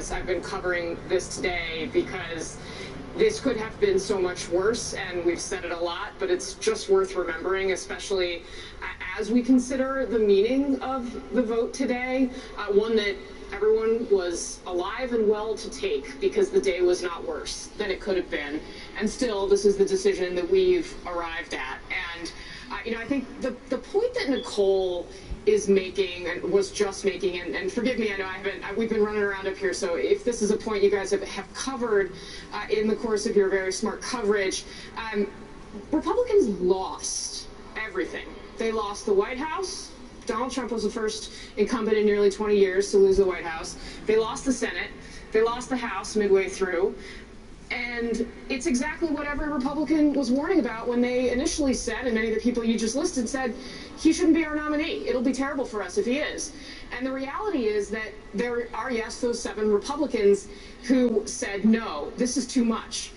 as I've been covering this today, because this could have been so much worse, and we've said it a lot, but it's just worth remembering, especially as we consider the meaning of the vote today, one that everyone was alive and well to take, because the day was not worse than it could have been. And still, this is the decision that we've arrived at. And, I think the point that Nicole is making and was just making, and forgive me, I know we've been running around up here, so if this is a point you guys have covered in the course of your very smart coverage, Republicans lost everything. They lost the White House. Donald Trump was the first incumbent in nearly 20 years to lose the White House. They lost the Senate. They lost the House midway through. And it's exactly what every Republican was warning about when they initially said, and many of the people you just listed said, he shouldn't be our nominee. It'll be terrible for us if he is. And the reality is that there are, yes, those 7 Republicans who said, no, this is too much.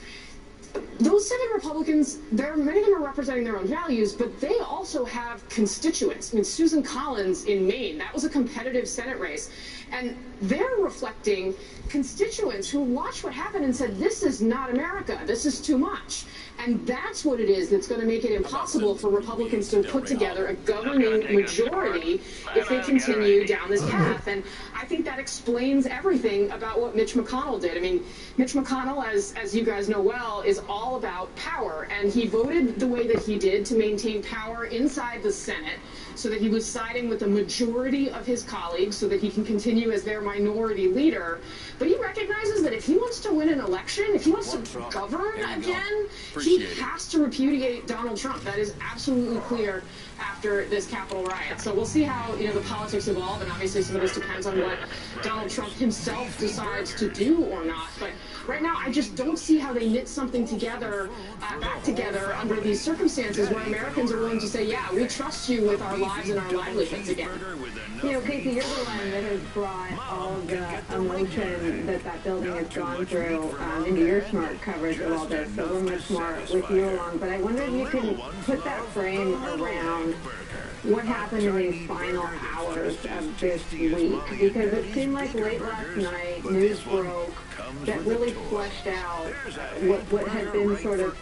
Those 7 Republicans, many of them are representing their own values, but they also have constituents. I mean, Susan Collins in Maine, that was a competitive Senate race. And they're reflecting constituents who watched what happened and said, this is not America, this is too much. And that's what it is that's going to make it impossible for Republicans to put together a governing majority if they continue down this path. And I think that explains everything about what Mitch McConnell did. I mean, Mitch McConnell, as you guys know well, is all about power. And he voted the way that he did to maintain power inside the Senate, so that he was siding with the majority of his colleagues so that he can continue as their minority leader. But he recognizes that if he wants to win an election, if he wants to govern again, he has to repudiate Donald Trump. That is absolutely clear after this Capitol riot. So we'll see how the politics evolve, and obviously some of this depends on what Donald Trump himself decides to do or not. But right now, I just don't see how they knit something together, back together under these circumstances where Americans are willing to say, yeah, we trust you with our lives and our livelihoods again. Casey, you're the one that has brought all of the emotion that building has gone through into your smart coverage of all this, so we're much more with you along. But I wonder if you can put that frame around what happened in these final hours of this week, because it seemed like late last night news broke that really fleshed out what had been sort of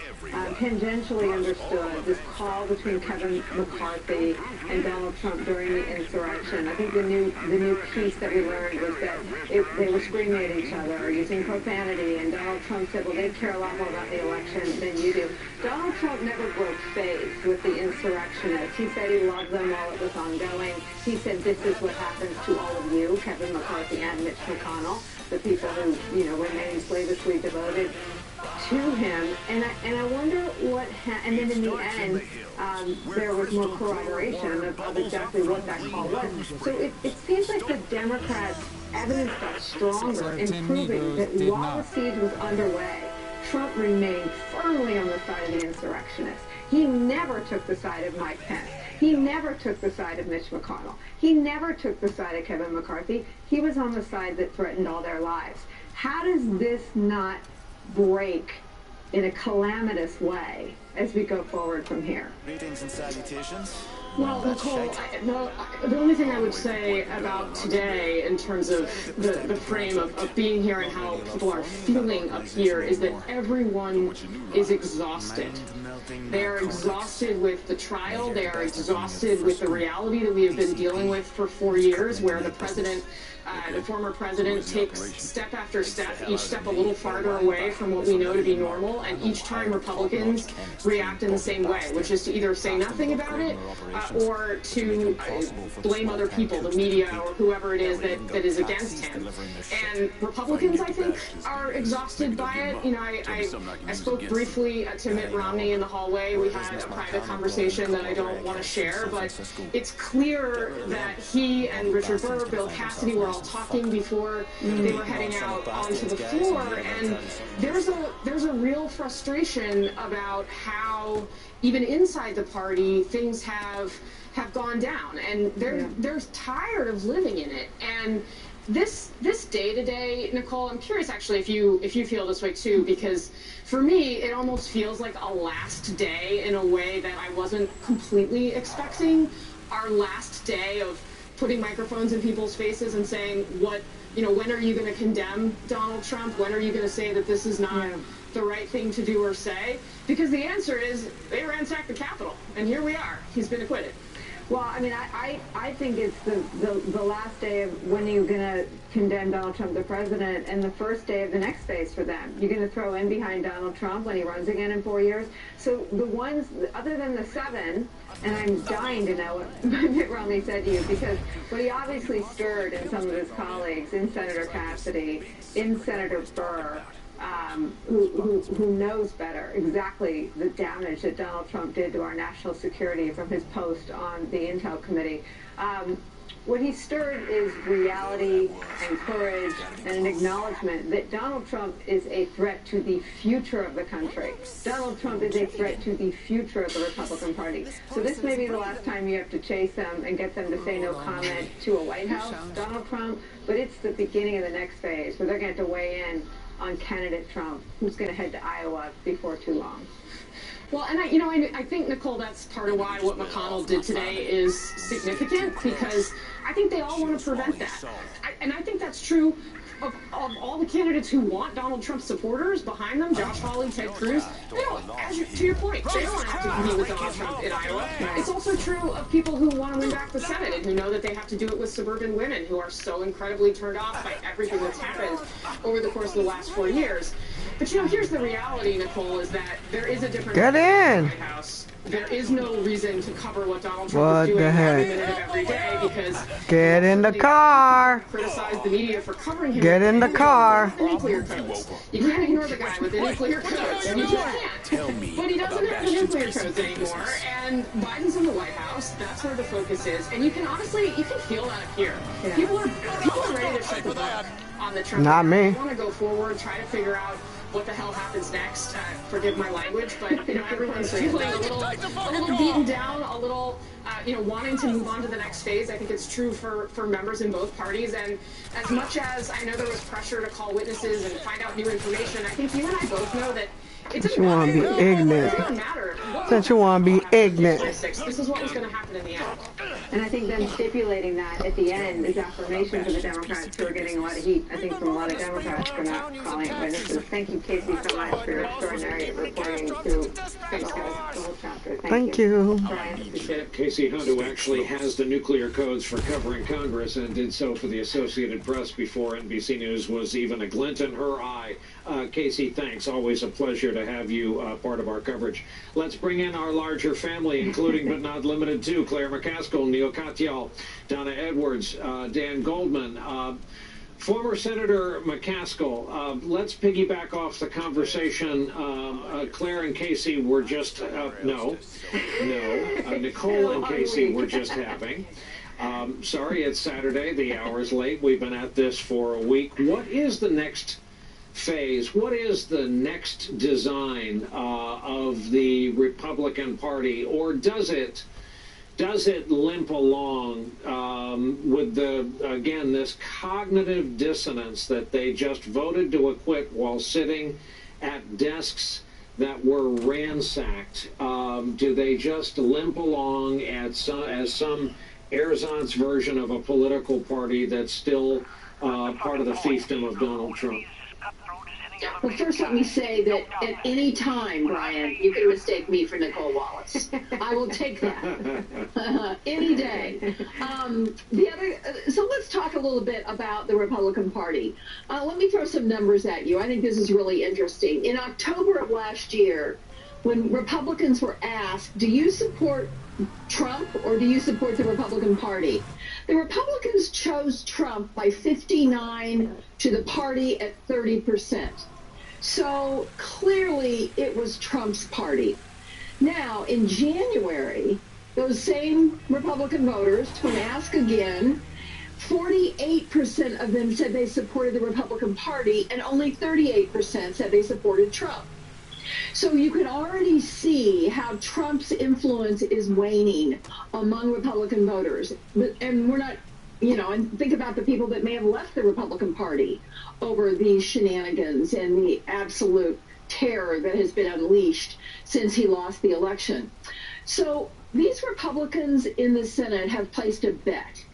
tangentially understood, this call between Kevin McCarthy and Donald Trump during the insurrection. I think the new piece that we learned was that they were screaming at each other, using profanity, and Donald Trump said, well, they care a lot more about the election than you do. Donald Trump never broke faith with the insurrectionists. He said he loved them while it was ongoing. He said, this is what happens to all of you, Kevin McCarthy and Mitch McConnell, the people who, remain slavishly devoted to him. And I wonder what and then in the end, there was more corroboration of exactly what that call was. So it seems like the Democrats' evidence got stronger in proving that while the siege was underway, Trump remained firmly on the side of the insurrectionists. He never took the side of Mike Pence. He never took the side of Mitch McConnell. He never took the side of Kevin McCarthy. He was on the side that threatened all their lives. How does this not break in a calamitous way as we go forward from here? Greetings and salutations. Well, Nicole, the only thing I would say about today in terms of the frame of being here and how people are feeling up here is that everyone is exhausted. They are exhausted with the trial. They are exhausted with the reality that we have been dealing with for 4 years, where the president, the former president, takes step after step, each step a little farther away from what we know to be normal, and each time Republicans react in the same way, which is to either say nothing about it or to blame other people, the media or whoever it is that is against him. And Republicans, I think, are exhausted by it. I spoke briefly to Mitt Romney in the hallway. We had a private conversation that I don't want to share, but it's clear that he and Richard Burr, Bill Cassidy were all talking before they were heading out onto the floor, and there's a real frustration about how even inside the party things have gone down, and they're tired of living in it. And this day to day, Nicole, I'm curious actually if you feel this way too, because for me it almost feels like a last day in a way that I wasn't completely expecting. Our last day of putting microphones in people's faces and saying, when are you going to condemn Donald Trump? When are you going to say that this is not the right thing to do or say? Because the answer is they ransacked the Capitol, and here we are. He's been acquitted. Well, I mean, I think it's the last day of when you're going to condemn Donald Trump, the president, and the first day of the next phase for them. You're going to throw in behind Donald Trump when he runs again in 4 years. So the ones, other than the 7, and I'm dying to know what Mitt Romney said to you, because what he obviously stirred in some of his colleagues, in Senator Cassidy, in Senator Burr, who knows better exactly the damage that Donald Trump did to our national security from his post on the Intel Committee. What he stirred is reality and courage and an acknowledgement that Donald Trump is a threat to the future of the country. Donald Trump is a threat to the future of the Republican Party. So this may be the last time you have to chase them and get them to say no comment to a White House, Donald Trump, but it's the beginning of the next phase where they're going to have to weigh in on candidate Trump, who's going to head to Iowa before too long. Well, and I think, Nicole, that's part of why what McConnell did today is significant, because I think they all want to prevent that. And I think that's true of all the candidates who want Donald Trump supporters behind them, Josh Hawley, Ted Cruz. They don't, to your point, they don't want to have to compete with Donald Trump in Iowa. It's also true of people who want to win back the Senate and who know that they have to do it with suburban women who are so incredibly turned off by everything that's happened over the course of the last 4 years. But here's the reality, Nicole, is that there is a difference in the White House. There is no reason to cover what Donald Trump is doing every minute of every day, because get in the car. Criticize the media for covering him. Get in the car. The nuclear codes. You can't ignore the guy with the nuclear codes. You can't. But he doesn't have the nuclear codes anymore, and Biden's in the White House. That's where the focus is, and you can feel that up here. Yeah. People are ready to shut the book on the Trump. Not me. They want to go forward, try to figure out what the hell happens next. Forgive my language, but everyone's feeling a little beaten down, a little wanting to move on to the next phase. I think it's true for members in both parties. And as much as I know there was pressure to call witnesses and find out new information, I think you and I both know that it doesn't want to be ignorant. It doesn't matter. Since you want to be ignorant. This is what was going to happen in the end. And I think them stipulating that at the end is affirmation for the Democrats, who are getting a lot of heat, I think, from a lot of Democrats for not calling it witnesses. Thank you, Casey, so much for your extraordinary reporting through the whole chapter. Thank you. Brian. Casey Hunt, who actually has the nuclear codes for covering Congress and did so for the Associated Press before NBC News was even a glint in her eye. Casey, thanks. Always a pleasure to have you part of our coverage. Let's bring in our larger family, including but not limited to Claire McCaskill, Neil Katyal, Donna Edwards, Dan Goldman. Former Senator McCaskill, let's piggyback off the conversation. Claire and Casey were just, Nicole and Casey were just having. Sorry, it's Saturday. The hour is late. We've been at this for a week. What is the next phase? What is the next design of the Republican Party, or does it limp along with this cognitive dissonance that they just voted to acquit while sitting at desks that were ransacked? Do they just limp along as some ersatz version of a political party that's still part of the fiefdom of Donald Trump? Well, first let me say that at any time, Brian, you can mistake me for Nicole Wallace. I will take that any day. So let's talk a little bit about the Republican Party. Let me throw some numbers at you. I think this is really interesting. In October of last year, when Republicans were asked, do you support Trump or do you support the Republican Party? The Republicans chose Trump by 59 to the party at 30%. So clearly it was Trump's party. Now, in January, those same Republican voters, when asked again, 48% of them said they supported the Republican Party and only 38% said they supported Trump. So you can already see how Trump's influence is waning among Republican voters. And we're not, and think about the people that may have left the Republican Party over these shenanigans and the absolute terror that has been unleashed since he lost the election. So these Republicans in the Senate have placed a bet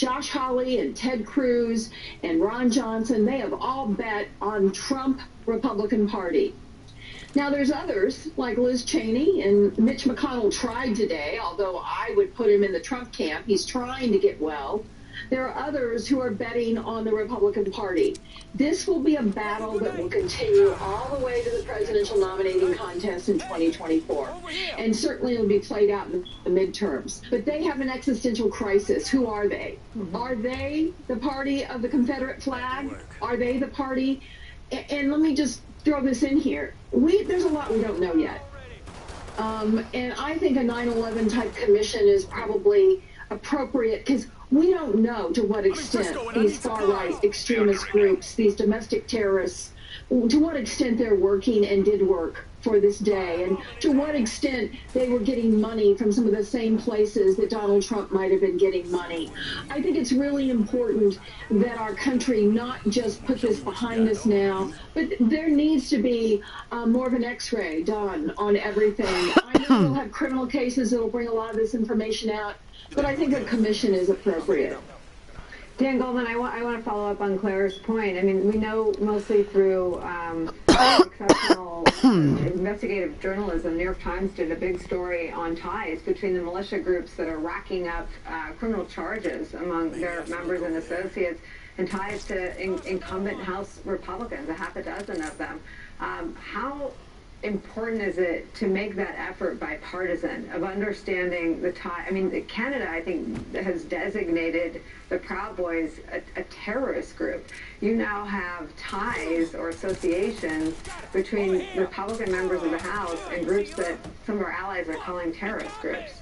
Josh Hawley and Ted Cruz and Ron Johnson, they have all bet on Trump Republican Party. Now, there's others like Liz Cheney, and Mitch McConnell tried today, although I would put him in the Trump camp. He's trying to get well. There are others who are betting on the Republican Party. This will be a battle that will continue all the way to the presidential nominating contest in 2024. And certainly it will be played out in the midterms. But they have an existential crisis. Who are they? Are they the party of the Confederate flag? Are they the party? And let me just throw this in here. There's a lot we don't know yet. And I think a 9/11 type commission is probably appropriate because we don't know to what extent these far-right extremist groups, these domestic terrorists, to what extent they're working and did work for this day, and to what extent they were getting money from some of the same places that Donald Trump might have been getting money. I think it's really important that our country not just put this behind us now, but there needs to be more of an x-ray done on everything. I know we'll have criminal cases that will bring a lot of this information out, but I think a commission is appropriate. Dan Goldman, I want to follow up on Claire's point. I mean, we know mostly through exceptional investigative journalism. New York Times did a big story on ties between the militia groups that are racking up criminal charges among their members and associates, and ties to incumbent House Republicans, a half a dozen of them. How important is it to make that effort bipartisan of understanding the tie? I mean, Canada, I think, has designated the Proud Boys a terrorist group. You now have ties or associations between Republican members of the House and groups that some of our allies are calling terrorist groups.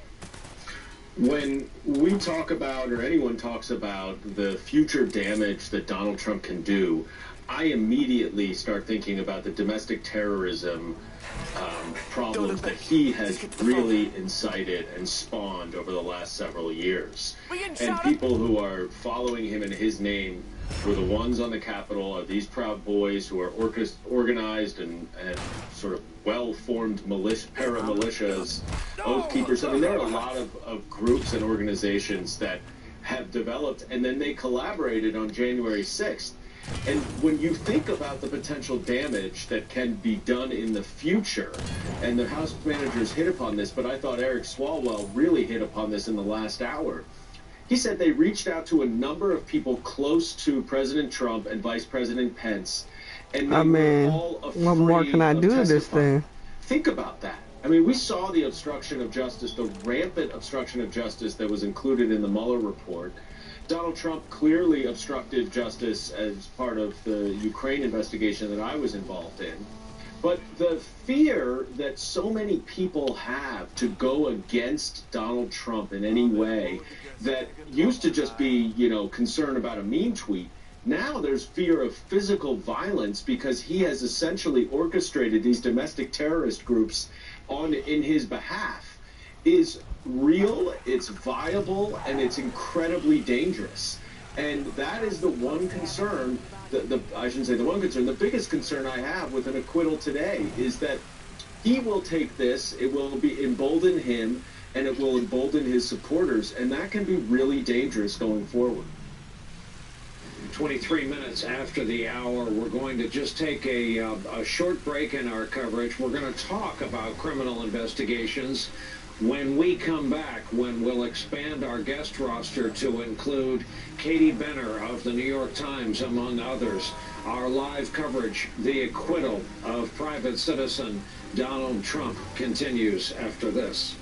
When we talk about, or anyone talks about, the future damage that Donald Trump can do, I immediately start thinking about the domestic terrorism problems that he has really incited and spawned over the last several years. And people who are following him in his name were the ones on the Capitol, are these Proud Boys who are organized and sort of well-formed paramilitias, Oath Keepers. I mean, there are a lot of groups and organizations that have developed, and then they collaborated on January 6th. And when you think about the potential damage that can be done in the future, and the House managers hit upon this, but I thought Eric Swalwell really hit upon this in the last hour. He said they reached out to a number of people close to President Trump and Vice President Pence, and they were all afraid what more can I do to this thing? Think about that. I mean, we saw the obstruction of justice, the rampant obstruction of justice that was included in the Mueller report. Donald Trump clearly obstructed justice as part of the Ukraine investigation that I was involved in. But the fear that so many people have to go against Donald Trump in any way that used to just be, concern about a mean tweet, now there's fear of physical violence because he has essentially orchestrated these domestic terrorist groups in his behalf, is real, it's viable, and it's incredibly dangerous. And that is the one concern, I shouldn't say the one concern, the biggest concern I have with an acquittal today is that he will take this, it will embolden him, and it will embolden his supporters, and that can be really dangerous going forward. 23 minutes after the hour, we're going to just take a short break in our coverage. We're going to talk about criminal investigations. When we come back, when we'll expand our guest roster to include Katie Benner of the New York Times, among others, our live coverage, the acquittal of private citizen Donald Trump, continues after this.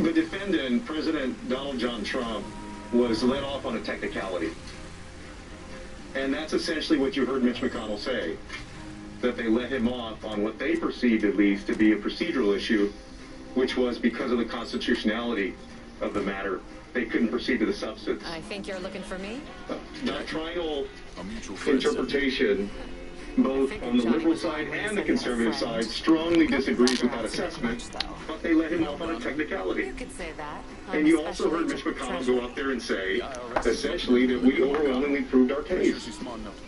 The defendant, President Donald John Trump, was let off on a technicality. And that's essentially what you heard Mitch McConnell say, that they let him off on what they perceived, at least, to be a procedural issue, which was because of the constitutionality of the matter. They couldn't proceed to the substance. I think you're looking for me? Doctrinal interpretation, both on the liberal side and the conservative side, strongly disagrees with that assessment, but they let him off on a technicality. You could say that. And you also heard Mitch McConnell go up there and say, essentially, that we overwhelmingly proved our case.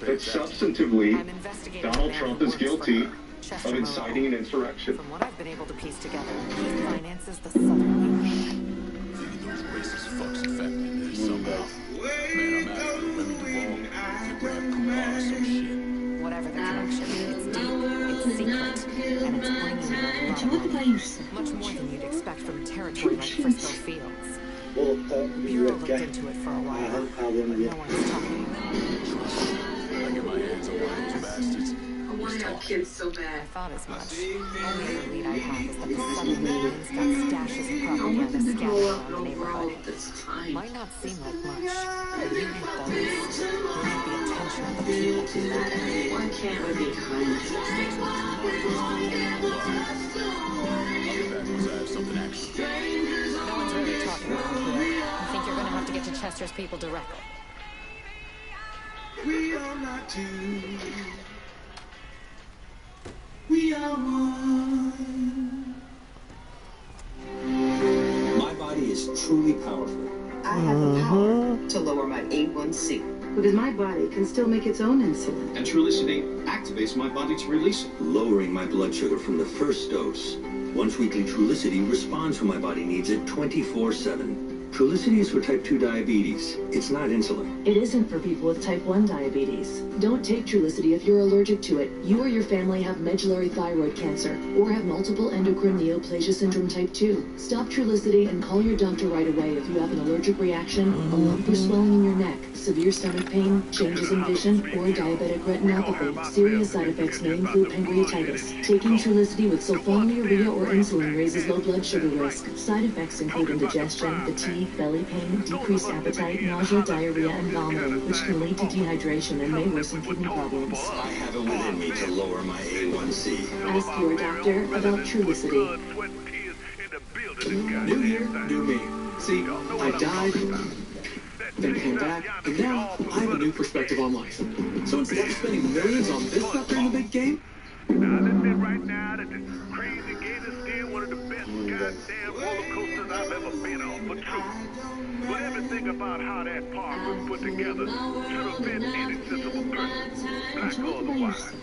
That substantively, Donald Trump is guilty of inciting an insurrection. From what I've been able to piece together, he finances the Southern Union. This is fucks affecting this somehow. Man, I'm after Remy Duvall to grab Kumar or some shit. Whatever the connection, it's deep, it's secret, and it's bringing you a lot of money. Much more than you'd expect from territory like Frisco Fields. Bureau looked into it for a while, but no one's talking about it. I get my hands on one of those bastards. I want to have kids so bad. I thought as much. Only other lead I have is that the Southern Indians got stashes of propaganda scattered around the neighborhood. Might not seem like much, but you hit those, you get the attention of the people. Why can't we be kind? I'll be back once I have something actually. No one's really talking around here. I think you're going to have to get to Chester's people directly. We are not two. We are one. My body is truly powerful. I have the power to lower my A1C. Because my body can still make its own insulin. And Trulicity activates my body to release it, lowering my blood sugar from the first dose. Once weekly Trulicity responds when my body needs it 24/7. Trulicity is for type 2 diabetes. It's not insulin. It isn't for people with type 1 diabetes. Don't take Trulicity if you're allergic to it. You or your family have medullary thyroid cancer or have multiple endocrine neoplasia syndrome type 2. Stop Trulicity and call your doctor right away if you have an allergic reaction, a lump or swelling in your neck, severe stomach pain, changes in vision, or diabetic retinopathy. Serious side effects may include pancreatitis. Taking Trulicity with sulfonylurea or insulin raises low blood sugar risk. Side effects include indigestion, fatigue, belly pain, decreased appetite, nausea, diarrhea, and vomiting, which can lead to dehydration and may worsen kidney problems. I have it within me to lower my A1C. Ask your doctor about Trulicity. New year, new me. See, I died, then came back, and now I have a new perspective on life. So instead of spending millions on this stuff during the big game, now, I'll admit right now that this crazy game is still one of the best goddamn roller coasters I've ever been on, for true. But everything about how that park was put together should have been any sensible person, black or otherwise.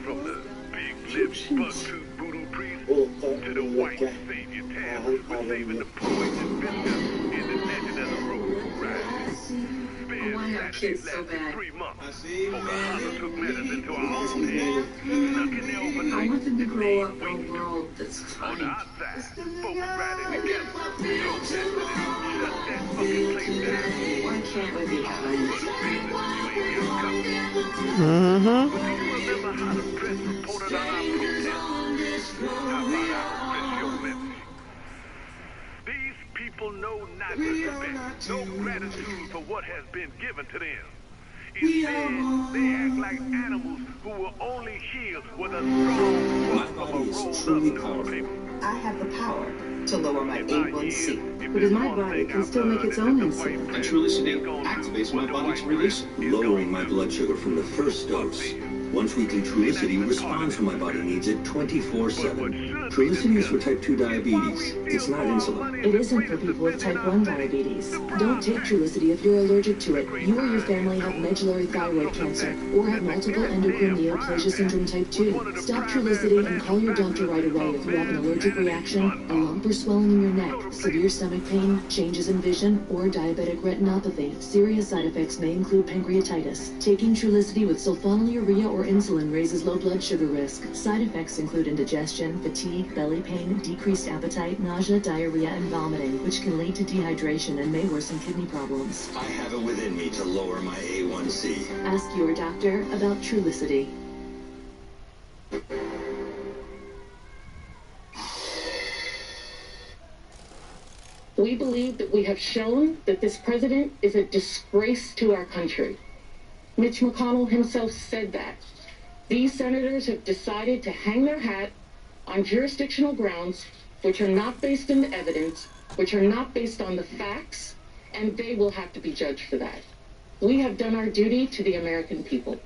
From the big-lipped, buck-tooth voodoo priest to the white savior tasked with saving the poets and visitors in the legend of the road ride. I want to have kids so bad. 3 months before the hospital took matters into our own hands. Stuck in there overnight. I want them to grow up in a world that's On kind. the outside, folks riding together. Protesting and shut that fucking place down. Why can't we be kind? But business, you ain't get covered. Mm-hmm. But do you remember how the press reported on our protest? How about our press your message? These people know not respect, no gratitude for what has been given to them. Instead, they act like animals who will only hear with a strong My voice from a body is rolled truly up powerful. newspaper. I have the power to lower my A1C. Because my body can still make its own insulin. And Trulicity activates my body to release it, lowering my blood sugar from the first dose. Once weekly Trulicity responds when my body needs it 24/7. Trulicity is for type 2 diabetes. It's not insulin. It isn't for people with type 1 diabetes. Don't take Trulicity if you're allergic to it. You or your family have medullary thyroid cancer or have multiple endocrine neoplasia syndrome type 2. Stop Trulicity and call your doctor right away if you have an allergic reaction, a lump or swelling in your neck, severe stomach pain, changes in vision, or diabetic retinopathy. Serious side effects may include pancreatitis. Taking Trulicity with sulfonylurea or insulin raises low blood sugar risk. Side effects include indigestion, fatigue, belly pain, decreased appetite, nausea, diarrhea, and vomiting, which can lead to dehydration and may worsen kidney problems. I have it within me to lower my A1C. Ask your doctor about Trulicity. We believe that we have shown that this president is a disgrace to our country. Mitch McConnell himself said that. These senators have decided to hang their hat on jurisdictional grounds which are not based in the evidence, which are not based on the facts, and they will have to be judged for that. We have done our duty to the American people.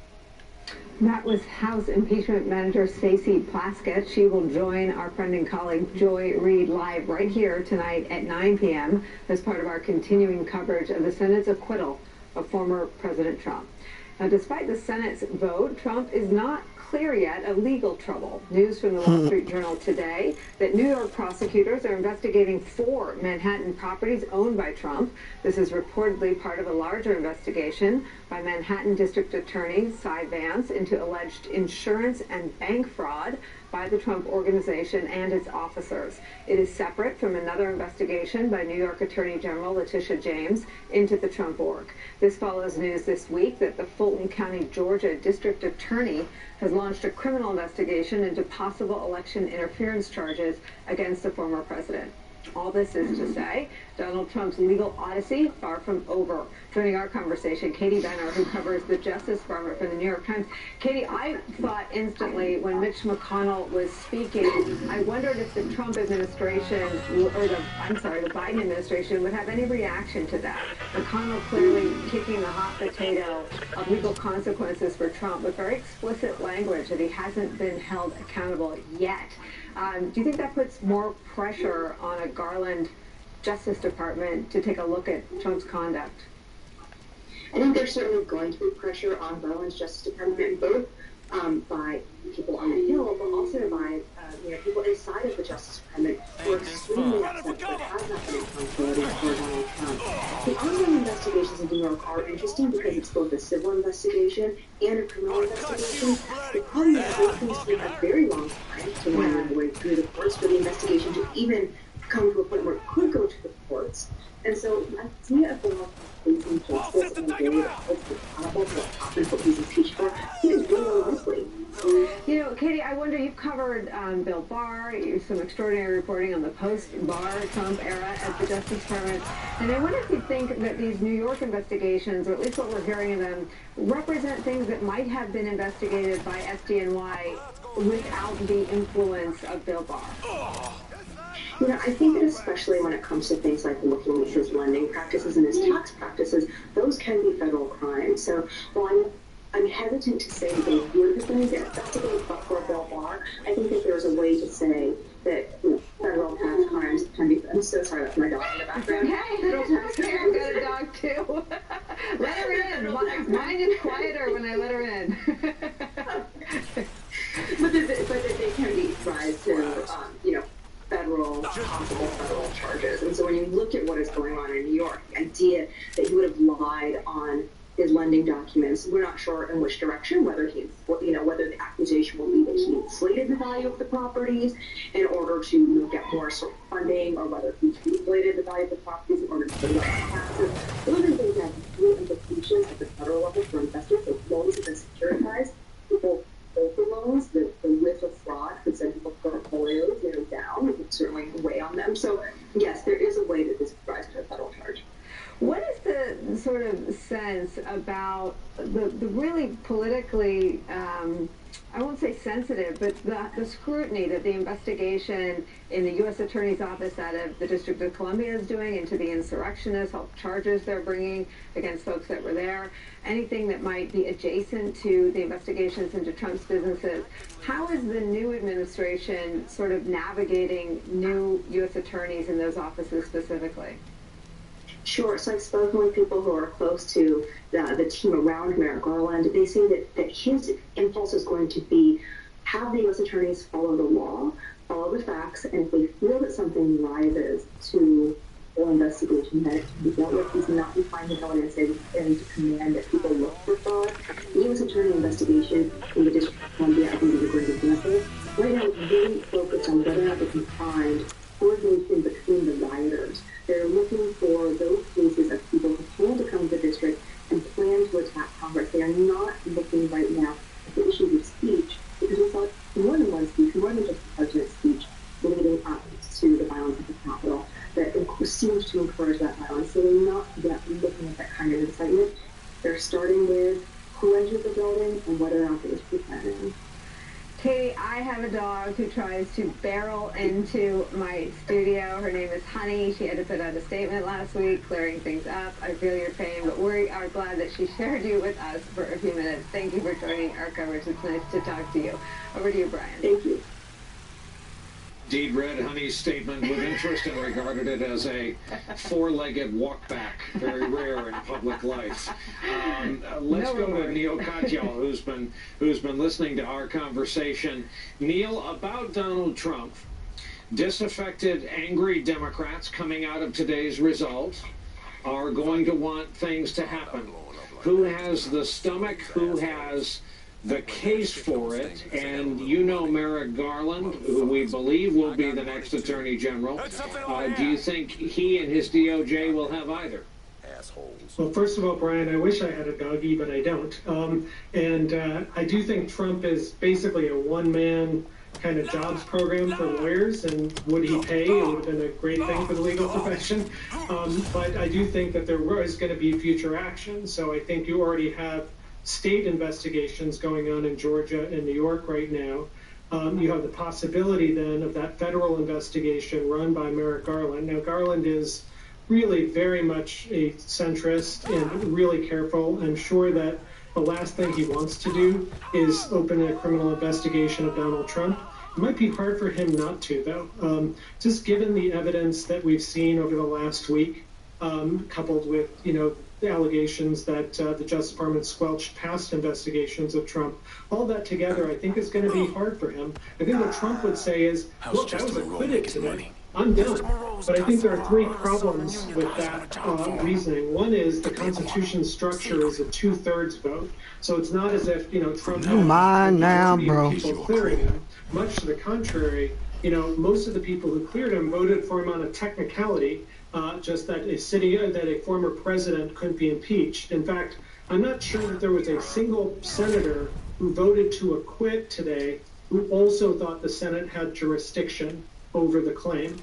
That was House Impeachment Manager Stacey Plaskett. She will join our friend and colleague Joy Reid live right here tonight at 9 p.m. as part of our continuing coverage of the Senate's acquittal of former President Trump. Now, despite the Senate's vote, Trump is not clear yet of legal trouble. News from the Wall Street Journal today that New York prosecutors are investigating 4 Manhattan properties owned by Trump. This is reportedly part of a larger investigation by Manhattan District Attorney Cy Vance into alleged insurance and bank fraud by the Trump Organization and its officers. It is separate from another investigation by New York Attorney General Letitia James into the Trump Org. This follows news this week that the Fulton County, Georgia District Attorney has launched a criminal investigation into possible election interference charges against the former president. All this is to say, Donald Trump's legal odyssey far from over. Joining our conversation, Katie Benner, who covers the Justice Department for the New York Times. Katie, I thought instantly when Mitch McConnell was speaking, I wondered if the Trump administration, or the Biden administration would have any reaction to that. McConnell clearly kicking the hot potato of legal consequences for Trump with very explicit language that he hasn't been held accountable yet. Do you think that puts more pressure on a Garland Justice Department to take a look at Trump's conduct? I think there's certainly going to be pressure on Garland's Justice Department, both by people on the Hill, but also by people inside of the Justice Department who are extremely upset that has not been accountability for Donald Trump. The ongoing investigations in New York are interesting because it's both a civil investigation and a criminal investigation. The problem is those things take a very long time to wind their way through the courts for the investigation to even come to a point where it could go to the courts. And so to me, I feel like facing justice in a way that holds him accountable for what happened, what he's impeached for, he is really unlikely. You know, Katie, I wonder, you've covered Bill Barr, some extraordinary reporting on the post-Barr Trump era at the Justice Department, and I wonder if you think that these New York investigations, or at least what we're hearing of them, represent things that might have been investigated by SDNY without the influence of Bill Barr. You know, I think that especially when it comes to things like looking at his lending practices and his tax practices, those can be federal crimes. So while I'm hesitant to say that they would have been investigated but for Bill Barr, I think that there's a way to say that federal tax crimes can be. I'm so sorry, that's my dog in the background. Hey, federal tax crimes. I've got a dog too. Let her in. Mine is quieter when I let her in. but they can be tried to, possible federal charges. And so when you look at what is going on in New York, the idea that he would have lied on his lending documents, we're not sure in which direction, whether the accusation will be that he inflated the value of the properties in order to get more sort of funding, or whether he inflated the value of the properties in order to pay less taxes. Those are things that have real implications at the federal level for investors. So loans have been securitized. People hold the loans. The risk of fraud could send people's portfolios down. It would certainly weigh on them. So yes, there is a way that this could rise to a federal charge. What is the sort of sense about the really politically, I won't say sensitive, but the scrutiny that the investigation in the U.S. Attorney's Office out of the District of Columbia is doing into the insurrectionists, all charges they're bringing against folks that were there, anything that might be adjacent to the investigations into Trump's businesses? How is the new administration sort of navigating new U.S. attorneys in those offices specifically? Sure. So I've spoken with people who are close to the team around Merrick Garland. They say that his impulse is going to be have the U.S. attorneys follow the law, follow the facts, and if they feel that something rises to full investigation that it can be dealt with, he's not inclined to go in and say and to command that people look for fraud. The U.S. attorney investigation in the District of Columbia, I think, is a great example. Right now, it's really focused on whether or not they can find coordination between the rioters. They're looking for those cases of people who plan to come to the district and plan to attack Congress. They are not looking right now at the issues of speech, because we saw more than one speech, more than just the president's speech, leading up to the violence at the Capitol that seems to encourage that violence. So they're not yet looking at that kind of incitement. They're starting with who entered the building and whether or not it was pre-planned. Katie, I have a dog who tries to barrel into my studio. Her name is Honey. She had to put out a statement last week, clearing things up. I feel your pain, but we are glad that she shared you with us for a few minutes. Thank you for joining our coverage. It's nice to talk to you. Over to you, Brian. Thank you. Indeed, read Honey's statement with interest and regarded it as a four-legged walkback, very rare in public life. Let's go to Neil Katyal, who's been listening to our conversation. Neil, about Donald Trump, disaffected, angry Democrats coming out of today's result are going to want things to happen. Who has the stomach? Who has the case for it? And you know Merrick Garland, who we believe will be the next Attorney General. Do you think he and his DOJ will have either? Well, first of all, Brian, I wish I had a doggy, but I don't. I do think Trump is basically a one-man kind of jobs program for lawyers, and would he pay? It would have been a great thing for the legal profession. But I do think that there is going to be future action. So I think you already have state investigations going on in Georgia and New York right now. You have the possibility then of that federal investigation run by Merrick Garland. Now, Garland is really very much a centrist and really careful. I'm sure that the last thing he wants to do is open a criminal investigation of Donald Trump. It might be hard for him not to, though. Just given the evidence that we've seen over the last week, coupled with, the allegations that the Justice Department squelched past investigations of Trump, all that together, I think, is going to be hard for him. I think what Trump would say is, look, I was acquitted today. I'm done. But I think there are three problems with that reasoning. One is the Constitution's structure is a 2/3 vote. So it's not as if, Trump had people clearing him. Much to the contrary, most of the people who cleared him voted for him on a technicality, just that a former president couldn't be impeached. In fact, I'm not sure that there was a single senator who voted to acquit today who also thought the Senate had jurisdiction over the claim.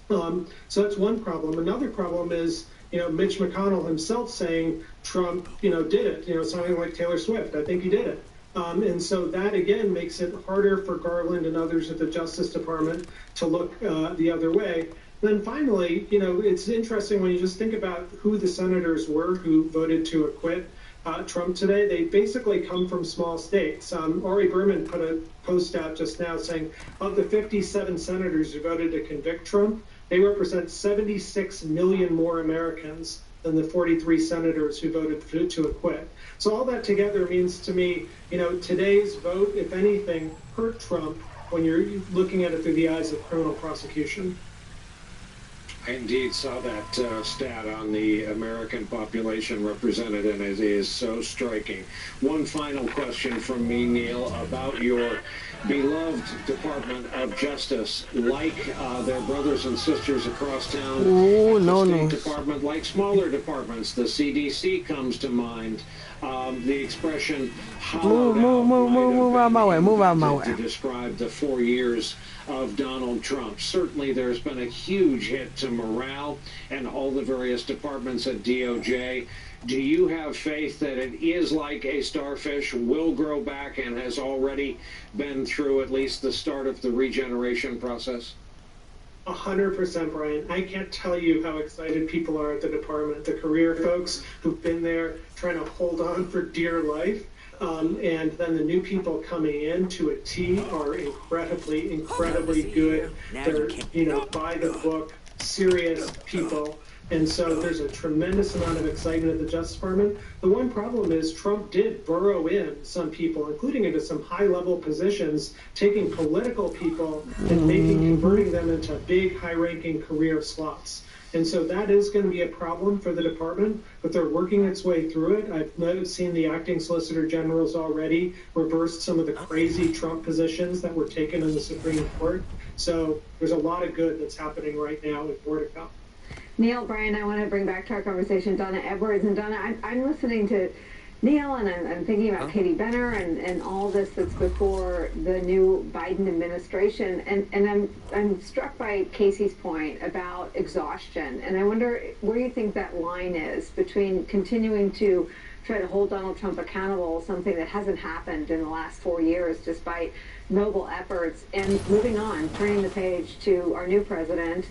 So that's one problem. Another problem is, Mitch McConnell himself saying Trump, did it, sounding like Taylor Swift. I think he did it. And so that, again, makes it harder for Garland and others at the Justice Department to look the other way. Then finally, it's interesting when you just think about who the senators were who voted to acquit Trump today. They basically come from small states. Ari Berman put a post out just now saying of the 57 senators who voted to convict Trump, they represent 76 million more Americans than the 43 senators who voted to acquit. So all that together means to me, today's vote, if anything, hurt Trump when you're looking at it through the eyes of criminal prosecution. I indeed saw that stat on the American population represented, and it is so striking. One final question from me, Neil, about your beloved Department of Justice. Like their brothers and sisters across town, the State Department, like smaller departments, the CDC comes to mind. The expression "hollowed move out my way, to describe the 4 years of Donald Trump. Certainly there's been a huge hit to morale and all the various departments at DOJ. Do you have faith that it is like a starfish, will grow back, and has already been through at least the start of the regeneration process? 100%, Brian. I can't tell you how excited people are at the department. The career folks who've been there trying to hold on for dear life. And then the new people coming in to a T are incredibly good. They're, by the book, serious people. And so there's a tremendous amount of excitement at the Justice Department. The one problem is Trump did burrow in some people, including into some high-level positions, taking political people and converting them into big, high-ranking career slots. And so that is going to be a problem for the department, but they're working its way through it. I've seen the acting solicitor generals already reversed some of the crazy Trump positions that were taken in the Supreme Court. So there's a lot of good that's happening right now with more to come. Neil, Brian, I want to bring back to our conversation Donna Edwards. And Donna, I'm listening to Neil, and I'm thinking about Katie Benner and all this that's before the new Biden administration. And I'm struck by Casey's point about exhaustion. And I wonder where you think that line is between continuing to try to hold Donald Trump accountable, something that hasn't happened in the last 4 years, despite noble efforts, and moving on, turning the page to our new president,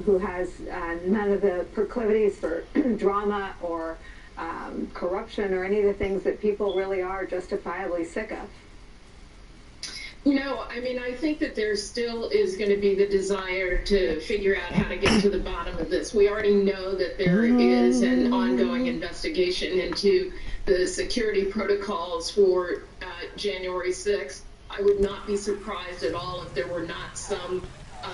who has none of the proclivities for drama or corruption or any of the things that people really are justifiably sick of. No, I mean, I think that there still is going to be the desire to figure out how to get to the bottom of this. We already know that there is an ongoing investigation into the security protocols for January 6th. I would not be surprised at all if there were not some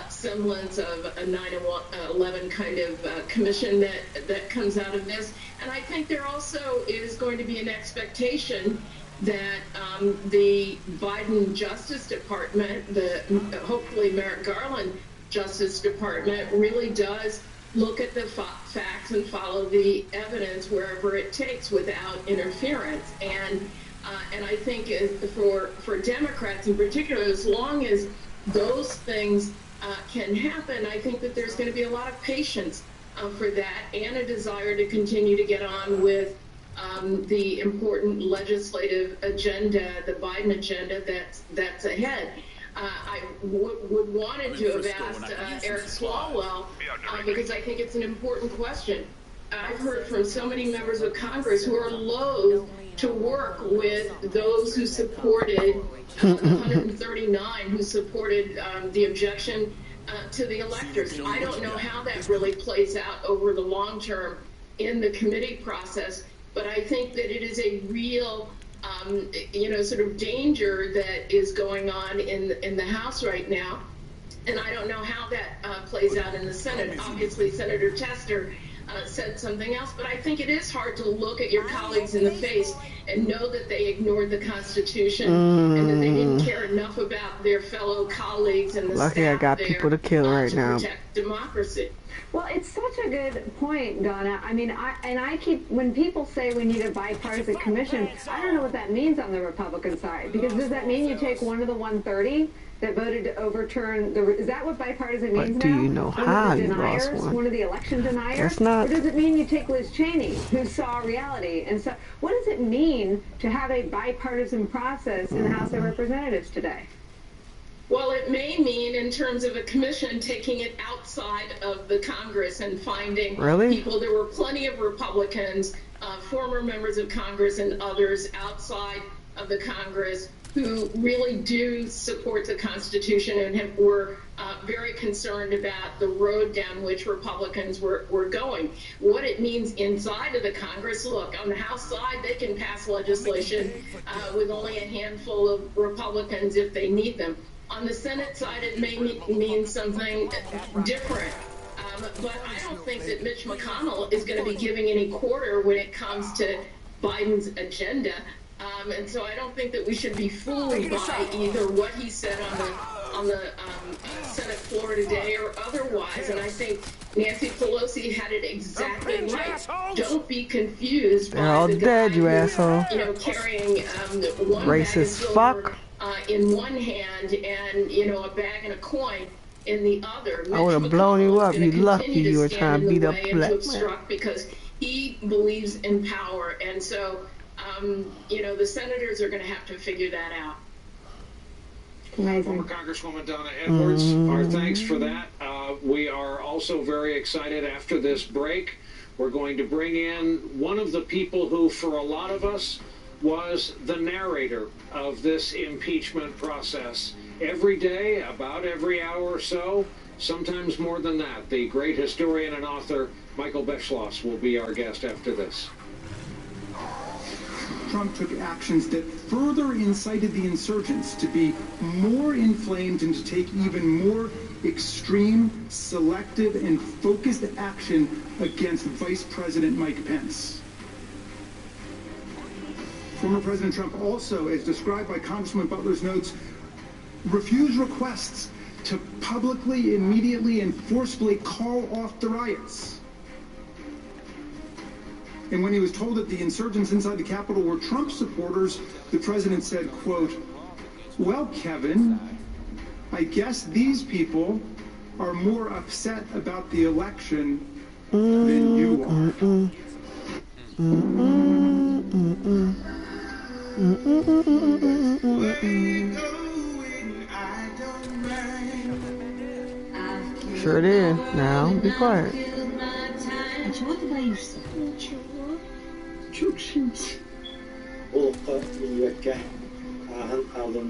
semblance of a 9/11 kind of commission that comes out of this. And I think there also is going to be an expectation that the Biden Justice Department, the hopefully Merrick Garland Justice Department, really does look at the facts and follow the evidence wherever it takes without interference. And I think for Democrats in particular, as long as those things can happen, I think that there's going to be a lot of patience for that and a desire to continue to get on with the important legislative agenda, the Biden agenda that's ahead. I would wanted to have asked Eric Swalwell because I think it's an important question. I've heard from so many members of Congress who are loath to work with those who supported 139 who supported the objection to the electors. I don't know how that really plays out over the long term in the committee process, but I think that it is a real sort of danger that is going on in the House right now. And I don't know how that plays out in the Senate. Obviously, Senator Tester said something else, but I think it is hard to look at your colleagues in the face and know that they ignored the Constitution and that they didn't care enough about their fellow colleagues and the Lucky I got people to kill right now. Protect democracy. Well, it's such a good point, Donna. I mean, when people say we need a bipartisan commission, I don't know what that means on the Republican side. Because does that mean you take one of the 130 that voted to overturn is that what bipartisan means now? But do you know how you lost one? One of the election deniers? That's not. Or does it mean you take Liz Cheney, who saw reality? And so, what does it mean to have a bipartisan process in the House of Representatives today? Well, it may mean, in terms of a commission, taking it outside of the Congress and finding people. There were plenty of Republicans, former members of Congress and others outside of the Congress who really do support the Constitution and were very concerned about the road down which Republicans were going. What it means inside of the Congress, look, on the House side, they can pass legislation with only a handful of Republicans if they need them. On the Senate side, it may mean something different. But I don't think that Mitch McConnell is going to be giving any quarter when it comes to Biden's agenda. And so I don't think that we should be fooled by either what he said on the Senate floor today or otherwise. And I think Nancy Pelosi had it exactly right. Don't be confused by the guy you asshole. Carrying one racist fuck in one hand and a bag and a coin in the other. I would have blown you up. You lucky you were trying to beat up black man. Because he believes in power, and so the senators are going to have to figure that out. Former Congresswoman Donna Edwards, our thanks for that. We are also very excited after this break. We're going to bring in one of the people who, for a lot of us, was the narrator of this impeachment process. Every day, about every hour or so, sometimes more than that. The great historian and author Michael Beschloss will be our guest after this. Trump took actions that further incited the insurgents to be more inflamed and to take even more extreme, selective, and focused action against Vice President Mike Pence. Former President Trump also, as described by Congressman Butler's notes, refused requests to publicly, immediately, and forcibly call off the riots. And when he was told that the insurgents inside the Capitol were Trump supporters, the president said, quote, "Well, Kevin, I guess these people are more upset about the election than you are." Sure did. Now be quiet. Olukta milliyetke handhaldım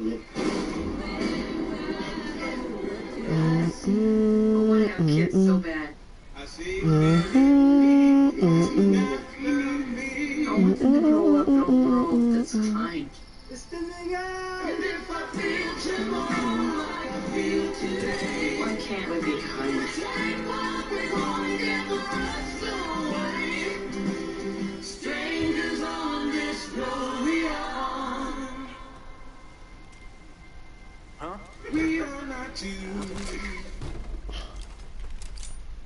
want to have kids so bad. I want them to grow up in a world that's kind. Why can't we be kind? Strangers on this road we are on. Huh? We are not two.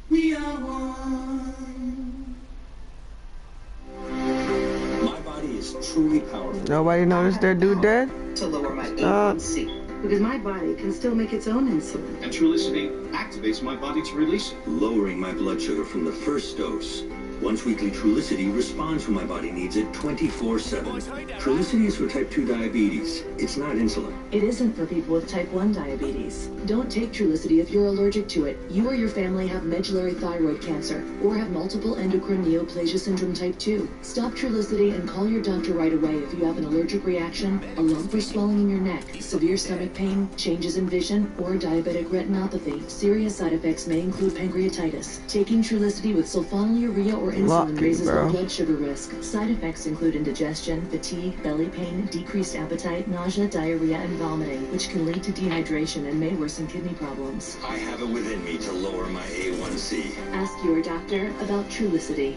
We are one. My body is truly powerful. Nobody noticed their dude dead? To lower my A1C. Because my body can still make its own insulin. And Trulicity activates my body to release it, lowering my blood sugar from the first dose. Once weekly Trulicity responds when my body needs it 24/7. Trulicity is for type 2 diabetes. It's not insulin. It isn't for people with type 1 diabetes. Don't take Trulicity if you're allergic to it. You or your family have medullary thyroid cancer or have multiple endocrine neoplasia syndrome type 2. Stop Trulicity and call your doctor right away if you have an allergic reaction, a lump or swelling in your neck, severe stomach pain, changes in vision, or diabetic retinopathy. Serious side effects may include pancreatitis. Taking Trulicity with sulfonylurea or insulin raises the blood sugar risk. Side effects include indigestion, fatigue, belly pain, decreased appetite, nausea, diarrhea, and vomiting, which can lead to dehydration and may worsen kidney problems. I have it within me to lower my A1C. Ask your doctor about Trulicity.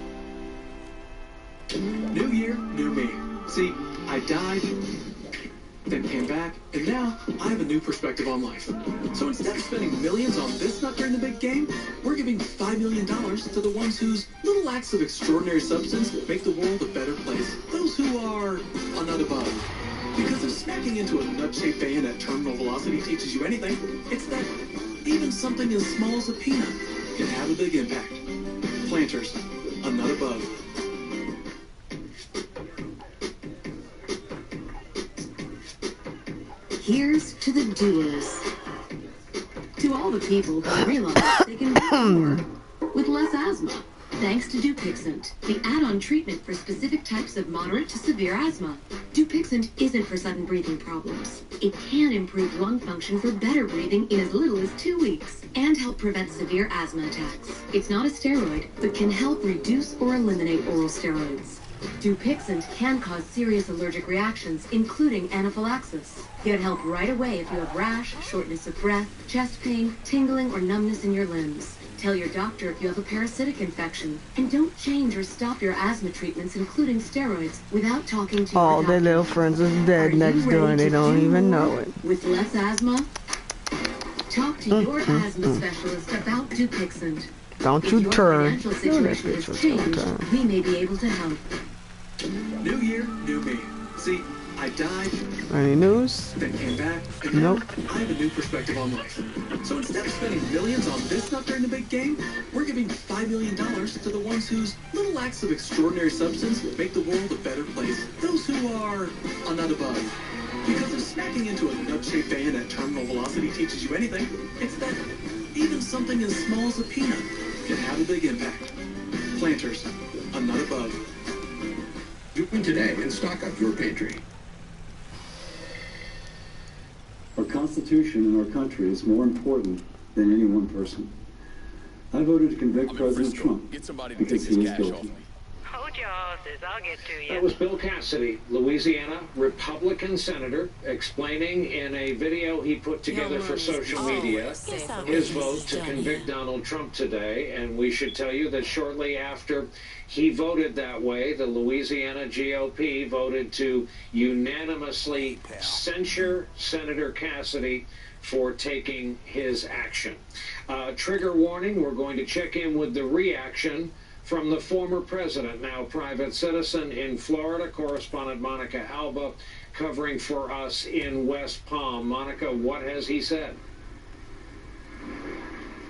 New year, new me. See, I died, then came back, and now I have a new perspective on life. So instead of spending millions on this nut during the big game, we're giving $5 million to the ones whose little acts of extraordinary substance make the world a better place. Those who are on not above. Because if smacking into a nut-shaped van at terminal velocity teaches you anything, it's that even something as small as a peanut can have a big impact. Planters, a nut above. Here's to the doers. To all the people who realize they can do more with less asthma. Thanks to Dupixent, the add-on treatment for specific types of moderate to severe asthma. Dupixent isn't for sudden breathing problems. It can improve lung function for better breathing in as little as 2 weeks and help prevent severe asthma attacks. It's not a steroid, but can help reduce or eliminate oral steroids. Dupixent can cause serious allergic reactions, including anaphylaxis. Get help right away if you have rash, shortness of breath, chest pain, tingling, or numbness in your limbs. Tell your doctor if you have a parasitic infection. And don't change or stop your asthma treatments, including steroids, without talking to your All doctor. their little friends is dead next door and they don't even know it. With less asthma? Talk to your asthma specialist about Dupixent. Don't If you your turn. financial No, that situation bitch has was changed, gonna turn. we may be able to help. New year, new me. See, I died, Any news? then came back, and Nope. now I have a new perspective on life. So instead of spending millions on this nut during the big game, we're giving $5 million to the ones whose little acts of extraordinary substance make the world a better place. Those who are on not above. Because if smacking into a nut-shaped van at terminal velocity teaches you anything, it's that even something as small as a peanut can have a big impact. Planters, a nut above. Join today and stock up your pantry. Our Constitution and our country is more important than any one person. I voted to convict President Trump because he is guilty. Hold your horses, I'll get to you. That was Bill Cassidy, Louisiana Republican senator, explaining in a video he put together for social media his vote to convict Donald Trump today. And we should tell you that shortly after he voted that way, the Louisiana GOP voted to unanimously censure Senator Cassidy for taking his action. Trigger warning, we're going to check in with the reaction from the former president, now private citizen in Florida. Correspondent Monica Alba covering for us in West Palm. Monica, what has he said?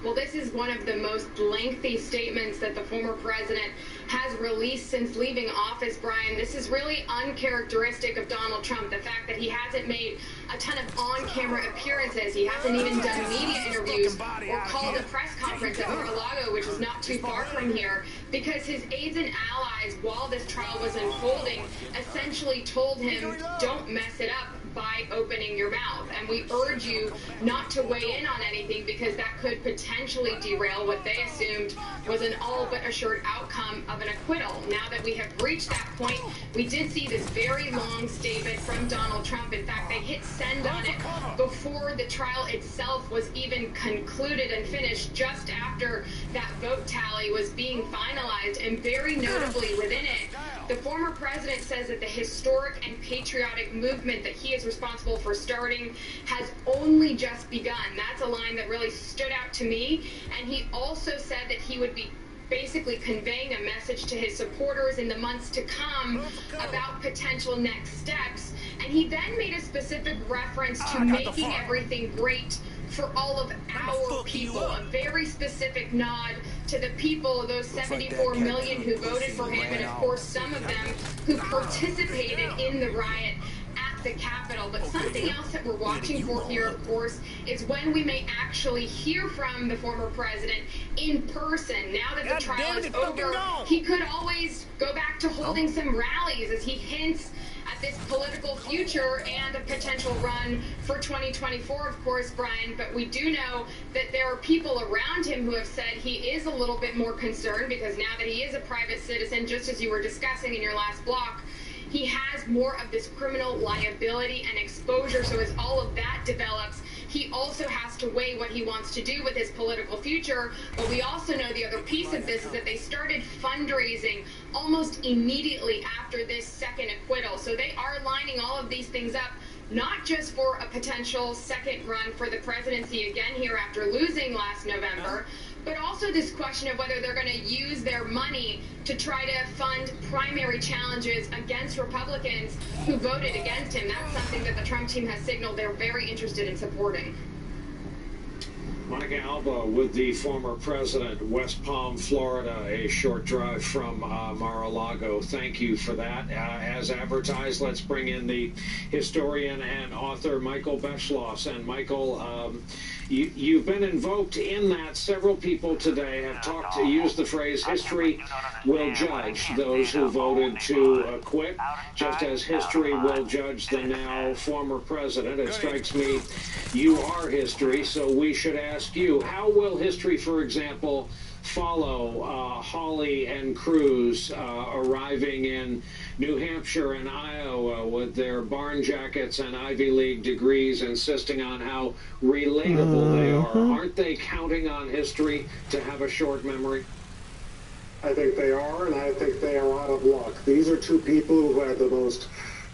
Well, this is one of the most lengthy statements that the former president has released since leaving office, Brian. This is really uncharacteristic of Donald Trump, the fact that he hasn't made a ton of on-camera appearances. He hasn't even done media interviews or called a press conference at Mar-a-Lago, which is not too far from here, because his aides and allies, while this trial was unfolding, essentially told him, don't mess it up by opening running your mouth. And we urge you not to weigh in on anything because that could potentially derail what they assumed was an all but assured outcome of an acquittal. Now that we have reached that point, we did see this very long statement from Donald Trump. In fact, they hit send on it before the trial itself was even concluded and finished, just after that vote tally was being finalized. And very notably within it, the former president says that the historic and patriotic movement that he is responsible for starting has only just begun. That's a line that really stood out to me. And he also said that he would be basically conveying a message to his supporters in the months to come about potential next steps. And he then made a specific reference to making everything great for all of our people, a very specific nod to the people, those 74 million who voted for him, and of course some of them who participated in the riot at the Capitol. But something else that we're watching for here, of course, is when we may actually hear from the former president in person. Now that the trial is over, he could always go back to holding some rallies as he hints at this political future and a potential run for 2024, of course, Brian. But we do know that there are people around him who have said he is a little bit more concerned because now that he is a private citizen, just as you were discussing in your last block, he has more of this criminal liability and exposure. So as all of that develops, he also has to weigh what he wants to do with his political future. But we also know the other piece of this is that they started fundraising almost immediately after this second acquittal. So they are lining all of these things up, not just for a potential second run for the presidency again here after losing last November, but also this question of whether they're going to use their money to try to fund primary challenges against Republicans who voted against him. That's something that the Trump team has signaled they're very interested in supporting. Monica Alba with the former president, West Palm, Florida, a short drive from Mar-a-Lago. Thank you for that. As advertised, let's bring in the historian and author Michael Beschloss. And Michael, you've been invoked in that several people today have used the phrase history will judge those who voted to acquit, just as history will judge the now former president. It strikes me you are history, so we should ask you, how will history, for example, follow Hawley and Cruz arriving in New Hampshire and Iowa with their barn jackets and Ivy League degrees, insisting on how relatable they are? Aren't they counting on history to have a short memory? I think they are, and I think they are out of luck. These are two people who had the most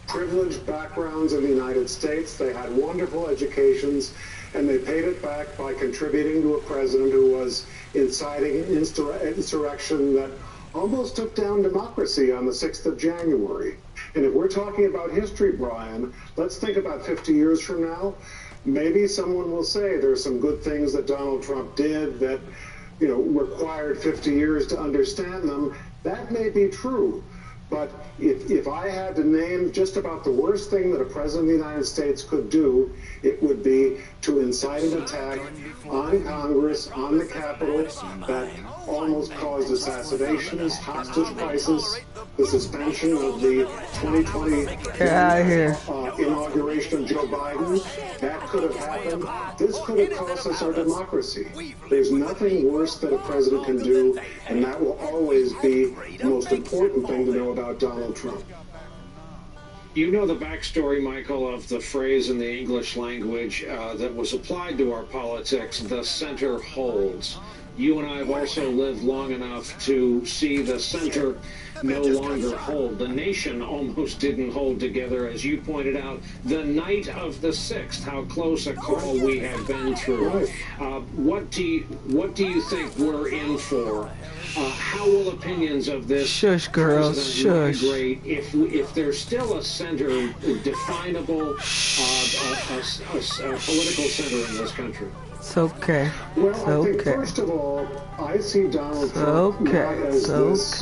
privileged backgrounds in the United States. They had wonderful educations, and they paid it back by contributing to a president who was inciting an insurrection that almost took down democracy on the 6th of January. And if we're talking about history, Brian, let's think about 50 years from now. Maybe someone will say there's some good things that Donald Trump did that, you know, required 50 years to understand them. That may be true. But if I had to name just about the worst thing that a president of the United States could do, it would be to incite an attack on Congress, on the Capitol, that almost caused assassinations, hostage crisis, the suspension of the 2020 inauguration of Joe Biden. That could have happened. This could have cost us our democracy. There's nothing worse that a president can do, and that will always be the most important thing to know about Donald Trump. You know the backstory, Michael, of the phrase in the English language that was applied to our politics, the center holds. You and I have also lived long enough to see the center no longer hold. The nation almost didn't hold together, as you pointed out, the night of the 6th, how close a call we have been through. What do you think we're in for? How will opinions of this migrate if there's still a center, definable political center in this country? It's okay. Well, I think first of all, I see Donald Trump not as this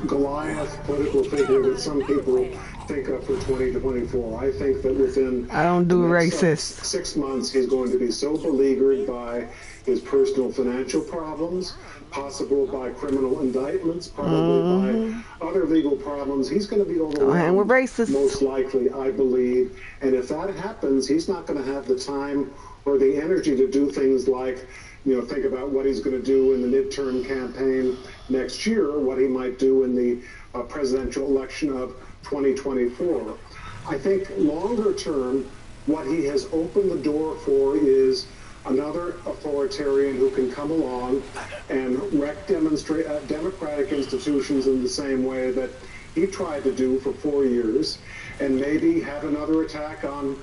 Goliath political figure that some people think of for 2024. I think that within I don't do racist. 6 months, he's going to be so beleaguered by his personal financial problems, possible by criminal indictments, probably by other legal problems. He's going to be overwhelmed, with racists. most likely, I believe. And if that happens, he's not going to have the time or the energy to do things like, think about what he's going to do in the midterm campaign next year, what he might do in the presidential election of 2024. I think longer term, what he has opened the door for is another authoritarian who can come along and wreck democratic institutions in the same way that he tried to do for 4 years, and maybe have another attack on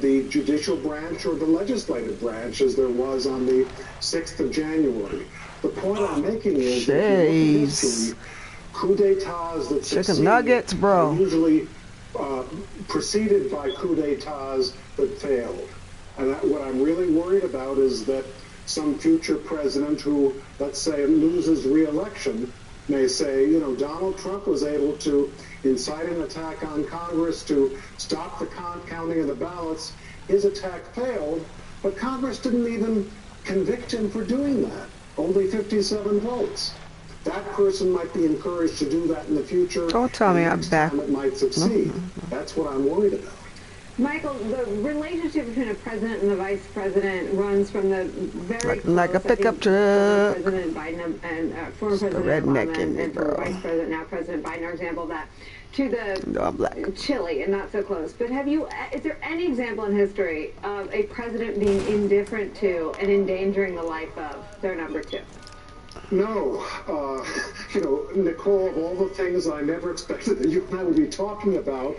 the judicial branch or the legislative branch, as there was on the 6th of January. The point I'm making is that if you look at history, coup d'etats that Chicken nuggets, bro. are usually preceded by coup d'etats that failed. And what I'm really worried about is that some future president who, let's say, loses re-election may say, Donald Trump was able to incite an attack on Congress to stop the counting of the ballots. His attack failed, but Congress didn't even convict him for doing that. Only 57 votes. That person might be encouraged to do that in the future. Don't tell me I'm back. It might succeed. That's what I'm worried about. Michael, the relationship between a president and the vice president runs from the very like a pickup truck. President Biden and former President Obama and former Vice President, now President Biden, are example of that, to the Chile and not so close. But is there any example in history of a president being indifferent to and endangering the life of their number two? No. Nicole, of all the things I never expected that you and I would be talking about,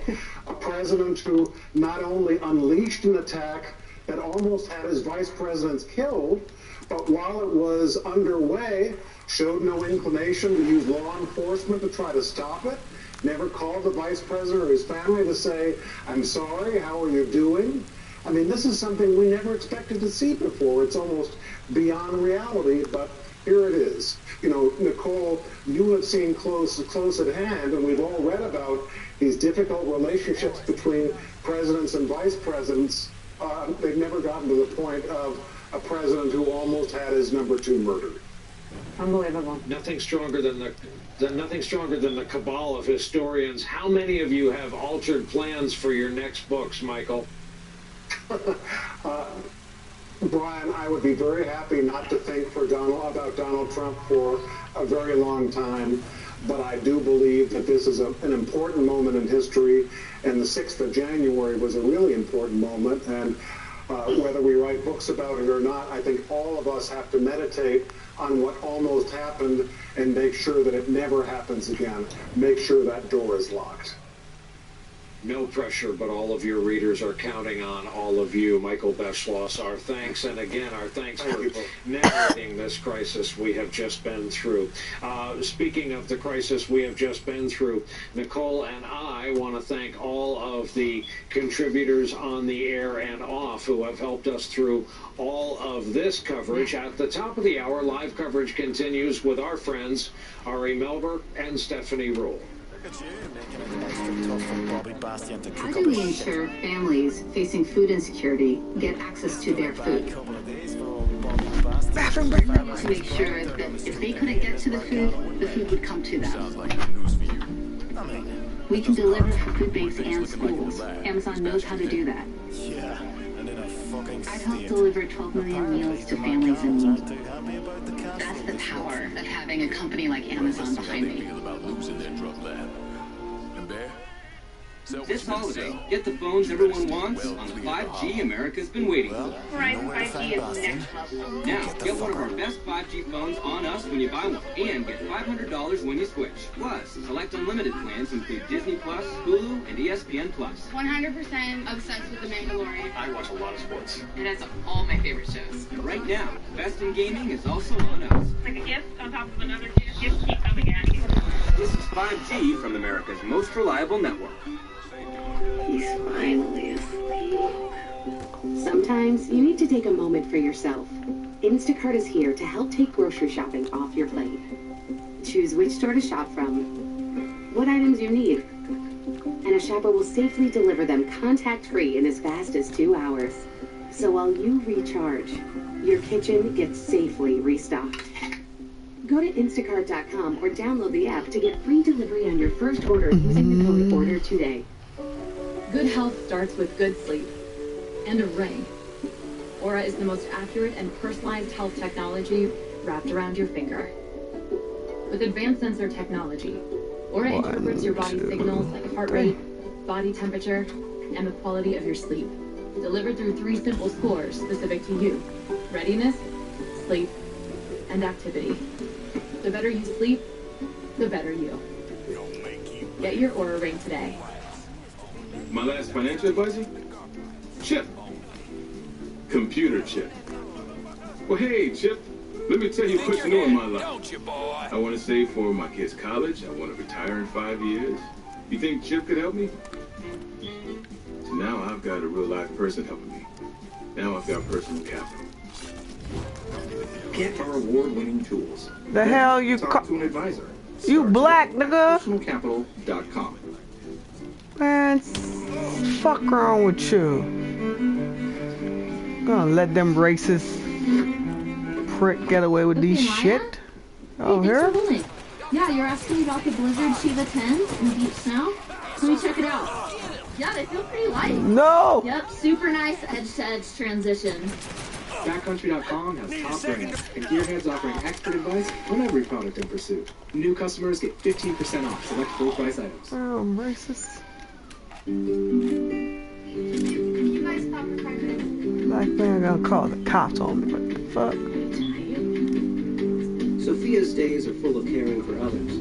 a president who not only unleashed an attack that almost had his vice presidents killed, but while it was underway, showed no inclination to use law enforcement to try to stop it, never called the vice president or his family to say, I'm sorry, how are you doing? I mean, this is something we never expected to see before. It's almost beyond reality, but here it is. Nicole, you have seen close at hand, and we've all read about these difficult relationships between presidents and vice presidents. They've never gotten to the point of a president who almost had his number two murdered. Unbelievable. Nothing stronger than the cabal of historians. How many of you have altered plans for your next books, Michael? Brian, I would be very happy not to think about Donald Trump for a very long time, but I do believe that this is an important moment in history, and the 6th of January was a really important moment, and whether we write books about it or not, I think all of us have to meditate on what almost happened and make sure that it never happens again. Make sure that door is locked. No pressure, but all of your readers are counting on all of you. Michael Beschloss, our thanks, and again, our thanks for narrating this crisis we have just been through. Speaking of the crisis we have just been through, Nicole and I want to thank all of the contributors on the air and off who have helped us through all of this coverage. At the top of the hour, live coverage continues with our friends Ari Melber and Stephanie Rule. How do we ensure families facing food insecurity get access to their food? To make sure that if they couldn't get to the food would come to them. We can deliver for food banks and schools. Amazon knows how to do that. I've helped deliver 12 million meals to families in need. That's the power of having a company like Amazon behind me. This holiday, get the phones everyone wants on the 5G America's been waiting for. Verizon 5G is next level. Now, get one of our best 5G phones on us when you buy one, and get $500 when you switch. Plus, select unlimited plans include Disney Plus, Hulu, and ESPN Plus. 100% obsessed with The Mandalorian. I watch a lot of sports. It has all my favorite shows. And right now, Best in Gaming is also on us. Like a gift on top of another gift. Gifts keep coming at you. This is 5G from America's most reliable network. He's finally asleep. Sometimes you need to take a moment for yourself. Instacart is here to help take grocery shopping off your plate. Choose which store to shop from, what items you need, and a shopper will safely deliver them contact-free in as fast as 2 hours. So while you recharge, your kitchen gets safely restocked. Go to Instacart.com or download the app to get free delivery on your first order using the code ORDER today. Good health starts with good sleep and a ring. Aura is the most accurate and personalized health technology wrapped around your finger. With advanced sensor technology, Aura interprets your body's signals like heart rate, body temperature, and the quality of your sleep. Delivered through 3 simple scores specific to you: readiness, sleep, and activity. The better you sleep, the better you. Get your Aura ring today. My last financial advisor? Chip. Computer Chip. Well, hey, Chip. Let me tell you what you know in my life. I want to save for my kids' college. I want to retire in 5 years. You think Chip could help me? So now I've got a real-life person helping me. Now I've got personal capital. Get our award-winning tools. The hell you talk to an advisor. You black, nigga. Personalcapital.com. Man, fuck wrong with you? Gonna let them racist prick get away with these shit? Oh, here? Yeah, you're asking about the Blizzard Shiva 10s in deep snow? Let me check it out. Yeah, they feel pretty light. No! Yep, super nice edge-to-edge transition. Backcountry.com has top brands, and Gearhead's offering expert advice on every product in pursuit. New customers get 15% off select full price items. Oh, I'm racist. You guys stop for 5 minutes? Black man gonna call the cops on me. What the fuck? Sophia's days are full of caring for others.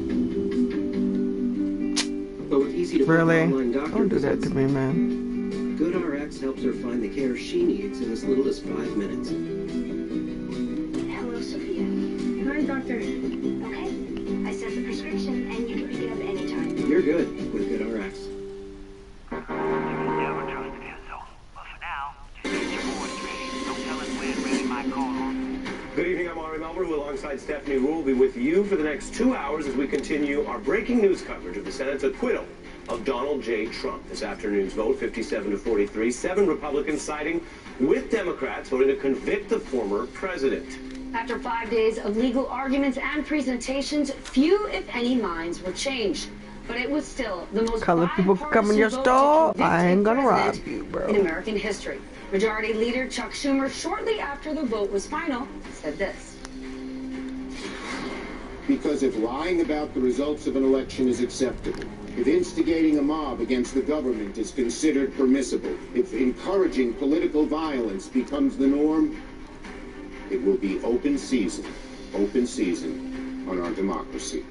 But with easy to find Really? online doctor Don't do that to me, man. GoodRx helps her find the care she needs in as little as 5 minutes. Hello, Sophia. Hi, doctor. Okay. I sent the prescription, and you can pick it up anytime. You're good with GoodRx. Good evening, I'm Ari Melber, who alongside Stephanie Wu will be with you for the next 2 hours as we continue our breaking news coverage of the Senate's acquittal of Donald J. Trump. This afternoon's vote, 57-43, 7 Republicans siding with Democrats voting to convict the former president. After 5 days of legal arguments and presentations, few, if any, minds were changed. But it was still the most Color people can come in your store. I ain't gonna rob you, in bro. American history. Majority Leader Chuck Schumer, shortly after the vote was final, said this. Because if lying about the results of an election is acceptable, if instigating a mob against the government is considered permissible, if encouraging political violence becomes the norm, it will be open season on our democracy.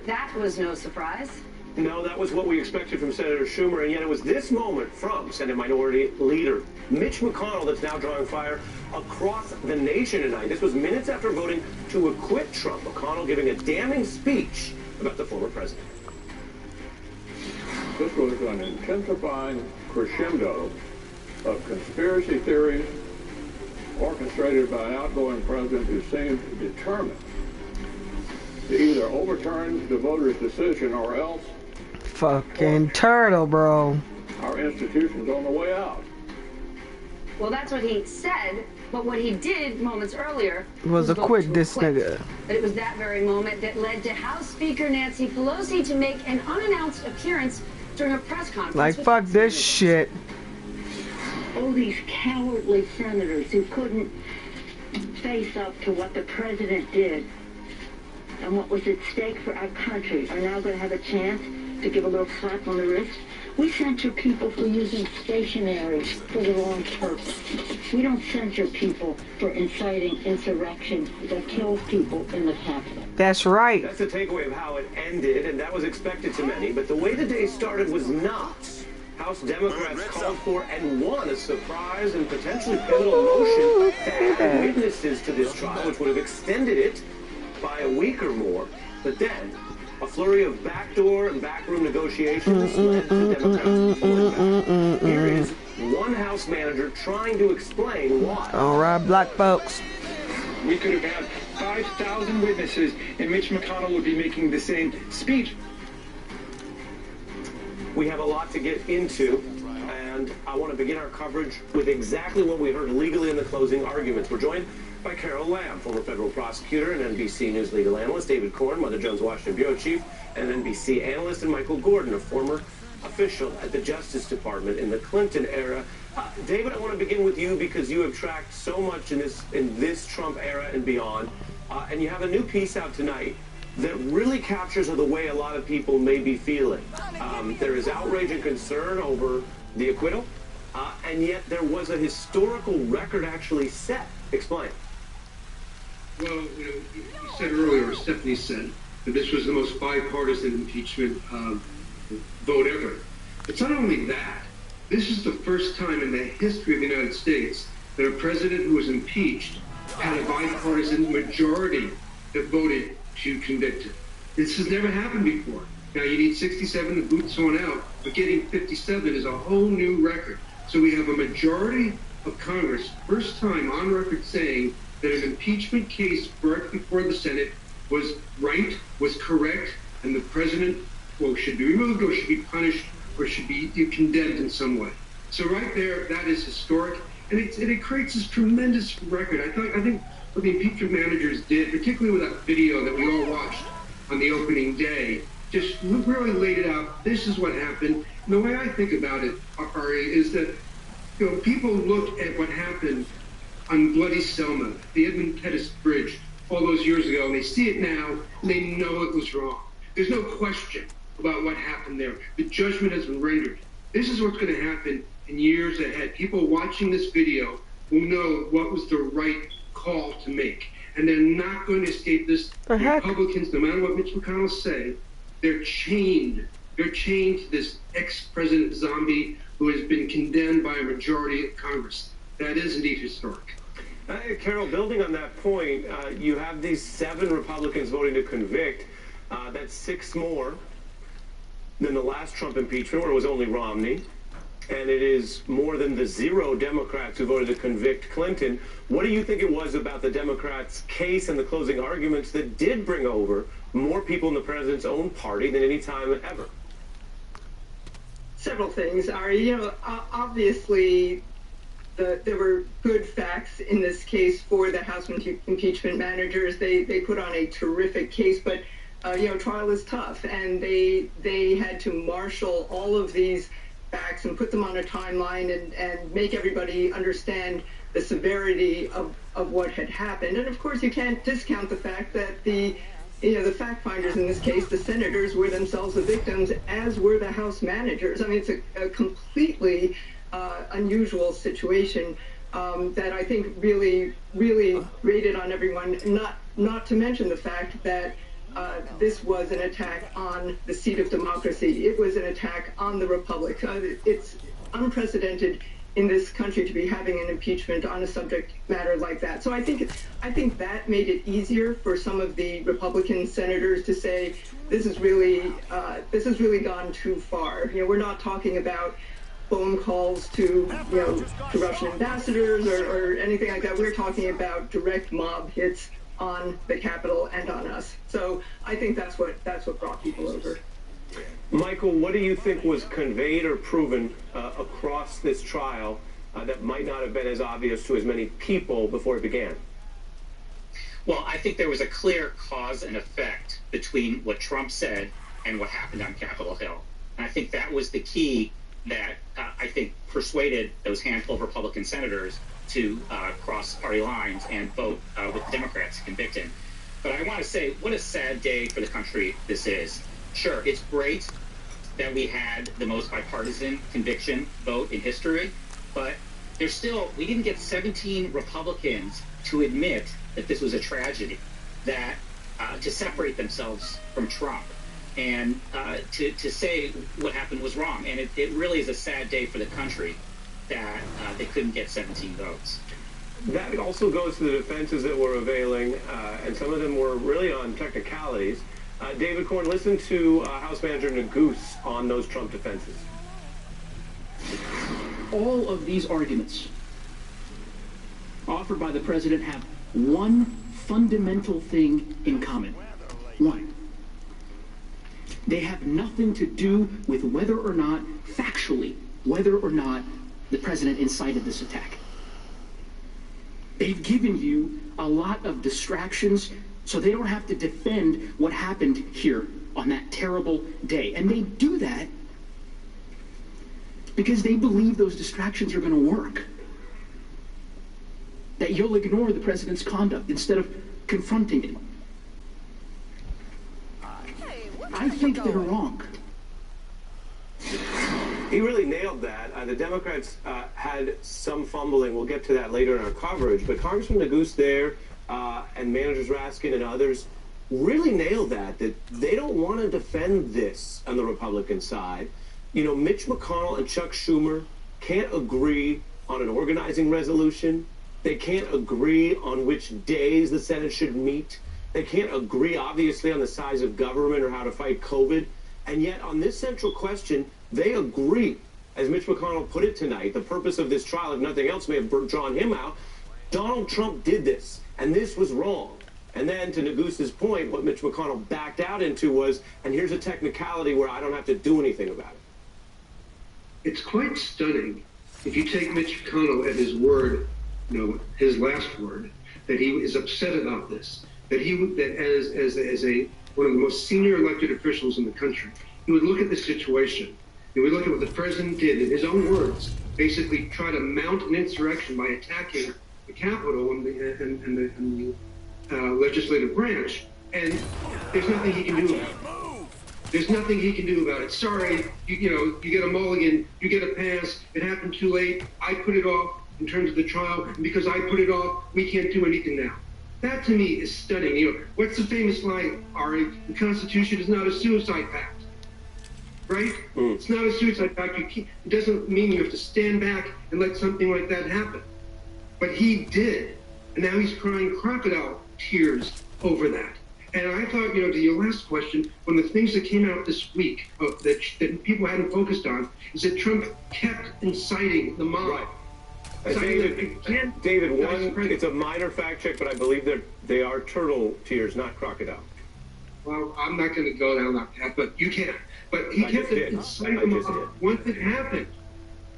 That was no surprise. No, that was what we expected from Senator Schumer, and yet it was this moment from Senate Minority Leader Mitch McConnell that's now drawing fire across the nation tonight. This was minutes after voting to acquit Trump. McConnell giving a damning speech about the former president. This was an intensifying crescendo of conspiracy theories orchestrated by an outgoing president who seemed determined to either overturn the voters' decision or else Fucking turtle, bro. our institution's on the way out. Well, that's what he said, but what he did moments earlier Was vote acquit to this acquit. nigga. But it was that very moment that led to House Speaker Nancy Pelosi to make an unannounced appearance during a press conference. Like, with fuck this shit. All these cowardly senators who couldn't face up to what the president did and what was at stake for our country are now going to have a chance to give a little slap on the wrist. We censure people for using stationery for the wrong purpose. We don't censure people for inciting insurrection that kills people in the Capitol. That's right. That's the takeaway of how it ended, and that was expected to many. But the way the day started was not. House Democrats called for and won a surprise and potentially pivotal motion to add witnesses to this trial, which would have extended it by a week or more. But then, a flurry of backdoor and backroom negotiations led to Democrats pulling back. Here is one House manager trying to explain why. All right, black folks. We could have had 5,000 witnesses, and Mitch McConnell would be making the same speech. We have a lot to get into, and I want to begin our coverage with exactly what we heard legally in the closing arguments. We're joined by Carol Lamb, former federal prosecutor and NBC News legal analyst, David Korn, Mother Jones Washington bureau chief, and NBC analyst, and Michael Gordon, a former official at the Justice Department in the Clinton era. David, I want to begin with you because you have tracked so much in this Trump era and beyond, and you have a new piece out tonight that really captures the way a lot of people may be feeling. There is outrage and concern over the acquittal, and yet there was a historical record actually set. Explain. Well, you said earlier, or Stephanie said, that this was the most bipartisan impeachment vote ever. It's not only that. This is the first time in the history of the United States that a president who was impeached had a bipartisan majority that voted to convict him. This has never happened before. Now, you need 67 to boot someone out, but getting 57 is a whole new record. So we have a majority of Congress, first time on record, saying that an impeachment case brought before the Senate was right, was correct, and the president, well, should be removed or should be punished or should be condemned in some way. So right there, that is historic, and it creates this tremendous record. I think what the impeachment managers did, particularly with that video that we all watched on the opening day, just really laid it out. This is what happened. And the way I think about it, Ari, is that people look at what happened on Bloody Selma, the Edmund Pettus Bridge, all those years ago, and they see it now, and they know it was wrong. There's no question about what happened there. The judgment has been rendered. This is what's going to happen in years ahead. People watching this video will know what was the right call to make, and they're not going to escape this. The Republicans, no matter what Mitch McConnell say, they're chained. They're chained to this ex-president zombie who has been condemned by a majority of Congress. That is indeed historic. Carol, building on that point, you have these 7 Republicans voting to convict. That's 6 more than the last Trump impeachment, where it was only Romney. And it is more than the 0 Democrats who voted to convict Clinton. What do you think it was about the Democrats' case and the closing arguments that did bring over more people in the president's own party than any time ever? Several things are, obviously there were good facts in this case for the House impeachment managers. They put on a terrific case, but trial is tough, and they had to marshal all of these facts and put them on a timeline and make everybody understand the severity of what had happened. And of course, you can't discount the fact that the fact finders in this case, the senators, were themselves the victims, as were the House managers. I mean, it's a completely unusual situation that I think really grated on everyone, not to mention the fact that this was an attack on the seat of democracy. It was an attack on the republic. It's unprecedented in this country to be having an impeachment on a subject matter like that. So I think that made it easier for some of the Republican senators to say, this has really gone too far. We're not talking about phone calls to Russian ambassadors or anything like that. We're talking about direct mob hits on the Capitol and on us. So I think that's what brought people over. Michael, what do you think was conveyed or proven across this trial that might not have been as obvious to as many people before it began? Well, I think there was a clear cause and effect between what Trump said and what happened on Capitol Hill. And I think that was the key that I think persuaded those handful of Republican senators to cross party lines and vote with the Democrats to convict him. But I want to say, what a sad day for the country this is. Sure, it's great that we had the most bipartisan conviction vote in history, but we didn't get 17 Republicans to admit that this was a tragedy, that to separate themselves from Trump, and to say what happened was wrong. And it really is a sad day for the country that they couldn't get 17 votes. That also goes to the defenses that were availing, and some of them were really on technicalities. David Korn, listen to House Manager Neguse on those Trump defenses. All of these arguments offered by the president have one fundamental thing in common. One, They have nothing to do with whether or not, factually, whether or not the president incited this attack. They've given you a lot of distractions so they don't have to defend what happened here on that terrible day. And they do that because they believe those distractions are going to work. That you'll ignore the president's conduct instead of confronting it. I think they're wrong. He really nailed that. The Democrats had some fumbling. We'll get to that later in our coverage. But Congressman Neguse there and Managers Raskin and others really nailed that they don't want to defend this on the Republican side. You know, Mitch McConnell and Chuck Schumer can't agree on an organizing resolution. They can't agree on which days the Senate should meet. They can't agree, obviously, on the size of government or how to fight COVID. And yet, on this central question, they agree. As Mitch McConnell put it tonight, the purpose of this trial, if nothing else, may have drawn him out. Donald Trump did this, and this was wrong. And then, to Neguse's point, what Mitch McConnell backed out into was, and here's a technicality where I don't have to do anything about it. It's quite stunning if you take Mitch McConnell at his word, you know, his last word, that he is upset about this, that as one of the most senior elected officials in the country, he would look at the situation. He would look at what the president did, in his own words, basically try to mount an insurrection by attacking the Capitol and the legislative branch, and there's nothing he can do about it. There's nothing he can do about it. Sorry, you get a mulligan, you get a pass. It happened too late. I put it off in terms of the trial, and because I put it off, we can't do anything now. That to me is stunning. You know, what's the famous line, Ari? The Constitution is not a suicide pact, right? It's not a suicide pact. It doesn't mean you have to stand back and let something like that happen. But he did, and now he's crying crocodile tears over that. And I thought, you know, to your last question, one of the things that came out this week that people hadn't focused on is that Trump kept inciting the mob. Right. David, it's a minor fact check, but I believe they are turtle tears, not crocodile. Well, I'm not going to go down that path, but you can. But he kept inciting the mob once it happened.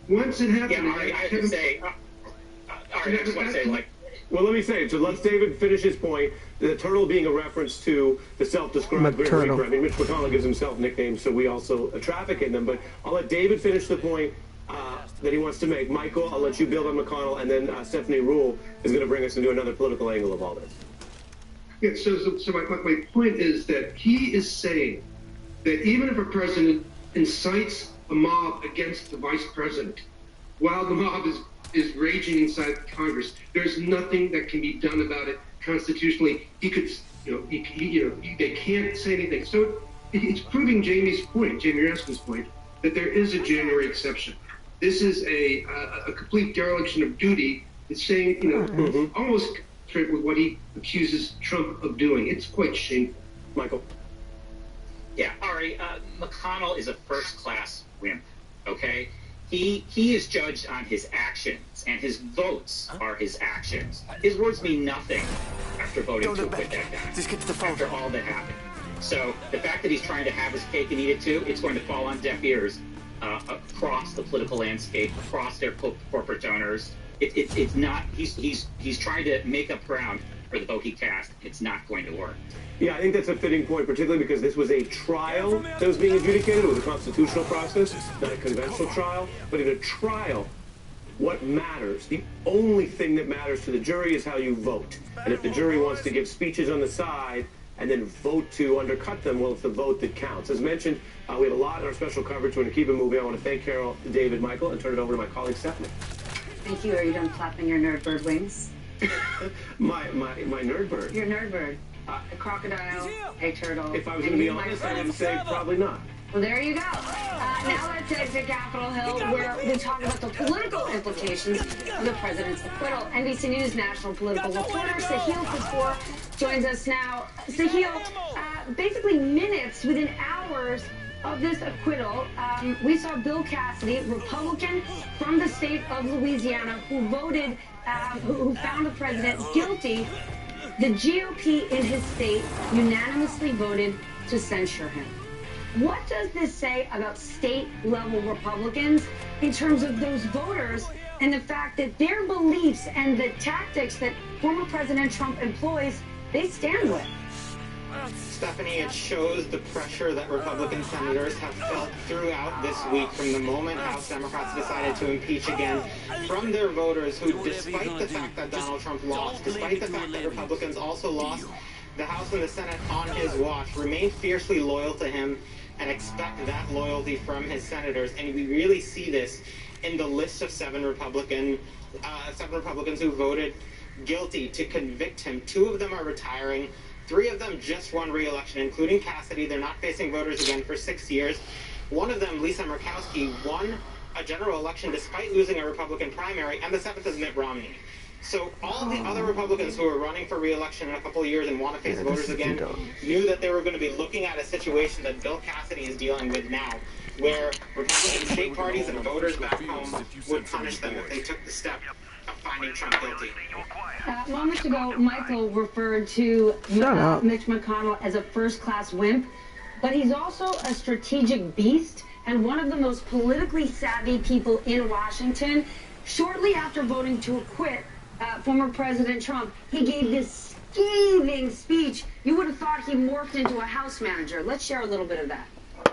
Once it happened. Yeah, I have to say, I just want to say, like, well, let me say, so let's David finish his point. The turtle being a reference to the self-described Grim Reaper. I mean, Mitch McConnell gives himself nicknames, so we also traffic in them. But I'll let David finish the point that he wants to make. Michael, I'll let you build on McConnell, and then Stephanie Ruhle is going to bring us into another political angle of all this. Yeah, so my point is that he is saying that even if a president incites a mob against the vice president, while the mob is raging inside Congress, there's nothing that can be done about it constitutionally. He could, they can't say anything. So it's proving Jamie Raskin's point, that there is a January exception. This is a complete dereliction of duty. It's saying, almost straight with what he accuses Trump of doing. It's quite shameful. Michael. Yeah, Ari, McConnell is a first-class wimp, okay? He is judged on his actions, and his votes are his actions. His words mean nothing after voting to acquit that guy. Just get to the phone. After all that happened. So the fact that he's trying to have his cake and eat it too, it's going to fall on deaf ears across the political landscape, across their corporate donors. It's not. He's trying to make up ground for the vote he cast. It's not going to work. Yeah, I think that's a fitting point, particularly because this was a trial that was being adjudicated. It was a constitutional process, not a conventional trial. But in a trial, what matters, the only thing that matters to the jury is how you vote. And if the jury wants to give speeches on the side and then vote to undercut them, well, it's the vote that counts. As mentioned, we have a lot in our special coverage. We're going to keep it moving. I want to thank Carol, David, Michael, and turn it over to my colleague, Stephanie. Thank you. Are you done flapping your nerdbird wings? my nerdbird? Your nerdbird. A crocodile, a turtle. If I was going to be honest, I would say probably not. Well, there you go. Now let's head to Capitol Hill, where we talk about the political implications of the president's acquittal. NBC News national political reporter Sahil Kapoor joins us now. Sahil, basically minutes within hours of this acquittal, we saw Bill Cassidy, Republican from the state of Louisiana, who voted, who found the president guilty. The GOP in his state unanimously voted to censure him. What does this say about state-level Republicans in terms of those voters and the fact that their beliefs and the tactics that former President Trump employs, they stand with? Stephanie, it shows the pressure that Republican senators have felt throughout this week from the moment House Democrats decided to impeach again, from their voters who, despite the fact that Donald Trump lost, despite the fact that Republicans also lost the House and the Senate on his watch, remain fiercely loyal to him and expect that loyalty from his senators. And we really see this in the list of seven Republicans who voted guilty to convict him. 2 of them are retiring. 3 of them just won re-election, including Cassidy. They're not facing voters again for 6 years. One of them, Lisa Murkowski, won a general election despite losing a Republican primary, and the 7th is Mitt Romney. So all the other Republicans who are running for re-election in a couple of years and want to face voters again knew that they were going to be looking at a situation that Bill Cassidy is dealing with now, where Republican state parties and voters back home would punish them if they took the step of finding Trump guilty. Moments ago, Michael referred to Mitch McConnell as a first-class wimp, but he's also a strategic beast and one of the most politically savvy people in Washington. Shortly after voting to acquit former President Trump, he gave this scathing speech. You would have thought he morphed into a house manager. Let's share a little bit of that.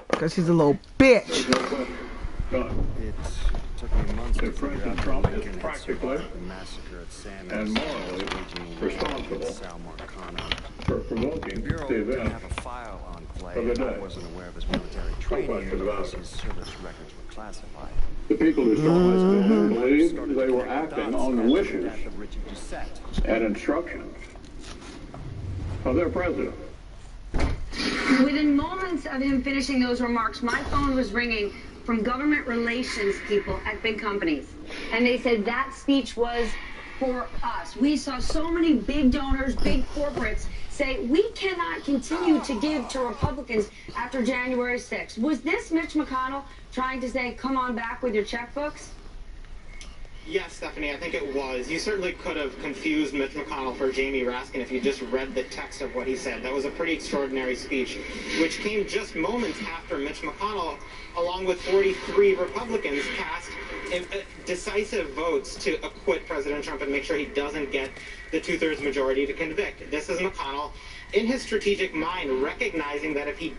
Because he's a little bitch. It took me months to figure out President that Trump Lincoln is had practically survived the massacre at Sanders and morally responsible for provoking the event have a file on Clay. of the day. I wasn't aware of his military training question about because it. his service records were classified. The people who stormed this building believed they were acting on the wishes and instructions of their president. Within moments of him finishing those remarks, my phone was ringing from government relations people at big companies. And they said that speech was for us. We saw so many big donors, big corporates say we cannot continue to give to Republicans after January 6th. Was this Mitch McConnell trying to say, come on back with your checkbooks? Yes, Stephanie, I think it was. You certainly could have confused Mitch McConnell for Jamie Raskin if you just read the text of what he said. That was a pretty extraordinary speech, which came just moments after Mitch McConnell, along with 43 Republicans, cast decisive votes to acquit President Trump and make sure he doesn't get the 2/3 majority to convict. This is McConnell, in his strategic mind, recognizing that if he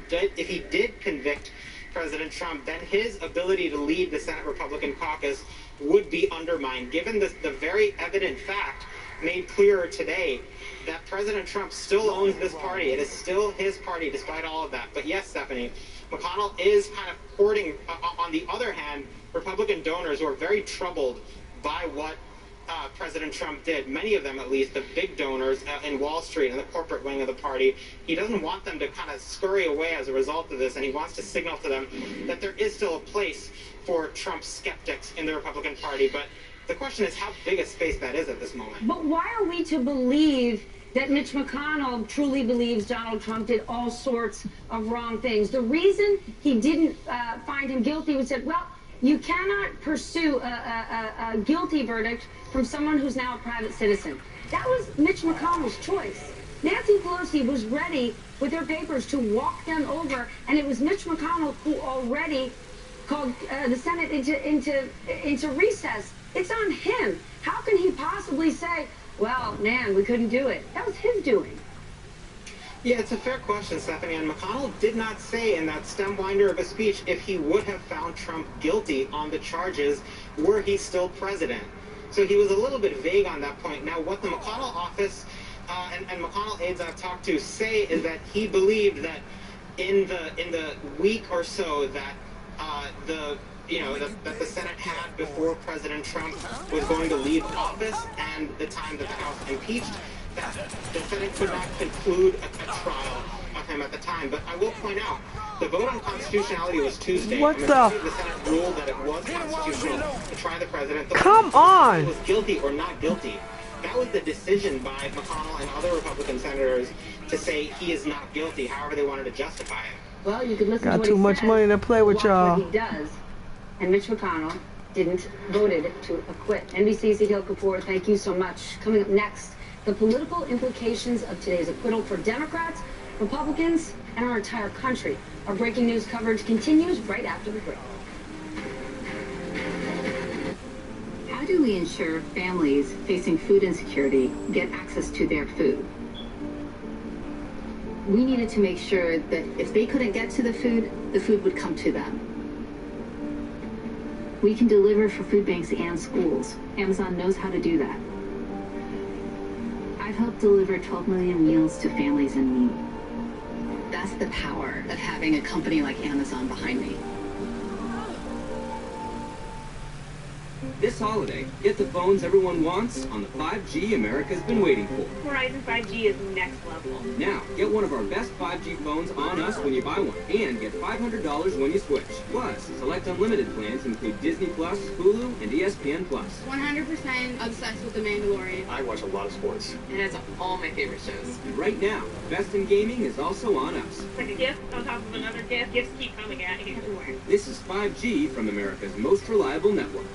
did convict President Trump, then his ability to lead the Senate Republican caucus would be undermined, given the very evident fact made clearer today that President Trump still owns this party. It is still his party despite all of that. But yes, Stephanie, McConnell is kind of courting, on the other hand, Republican donors who are very troubled by what President Trump did. Many of them, at least, the big donors in Wall Street and the corporate wing of the party. He doesn't want them to kind of scurry away as a result of this, and he wants to signal to them that there is still a place for Trump skeptics in the Republican Party. But the question is how big a space that is at this moment. But why are we to believe that Mitch McConnell truly believes Donald Trump did all sorts of wrong things? The reason he didn't find him guilty was that, well, you cannot pursue a guilty verdict from someone who's now a private citizen. That was Mitch McConnell's choice. Nancy Pelosi was ready with her papers to walk them over, and it was Mitch McConnell who already called the Senate into recess. It's on him. How can he possibly say, well, man, we couldn't do it? That was his doing. Yeah, it's a fair question, Stephanie, and McConnell did not say in that stem winder of a speech if he would have found Trump guilty on the charges were he still president. So he was a little bit vague on that point. Now, what the McConnell office and McConnell aides I've talked to say is that he believed that in the week or so that that the Senate had before President Trump was going to leave office and the time that the House impeached, that the Senate could not conclude a trial of him at the time. But I will point out, the vote on constitutionality was Tuesday. What the? The Senate ruled that it was constitutional to try the president. Come on! Was guilty or not guilty. That was the decision by McConnell and other Republican senators to say he is not guilty, however they wanted to justify it. Well, you could listen Got to what too he much says, money to play with watch y'all. what he does. And Mitch McConnell voted to acquit. NBC's Adil Kapoor, thank you so much. Coming up next, the political implications of today's acquittal for Democrats Republicans and our entire country. Our breaking news coverage continues right after the break. How do we ensure families facing food insecurity get access to their food? We needed to make sure that if they couldn't get to the food would come to them. We can deliver for food banks and schools. Amazon knows how to do that. I've helped deliver 12 million meals to families in need. That's the power of having a company like Amazon behind me. This holiday, get the phones everyone wants on the 5G America's been waiting for. Verizon 5G is next level. Now, get one of our best 5G phones on us when you buy one, and get $500 when you switch. Plus, select unlimited plans include Disney+, Hulu, and ESPN+. 100% obsessed with The Mandalorian. I watch a lot of sports. It has all my favorite shows. Right now, Best in Gaming is also on us. Like a gift on top of another gift. Gifts keep coming at you everywhere. This is 5G from America's most reliable network.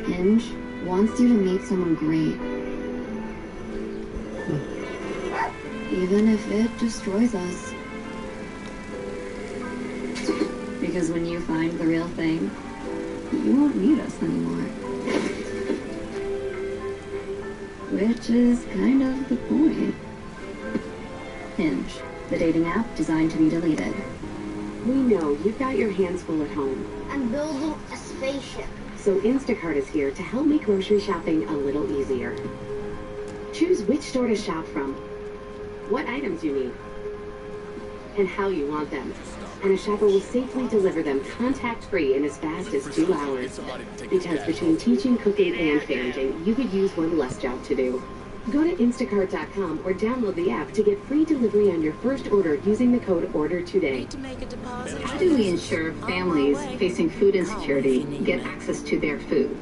Hinge wants you to meet someone great. Even if it destroys us. Because when you find the real thing, you won't need us anymore. Which is kind of the point. Hinge, the dating app designed to be deleted. We know you've got your hands full at home. I'm building a spaceship. So Instacart is here to help make grocery shopping a little easier. Choose which store to shop from, what items you need, and how you want them. And a shopper will safely deliver them contact-free in as fast as 2 hours. Because between teaching, cooking, and parenting, you could use one less job to do. Go to Instacart.com or download the app to get free delivery on your first order using the code ORDER TODAY. How do we ensure families facing food insecurity get access to their food?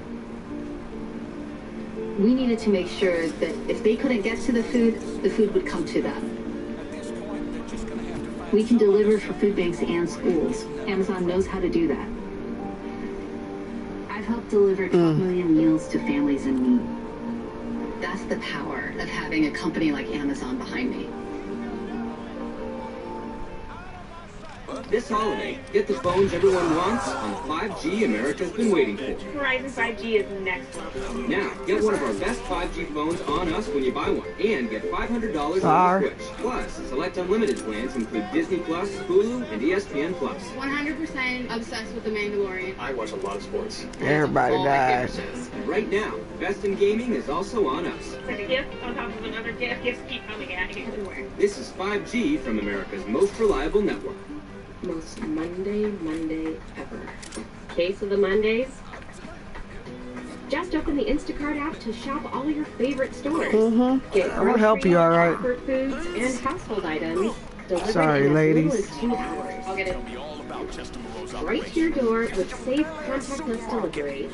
We needed to make sure that if they couldn't get to the food would come to them. We can deliver for food banks and schools. Amazon knows how to do that. I've helped deliver 12 million meals to families in need. That's the power of having a company like Amazon behind me. This holiday, get the phones everyone wants on the 5G America's been waiting for. Verizon 5G is next level. Now, get one of our best 5G phones on us when you buy one, and get $500 when you switch. Plus, select unlimited plans include Disney+, Hulu, and ESPN+. 100% obsessed with The Mandalorian. I watch a lot of sports. Everybody dies. Right now, Best in Gaming is also on us. Like a gift on top of another gift. Gifts keep coming at you everywhere. This is 5G from America's most reliable network. Most Monday ever. Case of the Mondays. Just open the Instacart app to shop all your favorite stores. Get I'm gonna help you, alright. comfort foods and household items delivered Sorry, in ladies. as little as 2 hours. I'll get it right to your door with safe contactless delivery.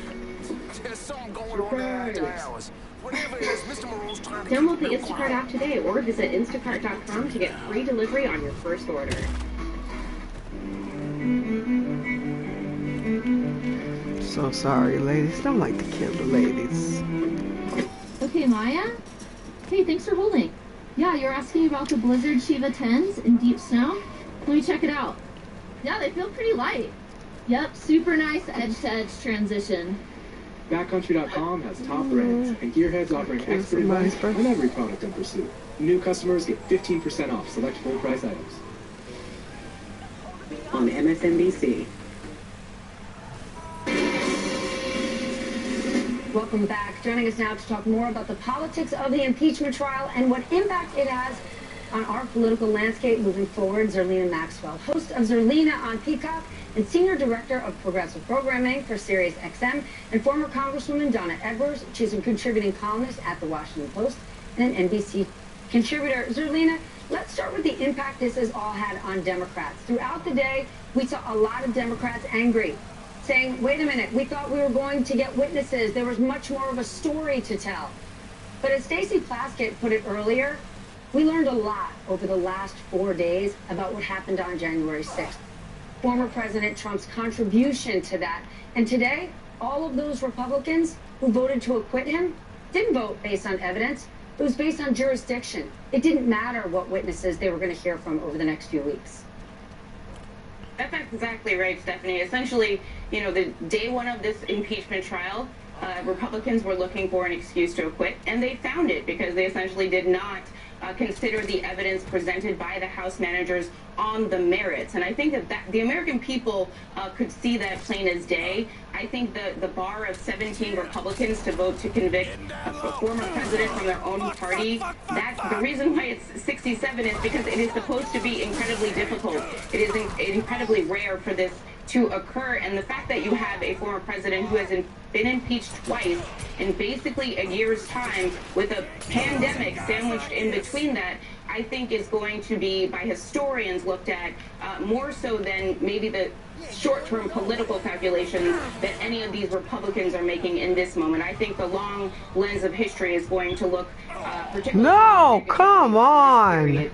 Surprise! Download the Instacart app today or visit Instacart.com to get free delivery on your first order. So sorry, ladies. Don't like to kill the ladies. Okay, Maya? Hey, thanks for holding. Yeah, you're asking about the Blizzard Shiva 10s in deep snow? Let me check it out. Yeah, they feel pretty light. Yep, super nice edge-to-edge transition. Backcountry.com has top brands, and Gearhead's offering expert advice on every product in pursuit. New customers get 15% off select full-price items. On MSNBC. Welcome back. Joining us now to talk more about the politics of the impeachment trial and what impact it has on our political landscape moving forward, Zerlina Maxwell, host of Zerlina on Peacock and Senior Director of Progressive Programming for Sirius XM, and former Congresswoman Donna Edwards. She's a contributing columnist at The Washington Post and an NBC contributor. Zerlina, let's start with the impact this has all had on Democrats. Throughout the day, we saw a lot of Democrats angry, saying, wait a minute, we thought we were going to get witnesses. There was much more of a story to tell. But as Stacey Plaskett put it earlier, we learned a lot over the last 4 days about what happened on January 6th. Former President Trump's contribution to that. And today, all of those Republicans who voted to acquit him didn't vote based on evidence. It was based on jurisdiction. It didn't matter what witnesses they were going to hear from over the next few weeks. That's exactly right, Stephanie. Essentially, you know, the day one of this impeachment trial, Republicans were looking for an excuse to acquit, and they found it because they essentially did not consider the evidence presented by the House managers on the merits. And I think that the American people could see that plain as day. I think the bar of 17 Republicans to vote to convict a former president from their own party, that's the reason why it's 67 is because it is supposed to be incredibly difficult. It is incredibly rare for this to occur, and the fact that you have a former president who has been impeached twice in basically a year's time with a pandemic sandwiched in between that, I think is going to be, by historians, looked at more so than maybe the short-term political calculations that any of these Republicans are making in this moment. I think the long lens of history is going to look particularly... No, come on! Period,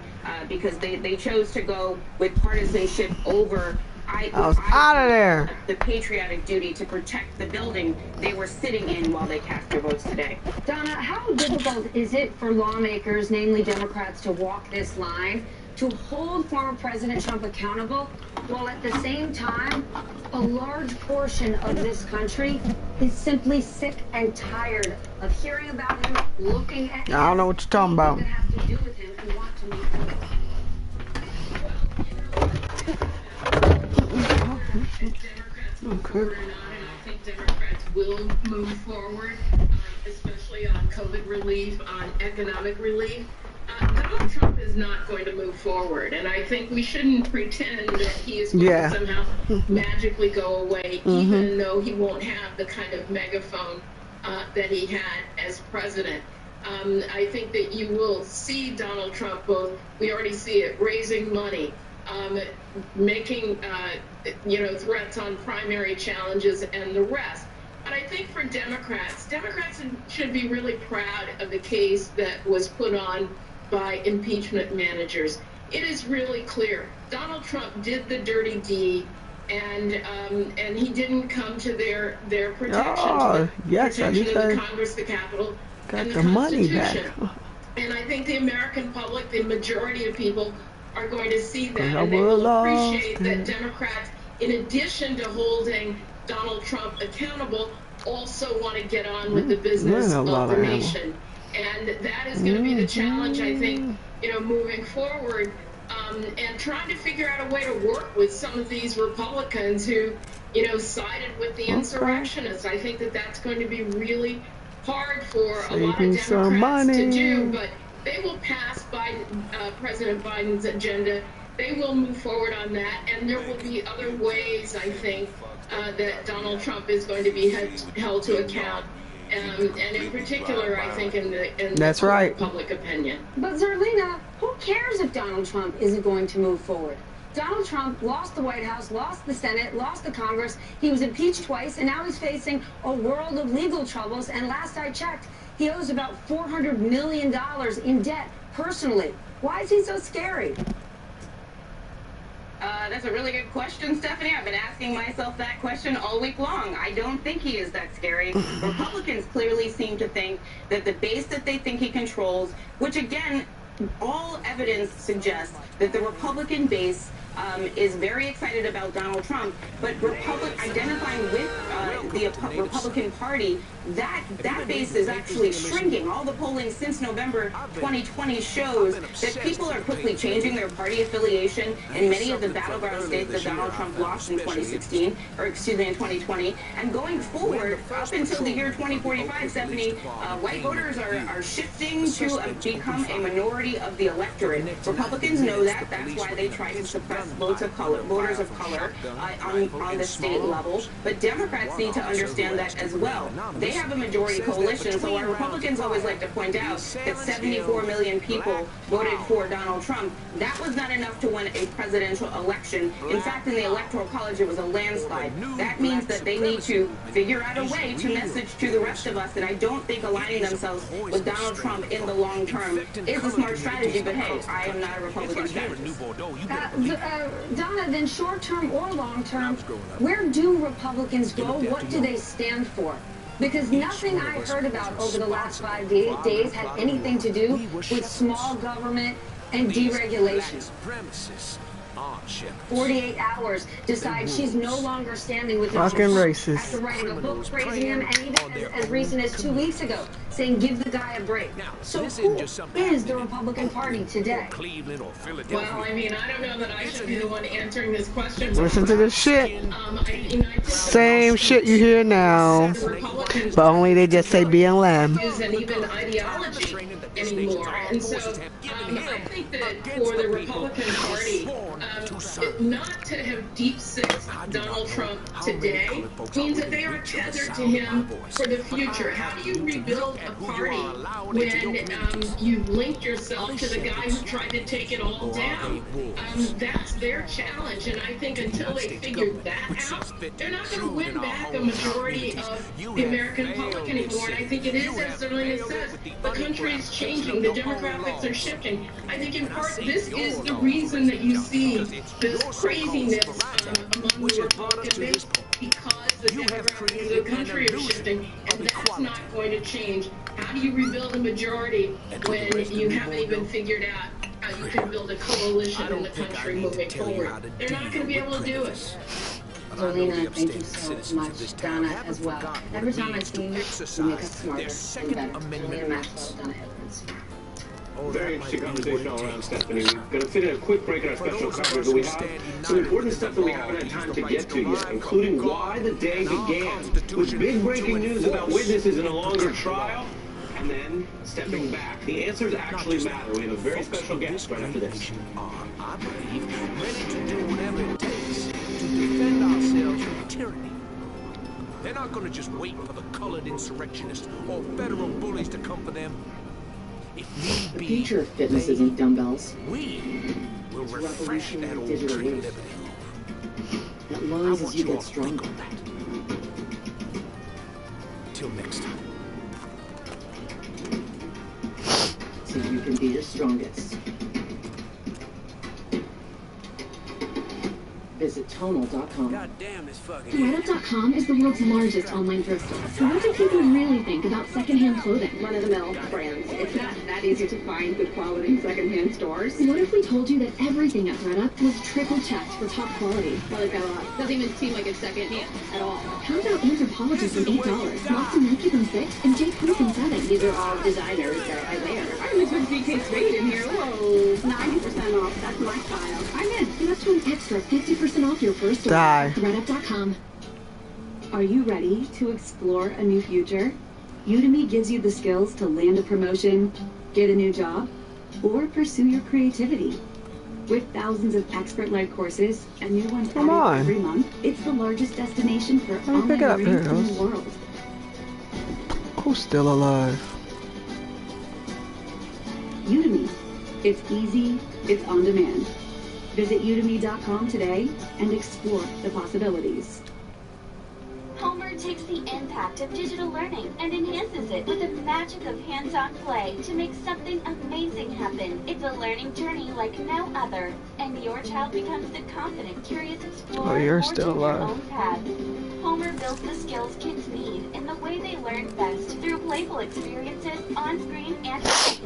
because they chose to go with partisanship over... I was out of there. The patriotic duty to protect the building they were sitting in while they cast their votes today. Donna, how difficult is it for lawmakers, namely Democrats, to walk this line, to hold former President Trump accountable, while at the same time, a large portion of this country is simply sick and tired of hearing about him, looking at him, I don't know what you're talking about. that has to do with him and want to meet him. Okay. And I think Democrats will move forward, especially on COVID relief, on economic relief. Donald Trump is not going to move forward, and I think we shouldn't pretend that he is going to somehow magically go away, even though he won't have the kind of megaphone that he had as president. I think that you will see Donald Trump both, we already see it, raising money, making threats on primary challenges and the rest. But I think for Democrats should be really proud of the case that was put on by impeachment managers. It is really clear. Donald Trump did the dirty deed, and he didn't come to their protection. Oh, yes, at least of the Congress, the Capitol, got and the money back. And I think the American public, the majority of people, are going to see that, I and they will will appreciate that Democrats, in addition to holding Donald Trump accountable, also want to get on with the business of the nation. And that is going to be the challenge, I think, moving forward, and trying to figure out a way to work with some of these Republicans who, sided with the insurrectionists. I think that that's going to be really hard for a lot of Democrats to do, but they will pass President Biden's agenda. They will move forward on that, and there will be other ways, I think, that Donald Trump is going to be held to account, and in particular, I think, in the public opinion. But Zerlina, who cares if Donald Trump isn't going to move forward? Donald Trump lost the White House, lost the Senate, lost the Congress. He was impeached twice, and now he's facing a world of legal troubles. And last I checked, he owes about $400 million in debt personally. Why is he so scary? That's a really good question, Stephanie. I've been asking myself that question all week long. I don't think he is that scary. Republicans clearly seem to think that the base that they think he controls, which again, all evidence suggests that the Republican base is very excited about Donald Trump, but identifying with the Republican Party, that base is actually shrinking. All the polling since November 2020 shows that people are quickly changing their party affiliation in many of the battleground states that Donald Trump lost in 2016, or excuse me, in 2020. And going forward, up until the year 2045, Stephanie, white voters are shifting to become a minority of the electorate. Republicans know that. That's why they try to suppress voters of color on the state level. But Democrats need to understand that as well. They have a majority coalition, so while Republicans always like to point out that 74 million people voted for Donald Trump, that was not enough to win a presidential election. In fact, in the Electoral College, it was a landslide. That means that they need to figure out a way to message to the rest of us, and I don't think aligning themselves with Donald Trump in the long term is a smart strategy, but hey, I am not a Republican strategist. Donna, then short term or long term, where do Republicans go? What do they stand for? Because nothing I heard about over the last 5 days had anything to do with small government and deregulation. 48 hours decide she's no longer standing with Donald Fucking Trump racist. after writing a book praising him, and even as recent as 2 weeks ago saying give the guy a break. So who is the Republican Party today? Well, I mean, I don't know that I should be the one answering this question. Listen to this shit. I think Same shit you hear now, but only they just say BLM. isn't even ideology anymore. And so I think that for the Republican Party, not to have deep sixed Donald Trump today means that they are tethered to him for the future. How do you rebuild a party when you've linked yourself to the guy who tried to take it all down? That's their challenge, and I think until they figure that out, they're not going to win back a majority of the American public anymore. And I think it is, as Selena says, the country is changing, the demographics are shifting. I think in part this is the reason that you see this craziness among the Republican base, because the demographics of the country are shifting, and that's not going to change. How do you rebuild a majority when you haven't even figured out how you can build a coalition in the country moving forward? They're not going to be able to do it. Selena, thank you so much. Donna as well. Every time I see you, you make us smarter and better. Selena Maxwell, Donna Evans. Very interesting conversation all around, Stephanie. We're going to fit in a quick break in our special coverage, but we have some important stuff that we haven't had time to get to yet, including why the day began, with big breaking news about witnesses in a longer trial, and then stepping back. The answers actually matter. We have a very special guest right after this. I believe, ready to do whatever it takes to defend ourselves from tyranny. They're not going to just wait for the colored insurrectionists or federal bullies to come for them. If The future of fitness isn't dumbbells. we will refresh that old Digital tree weight. living. That lowers as you get stronger. Till next time. So you can be your strongest. Visit tonal.com. God damn this fucking ThredUp.com is the world's largest online thrift store. So what do people really think about secondhand clothing? Run-of-the-mill brands. It's not that easy to find good quality secondhand stores. What if we told you that everything at ThredUp was triple checked for top quality? Well, they've got a lot. Doesn't even seem like it's secondhand at all. How about Anthropologie from $8, Lots of Nike from $6, and J. Crew from $7? These are all designers that I wear. I'm with DK Spade in here. Whoa, 90% off. That's my style. I'm in. Get up to an extra 50% off your first order Die. at ThredUp.com. Are you ready to explore a new future? Udemy gives you the skills to land a promotion, get a new job, or pursue your creativity. With thousands of expert-led courses and new ones Come on. added every month, it's the largest destination for me online pick it up learning here, in Rose. the world. Who's still alive? Udemy. It's easy, it's on demand. Visit udemy.com today and explore the possibilities. Homer takes the impact of digital learning and enhances it with the magic of hands-on play to make something amazing happen. It's a learning journey like no other, and your child becomes the confident, curious explorer Oh, you're forging still their alive. own path. Homer builds the skills kids need in the way they learn best through playful experiences on screen and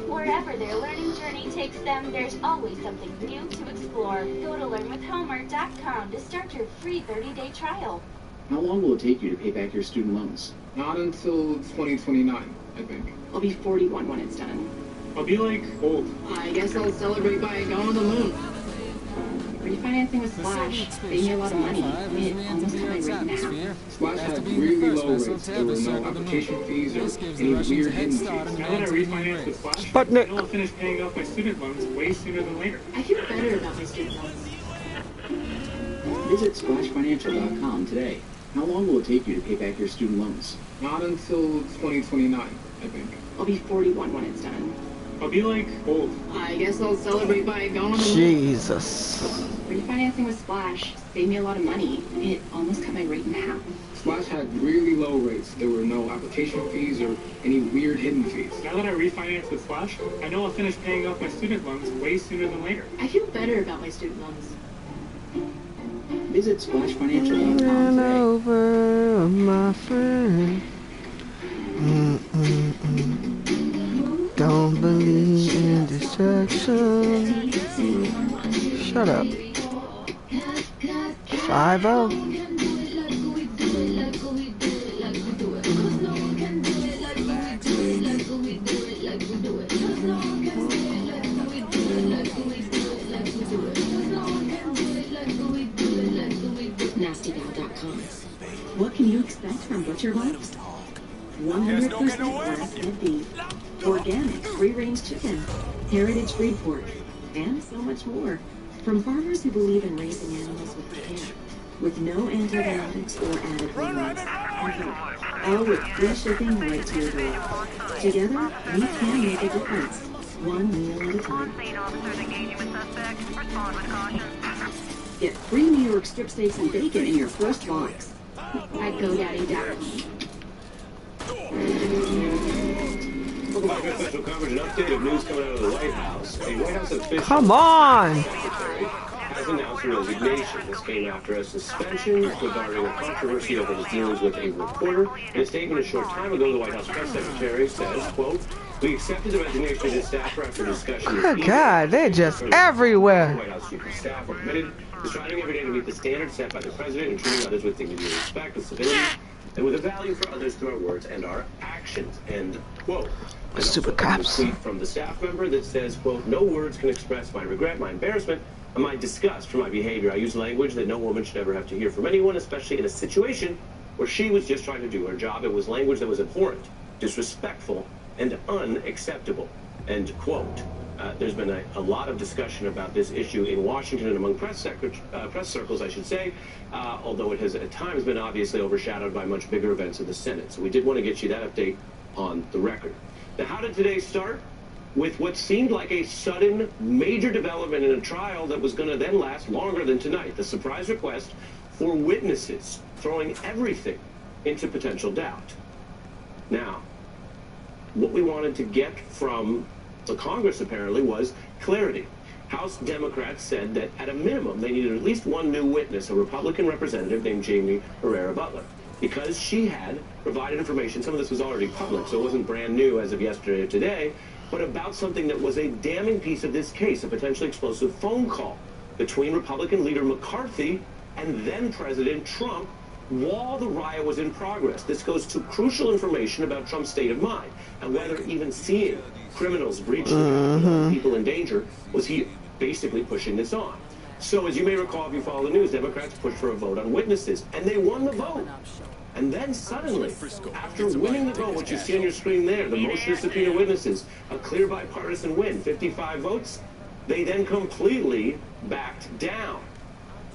wherever their learning journey takes them. There's always something new to explore. Go to learnwithhomer.com to start your free 30-day trial. How long will it take you to pay back your student loans? Not until 2029, I think. I'll be 41 when it's done. I'll be like old. I guess I'll celebrate by going to the moon. Refinancing with Splash saved me a lot of money. It almost cut my rate in half. Splash had really low rates. There were no application fees or any weird hidden fees. Now that I refinance with Splash, Sputnik. I know I'll finish paying off my student loans way sooner than later. I feel better about my student loans. Visit splashfinancial.com today. How long will it take you to pay back your student loans? Not until 2029, I think. I'll be 41 when it's done. I'll be like old. I guess I'll celebrate by going to the moon. Jesus. Refinancing with Splash saved me a lot of money. It almost cut my rate in half. Splash had really low rates. There were no application fees or any weird hidden fees. Now that I refinance with Splash, I know I'll finish paying off my student loans way sooner than later. I feel better about my student loans. Visit splashfinancial.com Ran today. over my friend. Shut up. 5-0. NastyGal.com. What can you expect from Butcher Box? 100% grass-fed beef, organic free-range chicken, heritage-free pork, and so much more. From farmers who believe in raising animals with care, with no antibiotics or added hormones. All with free shipping right to your door. Together, we can make a difference, one meal at a time. Get free New York strip steaks and bacon in your first box at GoDaddy.com. Welcome back to special coverage and update of news coming out of the White House. A White House official Come on! has announced a resignation. This came after a suspension regarding a controversy over his dealings with a reporter. In a statement a short time ago, the White House press secretary says, quote, "We accepted the resignation of his staffer after discussion." Good God, they're just everywhere. White House chief of staff were committed to striving every day to meet the standards set by the president and treating others with dignity and respect, with civility, and with a value for others through our words and our actions. End quote. Stupid cops. A tweet from the staff member that says, quote, "No words can express my regret, my embarrassment, and my disgust for my behavior. I use language that no woman should ever have to hear from anyone, especially in a situation where she was just trying to do her job. It was language that was abhorrent, disrespectful, and unacceptable." End quote. There's been a lot of discussion about this issue in Washington and among press circles, I should say, although it has at times been obviously overshadowed by much bigger events in the Senate. So we did want to get you that update on the record. Now, how did today start? With what seemed like a sudden major development in a trial that was going to then last longer than tonight. The surprise request for witnesses, throwing everything into potential doubt. Now, what we wanted to get from the Congress apparently was clarity. House Democrats said that at a minimum they needed at least one new witness, a Republican representative named Jamie Herrera Butler, because she had provided information. Some of this was already public, so it wasn't brand new as of yesterday or today, but about something that was a damning piece of this case, a potentially explosive phone call between Republican leader McCarthy and then President Trump while the riot was in progress. This goes to crucial information about Trump's state of mind and whether even seeing criminals breach the Capitol, people in danger, was he basically pushing this on. So as you may recall if you follow the news, Democrats pushed for a vote on witnesses, and they won the vote. And then suddenly, after winning the vote, what you see on your screen there, the motion to subpoena witnesses, a clear bipartisan win, 55 votes, they then completely backed down.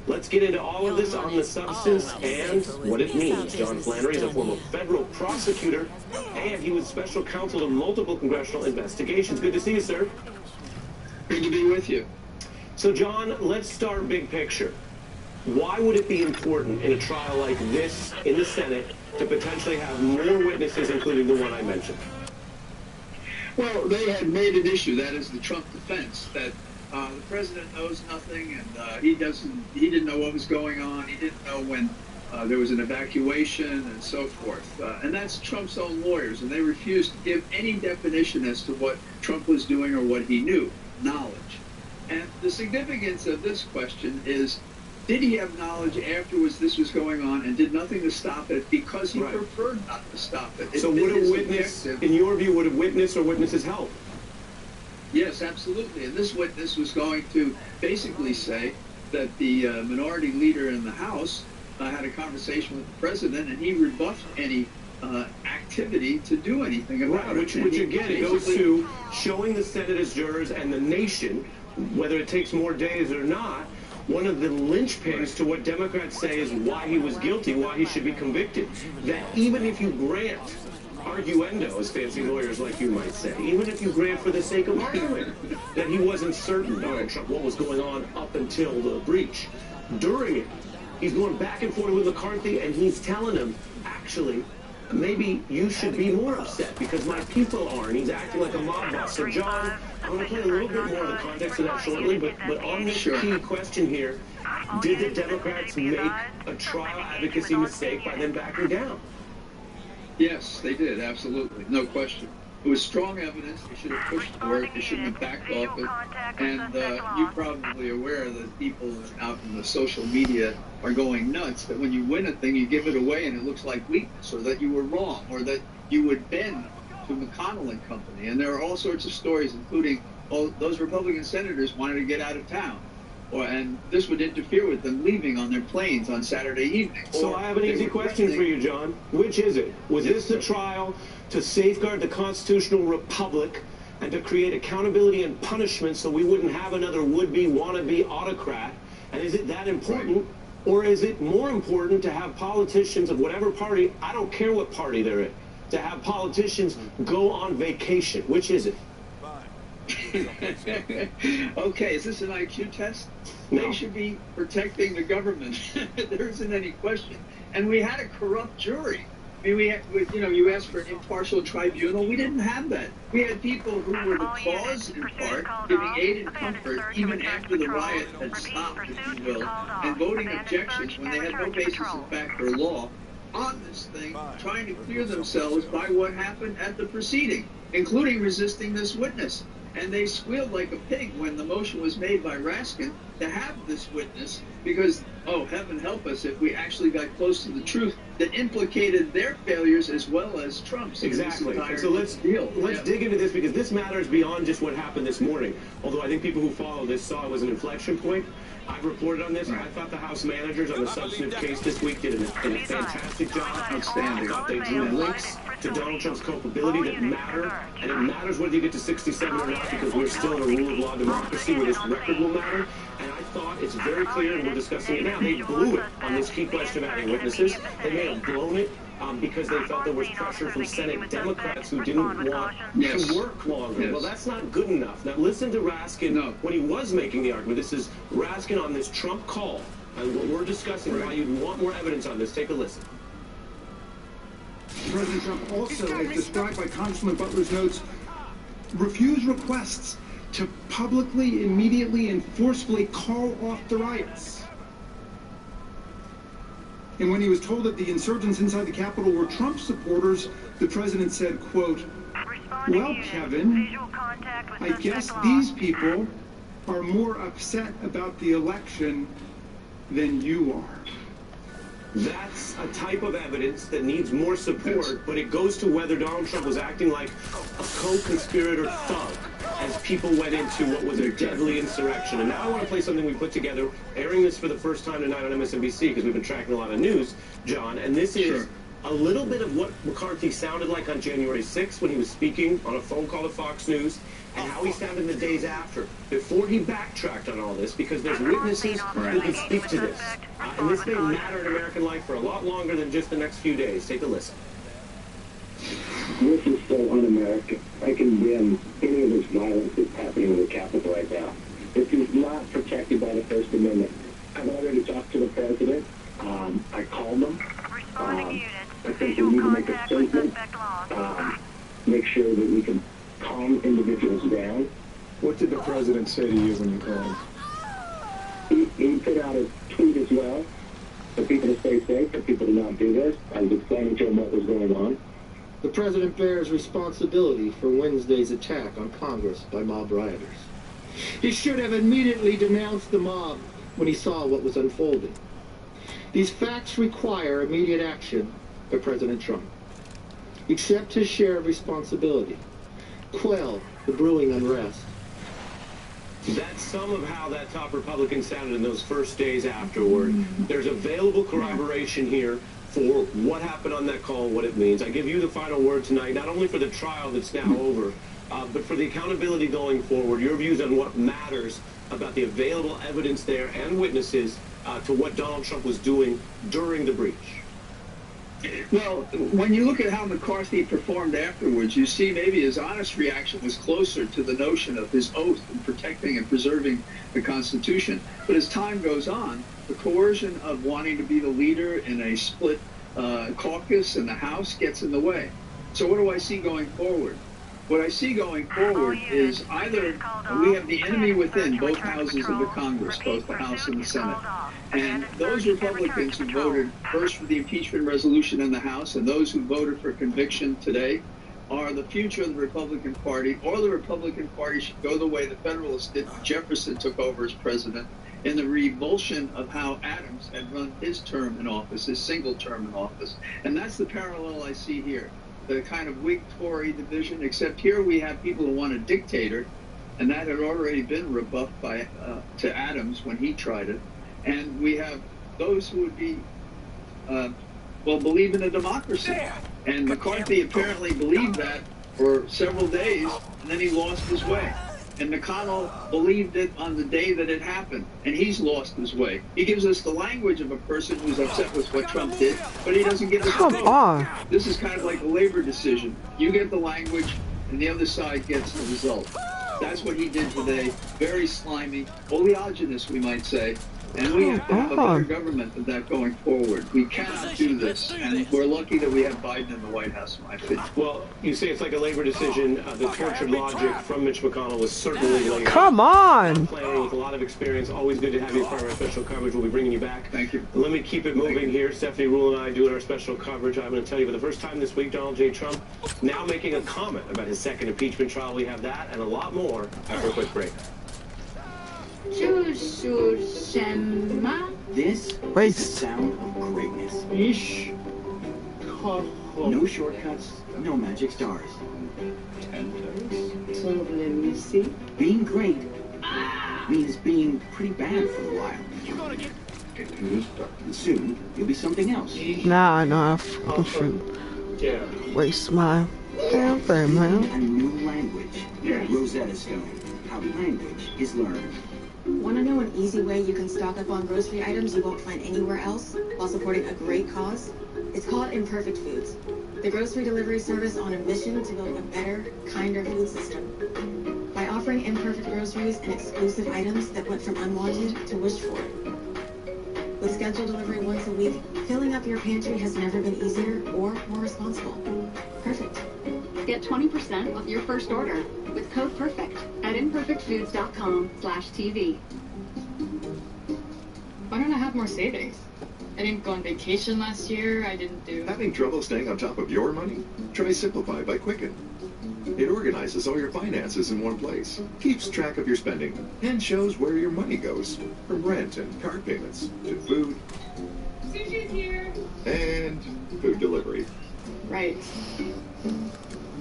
Let's get into all of this on the substance and what it means. John Flannery is a former federal prosecutor, and he was special counsel to multiple congressional investigations. Good to see you, sir. Good to be with you. So, John, let's start big picture. Why would it be important in a trial like this in the Senate to potentially have more witnesses, including the one I mentioned? Well, they had made an issue, that is the Trump defense, that the president knows nothing and he didn't know what was going on. He didn't know when there was an evacuation and so forth. And that's Trump's own lawyers, and they refused to give any definition as to what Trump was doing or what he knew, knowledge. And the significance of this question is, did he have knowledge afterwards this was going on and did nothing to stop it because he preferred not to stop it? So would a witness, in your view, would a witness or witnesses help? Yes, absolutely. And this witness was going to basically say that the minority leader in the House had a conversation with the president and he rebuffed any activity to do anything about it. Which again, it goes to showing the Senate as jurors and the nation, whether it takes more days or not, one of the linchpins to what Democrats say is why he was guilty, why he should be convicted. That even if you grant arguendo, as fancy lawyers like you might say, even if you grant for the sake of argument that he wasn't certain, Donald Trump, what was going on up until the breach, during it, he's going back and forth with McCarthy and he's telling him, actually, maybe you should be more upset because my people are, and he's acting like a mob boss. So, John, I want to play a little bit more of the context of that shortly, but on this key question here, did the Democrats make a trial advocacy mistake by them backing down? Yes, they did, absolutely, no question. It was strong evidence. They should have pushed for it. They shouldn't have backed off it. And you're probably aware that people out in the social media are going nuts, that when you win a thing, you give it away and it looks like weakness, or that you were wrong, or that you would bend to McConnell and company. And there are all sorts of stories, including those Republican senators wanted to get out of town. And this would interfere with them leaving on their planes on Saturday evening. So I have an easy question for you, John. Which is it? Was this the trial to safeguard the constitutional republic and to create accountability and punishment so we wouldn't have another would-be, wannabe autocrat? And is it that important? Or is it more important to have politicians of whatever party, I don't care what party they're in, to have politicians go on vacation? Which is it? Okay, is this an IQ test? No. They should be protecting the government. There isn't any question. And we had a corrupt jury. I mean, you asked for an impartial tribunal. We didn't have that. We had people who were the cause, in part, giving aid and comfort even after the riot had stopped, if you will, and voting objections when they had no basis in fact or law on this thing, trying to clear themselves by what happened at the proceeding, including resisting this witness. And they squealed like a pig when the motion was made by Raskin to have this witness because, oh, heaven help us if we actually got close to the truth that implicated their failures as well as Trump's. Exactly. And so let's dig into this, because this matters beyond just what happened this morning. Although I think people who follow this saw it was an inflection point. I've reported on this. I thought the House managers on the substantive case this week did a fantastic job. Outstanding. I thought they drew links to Donald Trump's culpability that matter, and it matters whether you get to 67 or not, because we're still in a rule of law democracy where this record will matter. And I thought it's very clear, and we're discussing it now, they blew it on this key question of adding witnesses. They may have blown it because they felt there was pressure from Senate Democrats who didn't want to work longer. Well, that's not good enough. Now, listen to Raskin when he was making the argument. This is Raskin on this Trump call, and what we're discussing, why you'd want more evidence on this. Take a listen. President Trump also, as described by Congressman Butler's notes, refused requests to publicly, immediately, and forcefully call off the riots. And when he was told that the insurgents inside the Capitol were Trump supporters, the president said, quote, "Well, Kevin, I guess these people are more upset about the election than you are." That's a type of evidence that needs more support, but it goes to whether Donald Trump was acting like a co-conspirator thug as people went into what was a deadly insurrection. And now I want to play something we put together, airing this for the first time tonight on MSNBC, because we've been tracking a lot of news, John, and this is a little bit of what McCarthy sounded like on January 6th when he was speaking on a phone call to Fox News, and how he sounded the days after, before he backtracked on all this, because there's witnesses who can speak to this. And this may matter in American life for a lot longer than just the next few days. Take a listen. This is so un-American. I condemn any of this violence that's happening in the Capitol right now. This is not protected by the First Amendment. I've already talked to the president. I called him. I think we need to make a statement. Make sure that we can calm individuals down. What did the president say to you when you called? He put out a tweet as well for people to stay safe, for people to not do this. I was explaining to him what was going on. The president bears responsibility for Wednesday's attack on Congress by mob rioters. He should have immediately denounced the mob when he saw what was unfolding. These facts require immediate action by President Trump. Accept his share of responsibility. Quell the brewing unrest. That's some of how that top Republican sounded in those first days afterward. There's available corroboration here for what happened on that call, what it means. I give you the final word tonight, not only for the trial that's now over, but for the accountability going forward, your views on what matters about the available evidence there and witnesses to what Donald Trump was doing during the breach. Well, when you look at how McCarthy performed afterwards, you see maybe his honest reaction was closer to the notion of his oath in protecting and preserving the Constitution. But as time goes on, the coercion of wanting to be the leader in a split caucus in the House gets in the way. So what do I see going forward? What I see going forward is either we have the enemy within both houses of the Congress, both the House and the Senate. And those Republicans who voted first for the impeachment resolution in the House and those who voted for conviction today, are the future of the Republican Party, or the Republican Party should go the way the Federalists did when Jefferson took over as president, in the revulsion of how Adams had run his term in office, his single term in office. And that's the parallel I see here, the kind of Whig-Tory division, except here we have people who want a dictator, and that had already been rebuffed by to Adams when he tried it. And we have those who would be, believe in a democracy. And McCarthy apparently believed that for several days, and then he lost his way. And McConnell believed it on the day that it happened, and he's lost his way. He gives us the language of a person who's upset with what Trump did, but he doesn't give us the vote. This is kind of like a labor decision. You get the language, and the other side gets the result. That's what he did today. Very slimy, oleaginous, we might say. And we have to have a better government than that going forward. We cannot do this, and we're lucky that we have Biden in the White House, in my opinion. Well, you say it's like a labor decision. The tortured logic from Mitch McConnell was certainly laid out. Come on! Playing with a lot of experience. Always good to have you as part of our special coverage. We'll be bringing you back. Thank you. Let me keep it moving here. Stephanie Rule and I doing our special coverage. I'm going to tell you for the first time this week, Donald J. Trump now making a comment about his second impeachment trial. We have that and a lot more after a quick break. This is the sound of greatness. No shortcuts, no magic stars. Being great means being pretty bad for a while. Soon, you'll be something else. Nah, I know I fucking shoot. Waste my damn thing, man. A new language. Rosetta Stone. How language is learned. Want to know an easy way you can stock up on grocery items you won't find anywhere else while supporting a great cause? It's called Imperfect Foods, the grocery delivery service on a mission to build a better, kinder food system. By offering imperfect groceries and exclusive items that went from unwanted to wished for. With scheduled delivery once a week, filling up your pantry has never been easier or more responsible. Perfect. Get 20% off your first order with code PERFECT at imperfectfoods.com/TV. Why don't I have more savings? I didn't go on vacation last year. I didn't do... Having trouble staying on top of your money? Try Simplify by Quicken. It organizes all your finances in one place, keeps track of your spending, and shows where your money goes, from rent and car payments to food. Sushi's here. And food delivery. Right.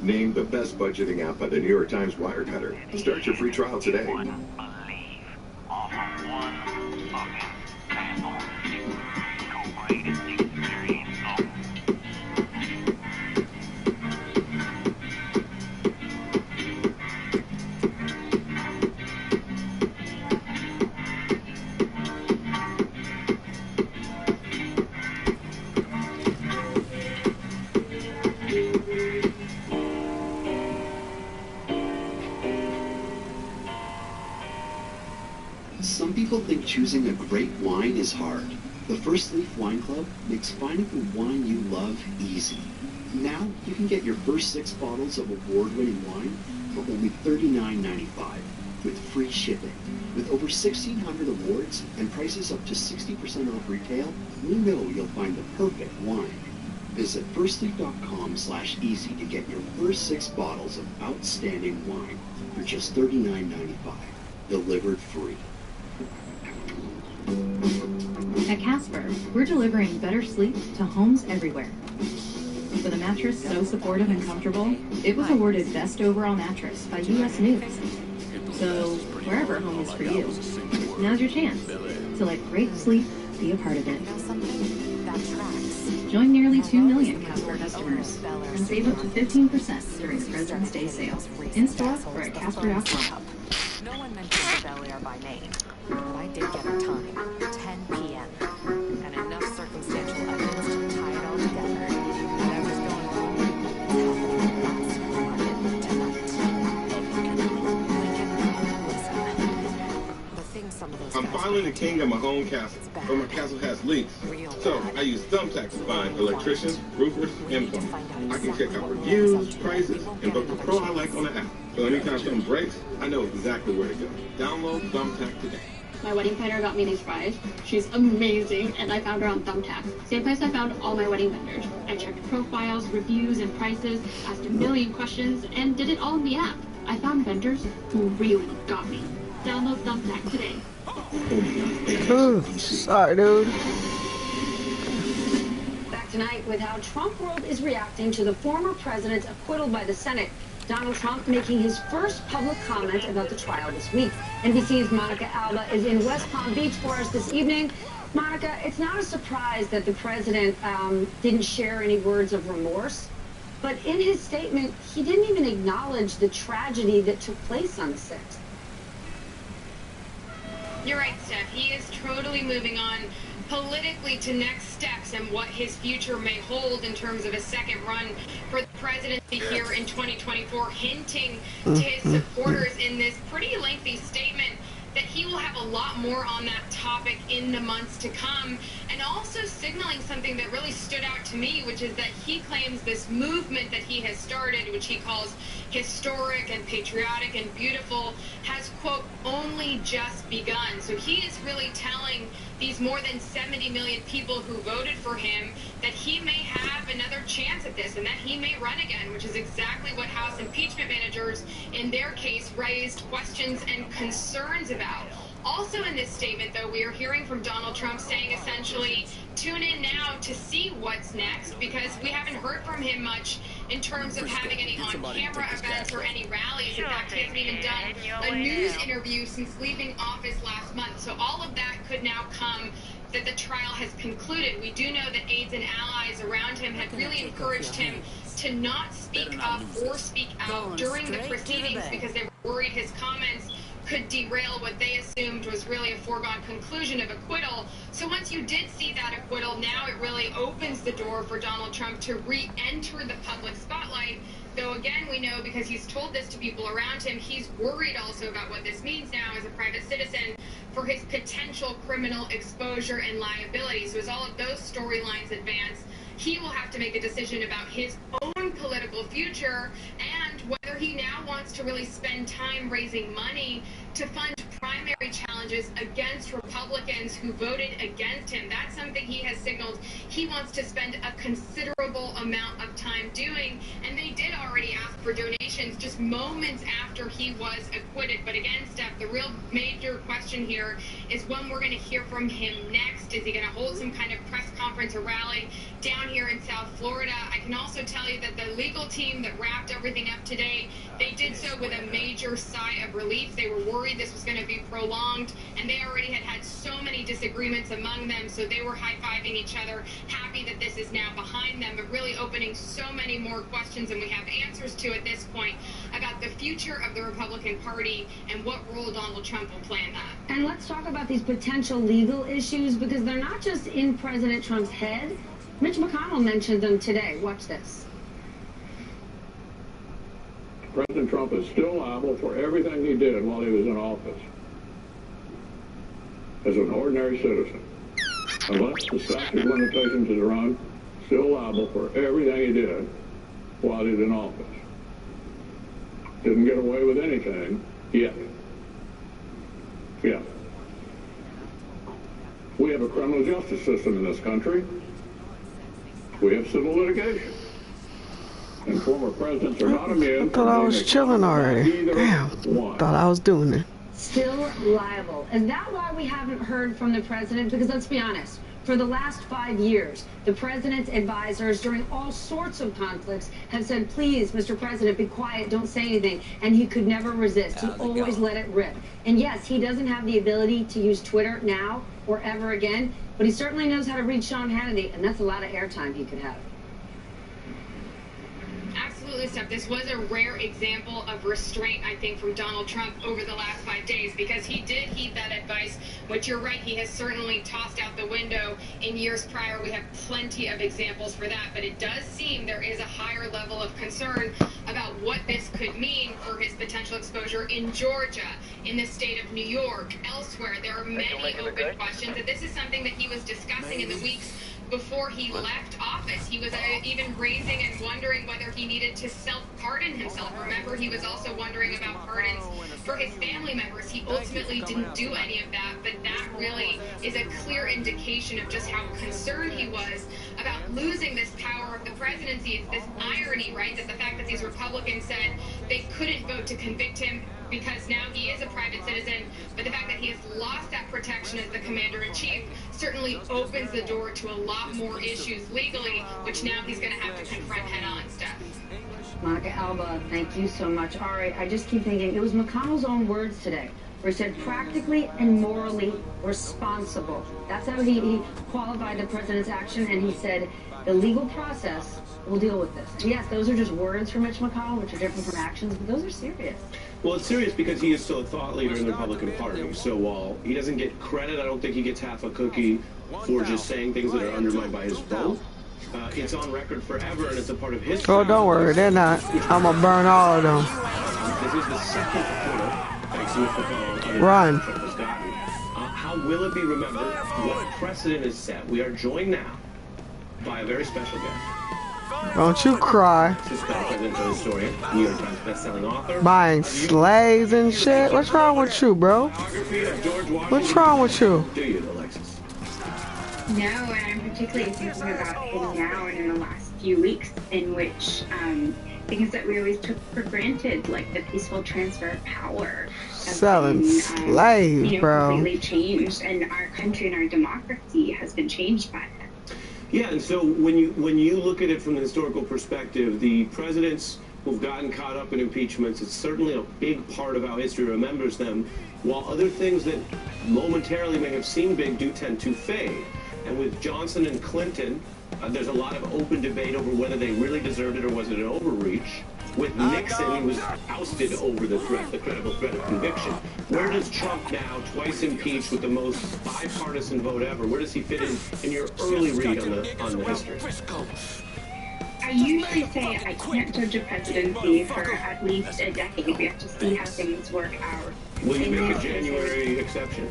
Named the best budgeting app by the New York Times Wirecutter. Start your free trial today. Some people think choosing a great wine is hard. The First Leaf Wine Club makes finding the wine you love easy. Now you can get your first 6 bottles of award-winning wine for only $39.95 with free shipping. With over 1,600 awards and prices up to 60% off retail, we know you'll find the perfect wine. Visit firstleaf.com/easy to get your first 6 bottles of outstanding wine for just $39.95, delivered free. At Casper, we're delivering better sleep to homes everywhere. With a mattress so supportive and comfortable, it was awarded Best Overall Mattress by US News. So, wherever home is for you, now's your chance to let great sleep be a part of it. Join nearly 2 million Casper customers and save up to 15% during the President's Day sale. In-store or at Casper.com. No one mentioned the Bel Air by name, but I did get a time, 10 p.m., and enough circumstantial evidence to tie it all together. Whatever's going on, that's tonight. The thing some of those I'm finally the king of my own castle, but my castle has leaks. So I use Thumbtack to find electricians, roofers, and plumbers. I can check out reviews, prices, and book the pro I like on the app. So anytime something breaks, I know exactly where to go. Download Thumbtack today. My wedding planner got me these fries. She's amazing, and I found her on Thumbtack. Same place I found all my wedding vendors. I checked profiles, reviews, and prices, asked a million questions, and did it all in the app. I found vendors who really got me. Download Thumbtack today. Sorry, dude. Back tonight with how Trump world is reacting to the former president's acquittal by the Senate. Donald Trump making his first public comment about the trial this week. NBC's Monica Alba is in West Palm Beach for us this evening. Monica, it's not a surprise that the president didn't share any words of remorse, but in his statement, he didn't even acknowledge the tragedy that took place on the 6th. You're right, Steph. He is totally moving on politically to next steps and what his future may hold in terms of a second run for the presidency here in 2024, hinting to his supporters in this pretty lengthy statement that he will have a lot more on that topic in the months to come, and also signaling something that really stood out to me, which is that he claims this movement that he has started, which he calls historic and patriotic and beautiful, has, quote, only just begun. So he is really telling these more than 70 million people who voted for him that he may have another chance at this and that he may run again, which is exactly what House impeachment managers in their case raised questions and concerns about. Also in this statement, though, we are hearing from Donald Trump saying essentially, tune in now to see what's next, because we haven't heard from him much in terms of having any on-camera events or any rallies. In fact, he hasn't even done a news interview since leaving office last month. So all of that could now come that the trial has concluded. We do know that aides and allies around him had really encouraged him to not speak up or speak out during the proceedings because they were worried his comments could derail what they assumed was really a foregone conclusion of acquittal. So once you did see that acquittal, now it really opens the door for Donald Trump to re-enter the public spotlight. Though again, we know because he's told this to people around him, he's worried also about what this means now as a private citizen for his potential criminal exposure and liability. So as all of those storylines advance, he will have to make a decision about his own political future and whether he now wants to really spend time raising money to fund primary challenges against Republicans who voted against him. That's something he has signaled he wants to spend a considerable amount of time doing, and they did already ask for donations just moments after he was acquitted. But again, Steph, the real major question here is when we're going to hear from him next. Is he going to hold some kind of press conference or rally down here in South Florida? I can also tell you that the legal team that wrapped everything up today, they did so with a major sigh of relief. They were worried this was going to be prolonged, and they already had so many disagreements among them, so they were high-fiving each other, happy that this is now behind them, but really opening so many more questions than we have answers to at this point about the future of the Republican Party and what role Donald Trump will play in that. And let's talk about these potential legal issues, because they're not just in President Trump's head. Mitch McConnell mentioned them today. Watch this. President Trump is still liable for everything he did while he was in office as an ordinary citizen. Unless the statute of limitations is run, still liable for everything he did while he was in office. Didn't get away with anything yet. Yeah. We have a criminal justice system in this country. We have civil litigation. And former presidents are not immune. I thought I was chilling already. Damn. Thought I was doing it. Still liable. Is that why we haven't heard from the president? Because let's be honest, for the last 5 years, the president's advisors during all sorts of conflicts have said, please, Mr. President, be quiet, don't say anything. And he could never resist. He always let it rip. And yes, he doesn't have the ability to use Twitter now or ever again, but he certainly knows how to read Sean Hannity, and that's a lot of airtime he could have. Absolutely, Steph. This was a rare example of restraint, I think, from Donald Trump over the last 5 days, because he did heed that advice, which you're right, he has certainly tossed out the window in years prior. We have plenty of examples for that, but it does seem there is a higher level of concern about what this could mean for his potential exposure in Georgia, in the state of New York, elsewhere. There are many open questions, and this is something that he was discussing in the weeks before he left office. He was even raising and wondering whether he needed to self-pardon himself. Remember, he was also wondering about pardons for his family members. He ultimately didn't do any of that, but that really is a clear indication of just how concerned he was about losing this power of the presidency. It's this irony, right, that the fact that these Republicans said they couldn't vote to convict him because now he is a private citizen, but the fact that he has lost that protection as the commander-in-chief certainly opens the door to a lot more issues legally, which now he's going to have to confront head-on, Steph. Monica Alba, thank you so much. All right, I just keep thinking, it was McConnell's own words today, where he said practically and morally responsible. That's how he qualified the president's action, and he said the legal process will deal with this. And yes, those are just words from Mitch McConnell, which are different from actions, but those are serious. Well, it's serious because he is still a thought leader in the Republican Party. So while he doesn't get credit, I don't think he gets half a cookie for just saying things that are undermined by his vote. It's on record forever, and it's a part of history. Oh, don't worry, they're not. I'm gonna burn all of them. This is the second acquittal, thanks to Mitch McConnell. Run. How will it be remembered? What precedent is set? We are joined now by a very special guest. Don't you cry. Presidential historian, New York Times bestselling author. Buying slaves and shit. What's wrong with you, bro? What's wrong with you? Do you, Alexis? No, and I'm particularly thinking about him now and in the last few weeks, in which things that we always took for granted, like the peaceful transfer of power, selling slaves, bro. Completely changed, and our country and our democracy has been changed by it. Yeah, and so when you look at it from the historical perspective, the presidents who've gotten caught up in impeachments, it's certainly a big part of how history remembers them, while other things that momentarily may have seemed big do tend to fade. And with Johnson and Clinton, there's a lot of open debate over whether they really deserved it or was it an overreach. With Nixon, he was ousted over the credible threat of conviction. Where does Trump now, twice impeached with the most bipartisan vote ever, where does he fit in your early read on the history? I usually say I can't judge a presidency for at least a decade. We have to see how things work out. Will you make a January exception?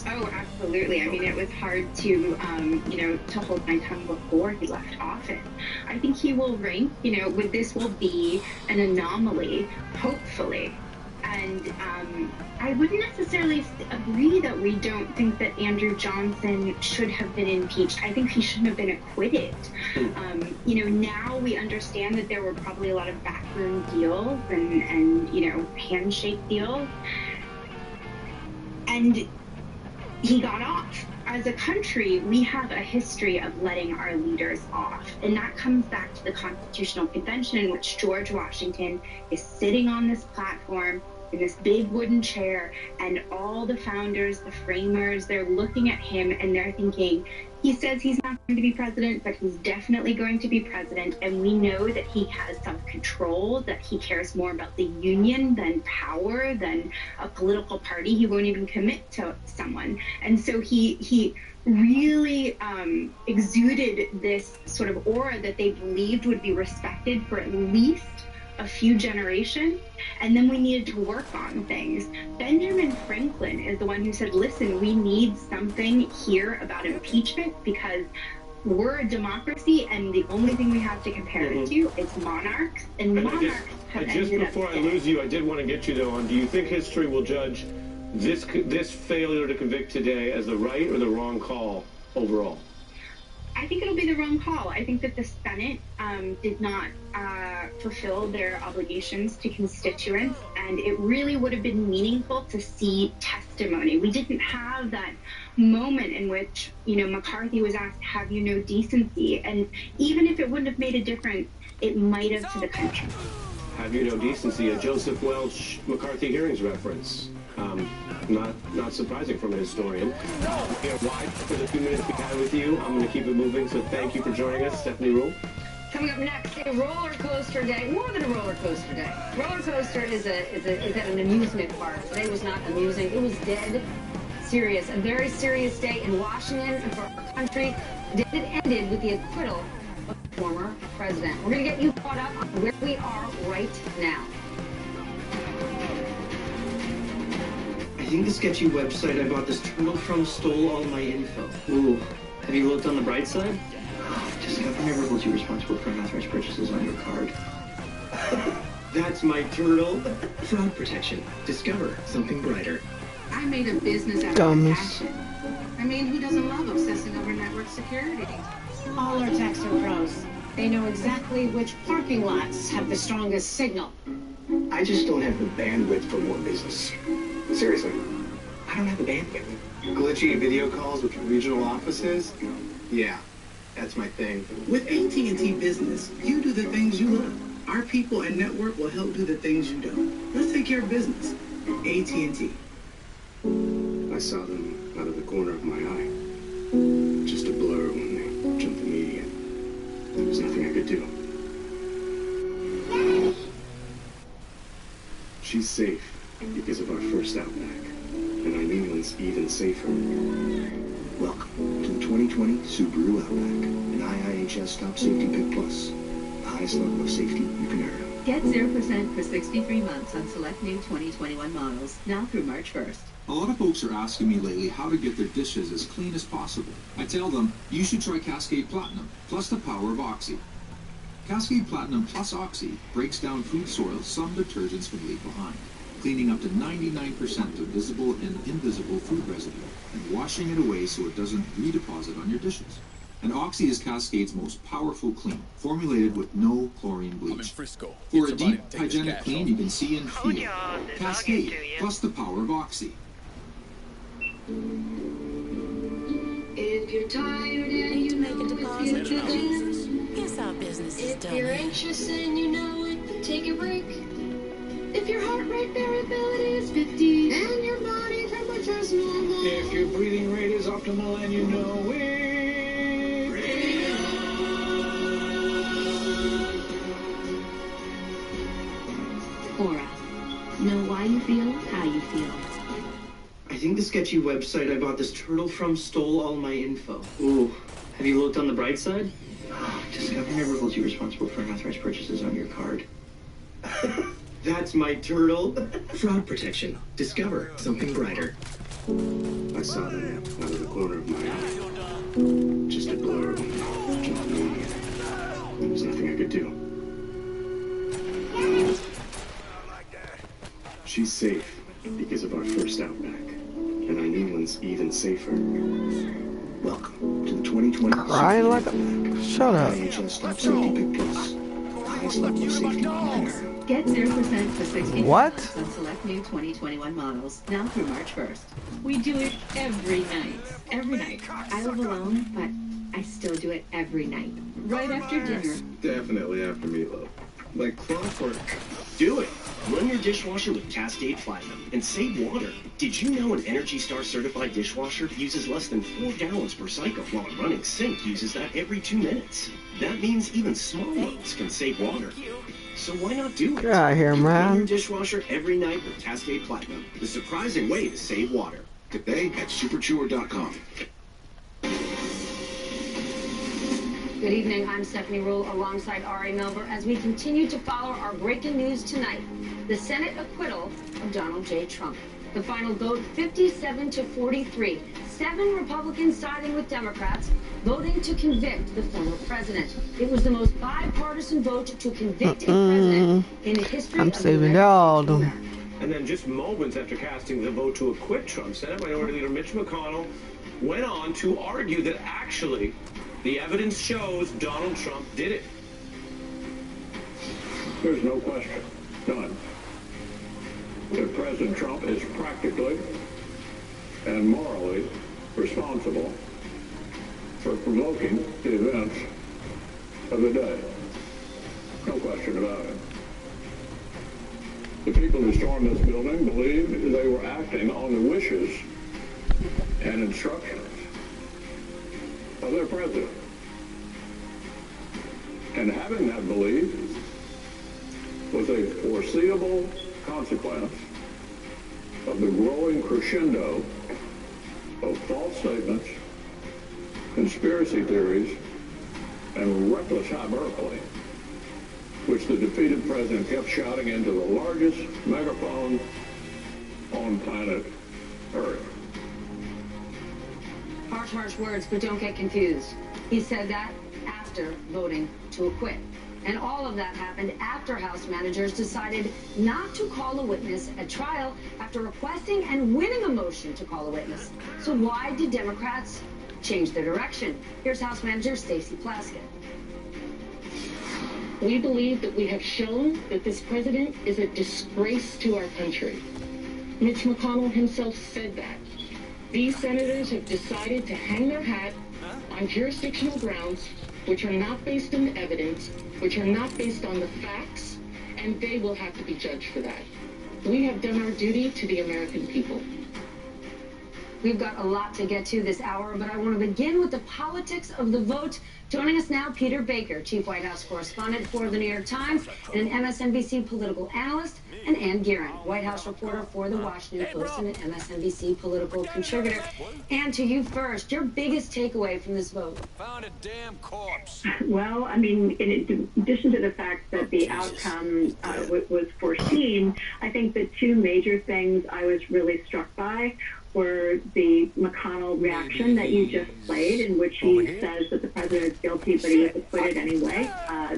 Oh, absolutely. I mean, it was hard to, to hold my tongue before he left office. I think he will rank, this will be an anomaly, hopefully. And I wouldn't necessarily agree that we don't think that Andrew Johnson should have been impeached. I think he shouldn't have been acquitted. Now we understand that there were probably a lot of backroom deals and handshake deals. And he got off. As a country, we have a history of letting our leaders off. And that comes back to the Constitutional Convention, in which George Washington is sitting on this platform in this big wooden chair, and all the founders, the framers, they're looking at him and they're thinking, he says he's not going to be president, but he's definitely going to be president. And we know that he has self-control, that he cares more about the union than power, than a political party. He won't even commit to someone. And so he really exuded this sort of aura that they believed would be respected for at least a few generations, and then we needed to work on things. Benjamin Franklin is the one who said, listen, we need something here about impeachment because we're a democracy, and the only thing we have to compare it to is monarchs, and monarchs have ended up dead. Just before I lose you, I did want to get you, though, on, do you think history will judge this failure to convict today as the right or the wrong call overall? I think it'll be the wrong call. I think that the Senate did not fulfill their obligations to constituents, and it really would have been meaningful to see testimony. We didn't have that moment in which, McCarthy was asked, have you no decency? And even if it wouldn't have made a difference, it might have to the country. Have you no decency? A Joseph Welch McCarthy hearings reference. Not surprising from a historian. We are wide for the 2 minutes we had with you. I'm going to keep it moving, so thank you for joining us, Stephanie Rule. Coming up next, a roller coaster day. More than a roller coaster day. Roller coaster is at an amusement park. Today was not amusing. It was dead serious. A very serious day in Washington and for our country. It ended with the acquittal of the former president. We're going to get you caught up on where we are right now. I think the sketchy website I bought this turtle from stole all my info. Ooh, Have you looked on the bright side? Discover never holds you responsible for unauthorized purchases on your card. That's my turtle. Fraud protection. Discover something brighter. I made a business out of my passion. I mean, who doesn't love obsessing over network security? All our techs are pros. They know exactly which parking lots have the strongest signal. I just don't have the bandwidth for more business. Seriously, I don't have the bandwidth. Glitchy video calls with regional offices? Yeah, that's my thing. With AT&T Business, you do the things you love. Our people and network will help do the things you don't. Let's take care of business. AT&T. I saw them out of the corner of my eye. Just a blur when they jumped the median. There was nothing I could do. She's safe because of our first Outback. And our new one's even safer. Welcome to the 2020 Subaru Outback. An IIHS Top Safety Pick Plus. The highest level of safety you can earn. Get 0% for 63 months on select new 2021 models, now through March 1st. A lot of folks are asking me lately how to get their dishes as clean as possible. I tell them, you should try Cascade Platinum, plus the power of Oxy. Cascade Platinum plus Oxy breaks down food soil some detergents can leave behind, cleaning up to 99% of visible and invisible food residue, and washing it away so it doesn't redeposit on your dishes. And Oxy is Cascade's most powerful clean, formulated with no chlorine bleach. For a deep, hygienic clean you can see and feel. Cascade, plus the power of Oxy. If you're tired and you make a deposit, here's how business is done. If you're anxious and you know it, take a break. If your heart rate variability is 50 and your body temperature's normal. If your breathing rate is optimal and you know it. Aura. Know why you feel how you feel. I think the sketchy website I bought this turtle from stole all my info. Ooh. Have you looked on the bright side? Discover never holds you responsible for unauthorized purchases on your card. That's my turtle. Fraud protection. Discover something brighter. I saw them out of the corner of my eye. Just a blur when they jumped the median. There was nothing I could do. She's safe because of our first Outback. And our new one's even safer. Welcome to the 2020 Crying like a... Shut up. IIHS Top Safety Pick Plus. The highest level of safety you can earn. Get 0% for 60 What? months on select new 2021 models, now through March 1st. We do it every night. Every night. I live alone, but I still do it every night. Right after dinner. Definitely after meatloaf. Like clockwork. Do it. Run your dishwasher with Cascade Platinum and save water. Did you know an Energy Star certified dishwasher uses less than 4 gallons per cycle, while a running sink uses that every 2 minutes? That means even small loads can save water. So why not do it? Get out of here, Run man. your dishwasher every night with Cascade Platinum, the surprising way to save water. Today at superchewer.com. Good evening, I'm Stephanie Rule alongside Ari Melber as we continue to follow our breaking news tonight. The Senate acquittal of Donald J. Trump. The final vote 57-43. 7 Republicans siding with Democrats, voting to convict the former president. It was the most bipartisan vote to convict a president in the history I'm of saving the y'all. And then just moments after casting the vote to acquit Trump, Senate Minority Leader Mitch McConnell went on to argue that actually the evidence shows Donald Trump did it. There's no question, none, that President Trump is practically and morally responsible for provoking the events of the day. No question about it. The people who stormed this building believed they were acting on the wishes and instructions of their president. And having that belief was a foreseeable consequence of the growing crescendo of false statements, conspiracy theories, and reckless hyperbole, which the defeated president kept shouting into the largest megaphone on planet Earth. harsh words, but don't get confused. He said that after voting to acquit. And all of that happened after House managers decided not to call a witness at trial after requesting and winning a motion to call a witness. So why did Democrats change their direction? Here's House Manager Stacey Plaskett. We believe that we have shown that this president is a disgrace to our country. Mitch McConnell himself said that. These senators have decided to hang their hat on jurisdictional grounds which are not based on evidence, which are not based on the facts, and they will have to be judged for that. We have done our duty to the American people. We've got a lot to get to this hour, but I want to begin with the politics of the vote. Joining us now, Peter Baker, Chief White House Correspondent for The New York Times and an MSNBC political analyst, and Ann Gearan, White House reporter for The Washington Post and an MSNBC political contributor. Ann, to you first, your biggest takeaway from this vote? Found a damn corpse. Well, I mean, in addition to the fact that the outcome was foreseen, I think the two major things I was really struck by were the McConnell reaction that you just played, in which he says that the president is guilty, but he was acquitted anyway.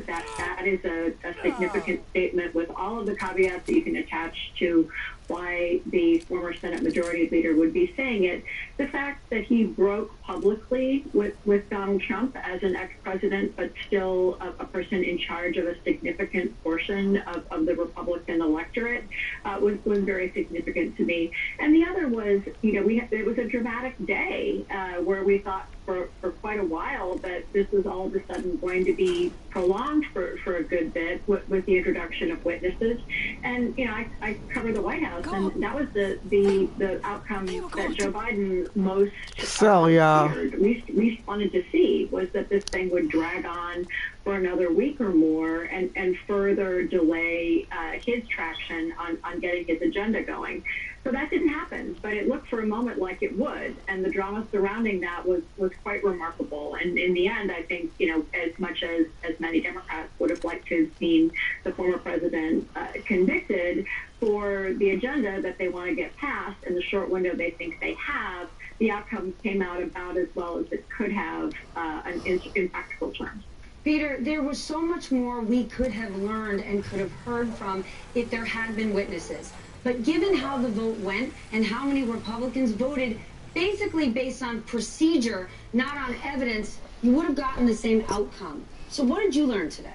That is a significant statement with all of the caveats that you can attach to why the former Senate Majority Leader would be saying it. The fact that he broke publicly with Donald Trump as an ex-president, but still a person in charge of a significant portion of the Republican electorate was very significant to me. And the other was, it was a dramatic day where we thought for quite a while that this was all of a sudden going to be prolonged for a good bit with the introduction of witnesses. And, I cover the White House, and that was the outcome that Joe Biden most least wanted to see, was that this thing would drag on for another week or more and further delay his traction on getting his agenda going. So that didn't happen, but it looked for a moment like it would, and the drama surrounding that was quite remarkable. And in the end, I think, as much as many Democrats would have liked to have seen the former president convicted for the agenda that they want to get passed in the short window they think they have, the outcome came out about as well as it could have in practical terms. Peter, there was so much more we could have learned and could have heard from if there had been witnesses. But given how the vote went and how many Republicans voted basically based on procedure, not on evidence, you would have gotten the same outcome. So what did you learn today?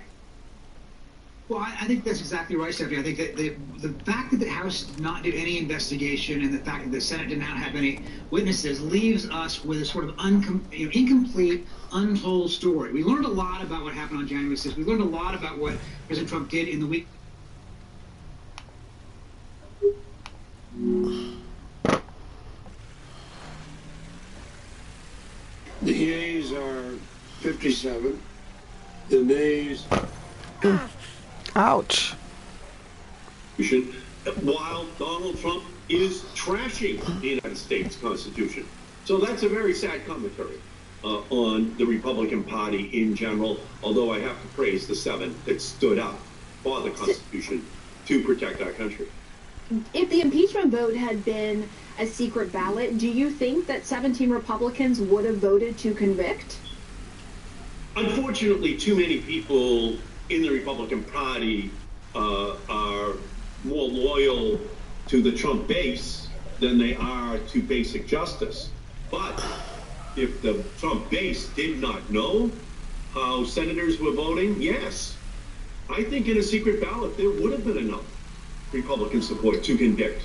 Well, I think that's exactly right, Stephanie. I think that the fact that the House did not do any investigation and the fact that the Senate did not have any witnesses leaves us with a sort of incomplete, untold story. We learned a lot about what happened on January 6th. We learned a lot about what President Trump did in the week. The yeas are 57. The nays. Ouch. While Donald Trump is trashing the United States Constitution. So that's a very sad commentary on the Republican Party in general, although I have to praise the 7 that stood up for the Constitution to protect our country. If the impeachment vote had been a secret ballot, do you think that 17 Republicans would have voted to convict? Unfortunately, too many people in the Republican Party are more loyal to the Trump base than they are to basic justice. But if the Trump base did not know how senators were voting, yes, I think in a secret ballot there would have been enough Republican support to convict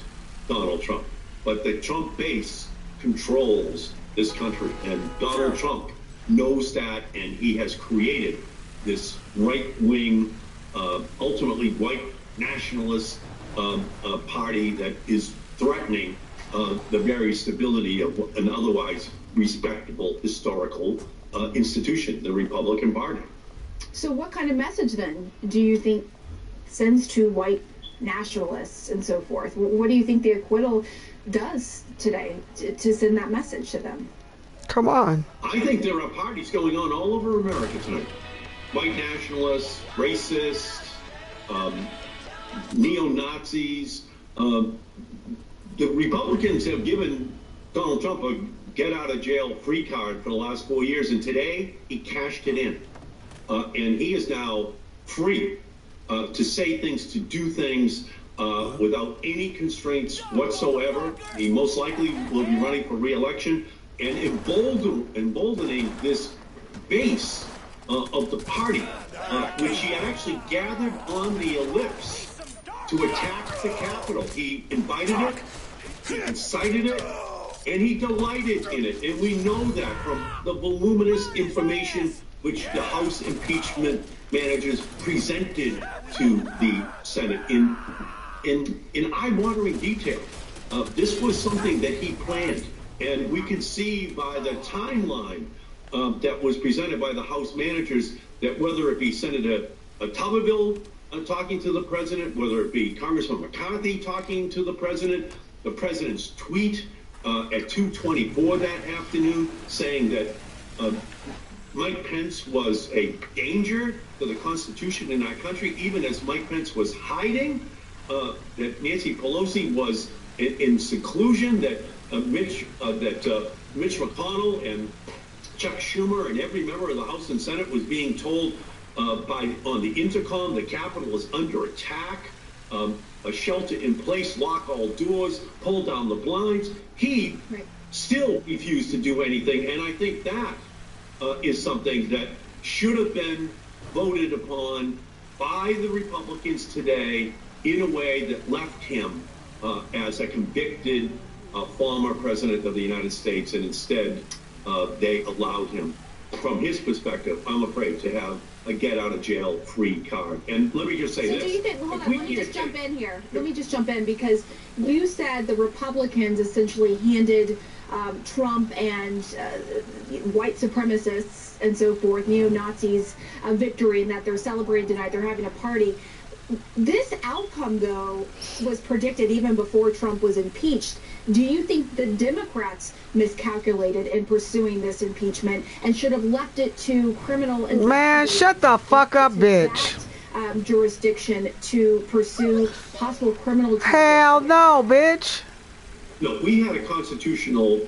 Donald Trump. But the Trump base controls this country, and Donald Trump knows that, and he has created this right-wing, ultimately white nationalist party that is threatening the very stability of an otherwise respectable historical institution, the Republican Party. So what kind of message then do you think sends to white nationalists and so forth? What do you think the acquittal does today to send that message to them? Come on. I think there are parties going on all over America tonight. White nationalists, racists, neo-Nazis. The Republicans have given Donald Trump a get-out-of-jail-free card for the last 4 years, and today he cashed it in. And he is now free to say things, to do things without any constraints whatsoever. He most likely will be running for re-election and emboldening this base of the party, which he actually gathered on the ellipse to attack the Capitol. He invited it, he incited it, and he delighted in it. And we know that from the voluminous information which the House impeachment managers presented to the Senate in eye-watering detail. This was something that he planned, and we can see by the timeline that was presented by the House managers that whether it be Senator Tuberville talking to the president, whether it be Congressman McCarthy talking to the president's tweet at 2:24 that afternoon saying that Mike Pence was a danger to the Constitution in our country, even as Mike Pence was hiding, that Nancy Pelosi was in seclusion, that Mitch McConnell and Chuck Schumer and every member of the House and Senate was being told on the intercom the Capitol was under attack, a shelter in place, lock all doors, pull down the blinds. He still refused to do anything, and I think that is something that should have been voted upon by the Republicans today in a way that left him as a convicted former president of the United States, and instead they allowed him, from his perspective, I'm afraid, to have a get-out-of-jail-free card. And let me just say this. So do you think, hold on, let me just jump in here. Let me just jump in, because you said the Republicans essentially handed Trump and white supremacists and so forth, neo-Nazis, a victory, and that they're celebrating tonight, they're having a party. This outcome, though, was predicted even before Trump was impeached. Do you think the Democrats miscalculated in pursuing this impeachment and should have left it to criminal Man, shut the fuck up, bitch. Jurisdiction to pursue possible criminal... Hell no, bitch. No, we had a constitutional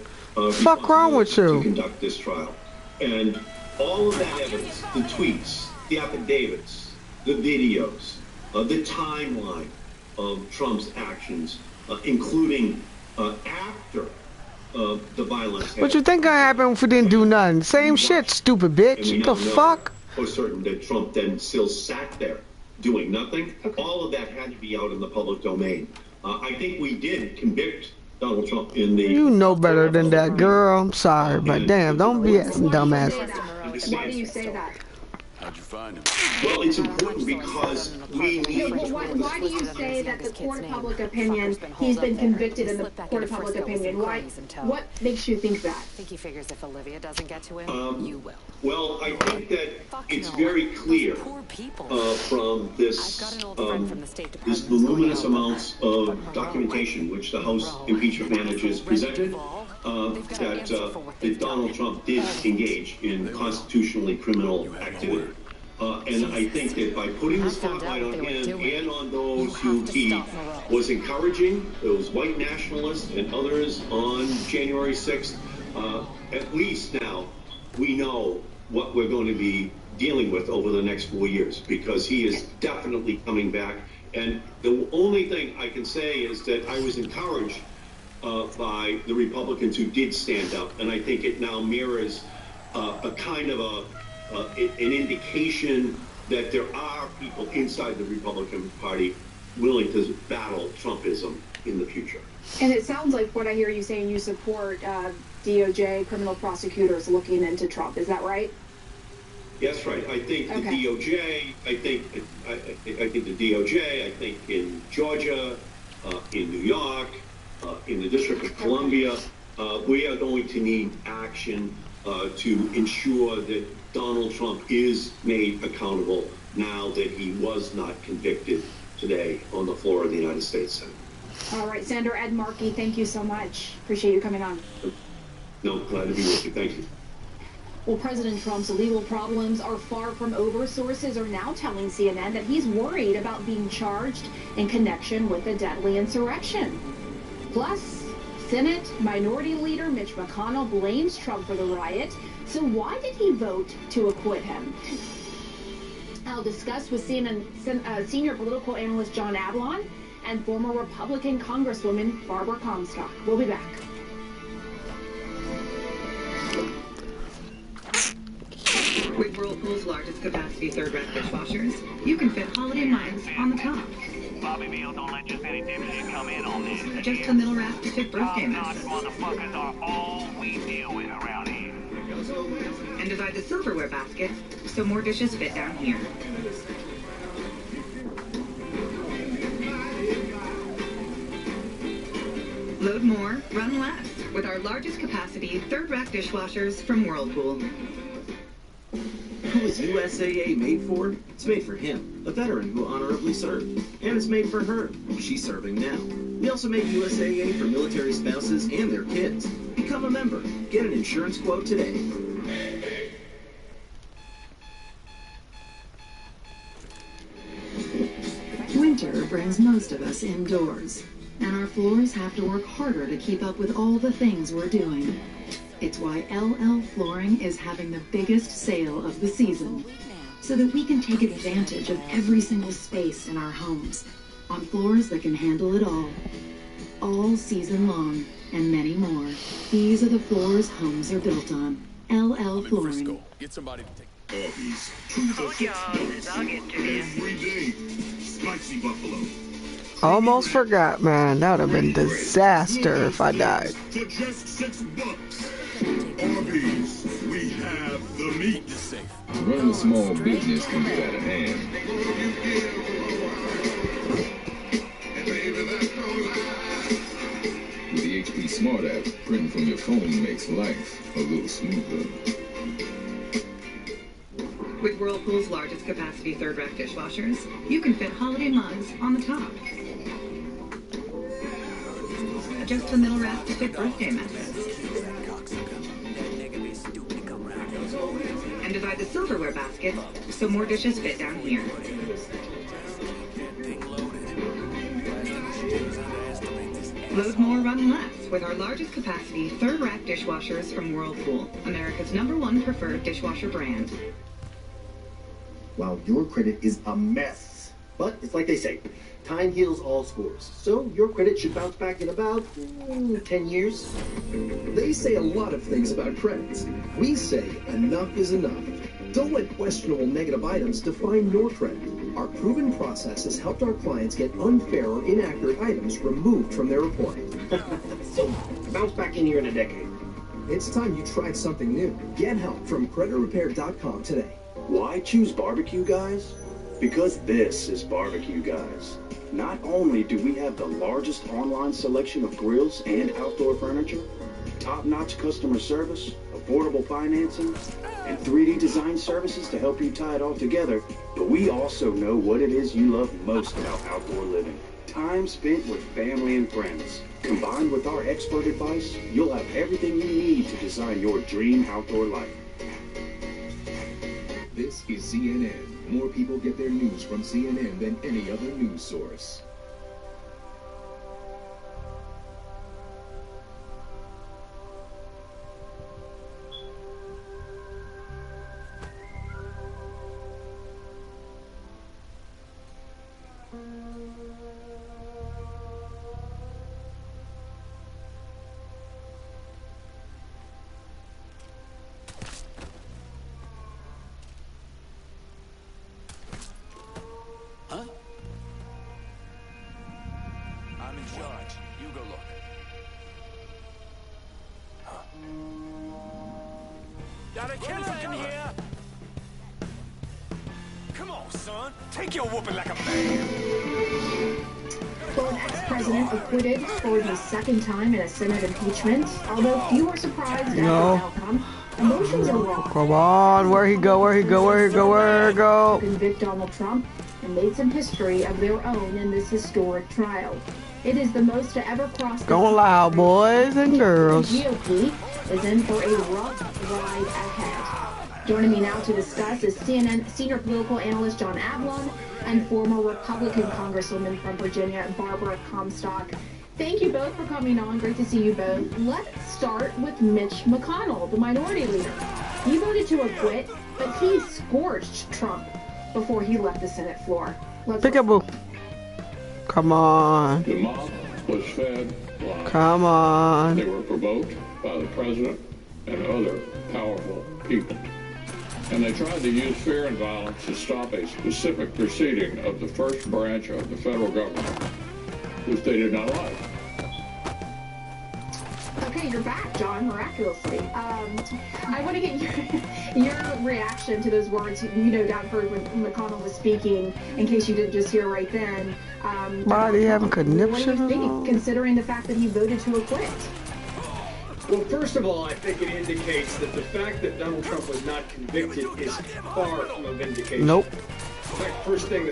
fuck wrong with you to conduct this trial, and all of that evidence, the tweets, the affidavits, the videos, the timeline of Trump's actions, including after the violence. What you think gonna happen if we didn't do nothing? Same shit, stupid bitch. The fuck? For certain that Trump then still sat there doing nothing. All of that had to be out in the public domain. I think we did convict Donald Trump in the... You know better than that, girl. I'm sorry, but damn, don't be asking dumbass. Why do you say that? How'd you find him? Well, it's important because we need... Why do you say that the court of public opinion, he's been convicted in the court of public opinion? Why? What makes you think that? I think he figures if Olivia doesn't get to him, you will. Well, I think that it's very clear from this voluminous amounts of documentation which the House impeachment managers presented that Donald Trump did engage in constitutionally criminal activity. And I think that by putting the spotlight on him and on those who he was encouraging, those white nationalists and others on January 6th, at least now we know what we're going to be dealing with over the next 4 years, because he is definitely coming back. And the only thing I can say is that I was encouraged by the Republicans who did stand up, and I think it now mirrors a kind of an indication that there are people inside the Republican Party willing to battle Trumpism in the future. And it sounds like what I hear you saying, you support DOJ, criminal prosecutors looking into Trump. Is that right? Yes, right. I think the DOJ, I think the DOJ, I think in Georgia, in New York, in the District of Columbia, we are going to need action to ensure that Donald Trump is made accountable now that he was not convicted today on the floor of the United States Senate. All right, Senator Ed Markey, thank you so much. Appreciate you coming on. No, glad to be with you. Thank you. Well, President Trump's legal problems are far from over. Sources are now telling CNN that he's worried about being charged in connection with a deadly insurrection. Plus, Senate Minority Leader Mitch McConnell blames Trump for the riot. So why did he vote to acquit him? I'll discuss with CNN senior political analyst John Avlon and former Republican Congresswoman Barbara Comstock. We'll be back. With Whirlpool's largest capacity third rack dishwashers, you can fit holiday mugs on the top. Bobby Beal, don't let just any dipshit come in on this. Just the middle rack to fit birthday messes. Motherfuckers are all we deal with around here. And divide the silverware basket so more dishes fit down here. Load more, run less with our largest capacity third rack dishwashers from Whirlpool. Who is USAA made for? It's made for him, a veteran who honorably served. And it's made for her. She's serving now. We also make USAA for military spouses and their kids. Become a member. Get an insurance quote today. Winter brings most of us indoors, and our floors have to work harder to keep up with all the things we're doing. It's why LL Flooring is having the biggest sale of the season, so that we can take advantage of every single space in our homes, on floors that can handle it all season long, and many more. These are the floors homes are built on. LL Flooring. Get somebody to take Arby's, 2 for $6 every day. Spicy buffalo. Almost forgot, man. That would have been disaster if I died. For just $6. Arby's, we have the meat. Running a small business can get out of hand. With the HP Smart app, printing from your phone makes life a little smoother. With Whirlpool's largest capacity third rack dishwashers, you can fit holiday mugs on the top. Just the middle rack to fit birthday messes. And divide the silverware basket so more dishes fit down here. Load more, run less with our largest capacity third rack dishwashers from Whirlpool, America's #1 preferred dishwasher brand. Wow, your credit is a mess. But it's like they say, time heals all scores. So your credit should bounce back in about 10 years. They say a lot of things about credits. We say enough is enough. Don't let questionable negative items define your credit. Our proven process has helped our clients get unfair or inaccurate items removed from their report. So, bounce back in here in a decade. It's time you tried something new. Get help from creditrepair.com today. Why choose Barbecue Guys? Because this is Barbecue Guys. Not only do we have the largest online selection of grills and outdoor furniture, top-notch customer service, affordable financing, and 3D design services to help you tie it all together, but we also know what it is you love most about outdoor living. Time spent with family and friends. Combined with our expert advice, you'll have everything you need to design your dream outdoor life. This is CNN. More people get their news from CNN than any other news source. I'm in charge. You go look. Got a killer in here! Come on, son. Take your whooping like a man. Well, an ex-president acquitted for the second time in a Senate impeachment. Although few were surprised at the outcome, emotions are raw. Come on, where he go? Convict Donald Trump and made some history of their own in this historic trial. It is the most to ever cross the Going loud, boys and girls. The GOP is in for a rough ride ahead. Joining me now to discuss is CNN senior political analyst John Avlon and former Republican Congresswoman from Virginia, Barbara Comstock. Thank you both for coming on. Great to see you both. Let's start with Mitch McConnell, the minority leader. He voted to acquit, but he scorched Trump before he left the Senate floor. Peekaboo. Come on. The mob was fed lies. Come on. They were provoked by the president and other powerful people. And they tried to use fear and violence to stop a specific proceeding of the first branch of the federal government, which they did not like. Okay, you're back, John, miraculously. I want to get your reaction to those words you no doubt heard when McConnell was speaking, in case you didn't just hear right then. Why do you have a conniption? What do you think, considering the fact that he voted to acquit? Well, first of all, I think it indicates that the fact that Donald Trump was not convicted is far from a vindication. Nope. In fact, first thing the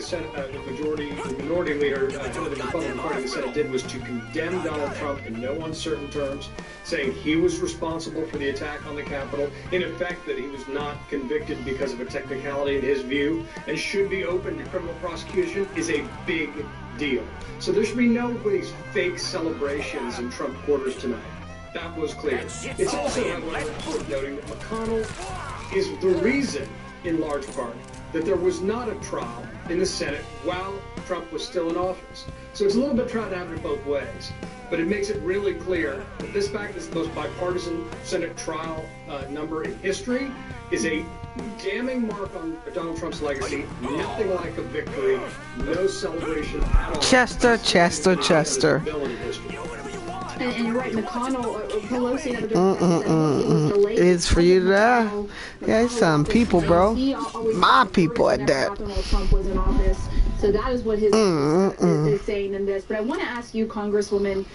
minority leader, head of the Republican Party in the Senate did was to condemn Donald Trump in no uncertain terms, saying he was responsible for the attack on the Capitol, in effect that he was not convicted because of a technicality in his view, and should be open to criminal prosecution is a big deal. So there should be no these fake celebrations in Trump quarters tonight. That was clear. It's also worth noting that McConnell is the reason, in large part, that there was not a trial in the Senate while Trump was still in office. So it's a little bit trying to have it both ways. But it makes it really clear that this fact is the most bipartisan Senate trial number in history is a damning mark on Donald Trump's legacy. Nothing like a victory. No celebration at all. Chester. And you're right, McConnell, Pelosi had a different It's for you to yeah, some people, bro. My people at that. Donald Trump was in office. So that is what his is saying in this. But I want to ask you, Congresswoman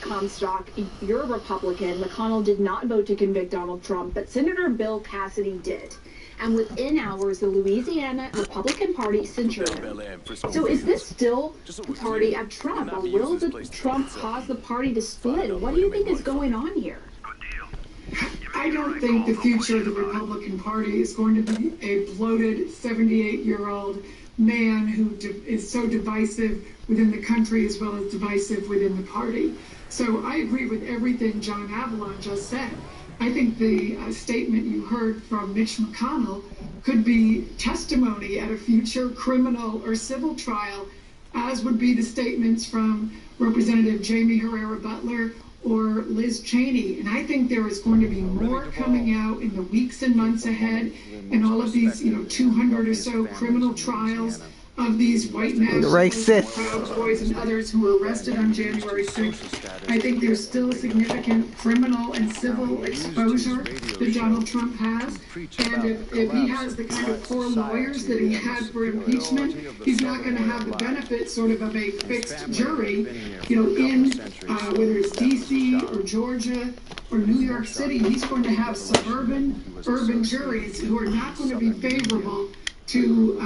Comstock, you're a Republican. McConnell did not vote to convict Donald Trump, but Senator Bill Cassidy did. And within hours, the Louisiana Republican Party censured him. So is this still the party of Trump, or will Trump cause the party to split? What do you think is going on here? I don't think the future of the Republican Party is going to be a bloated 78-year-old man who is so divisive within the country as well as divisive within the party. So I agree with everything John Avalon just said. I think the statement you heard from Mitch McConnell could be testimony at a future criminal or civil trial, as would be the statements from Representative Jamie Herrera Butler or Liz Cheney. And I think there is going to be more coming out in the weeks and months ahead, and all of these, 200 or so criminal trials of these white nationalists, Proud Boys, and others who were arrested on January 6th. I think there's still significant criminal and civil exposure that Donald Trump has. And if he has the kind of poor lawyers that he had for impeachment, he's not going to have the benefit sort of a fixed jury, in whether it's D.C. or Georgia or New York City. He's going to have suburban, urban juries who are not going to be favorable to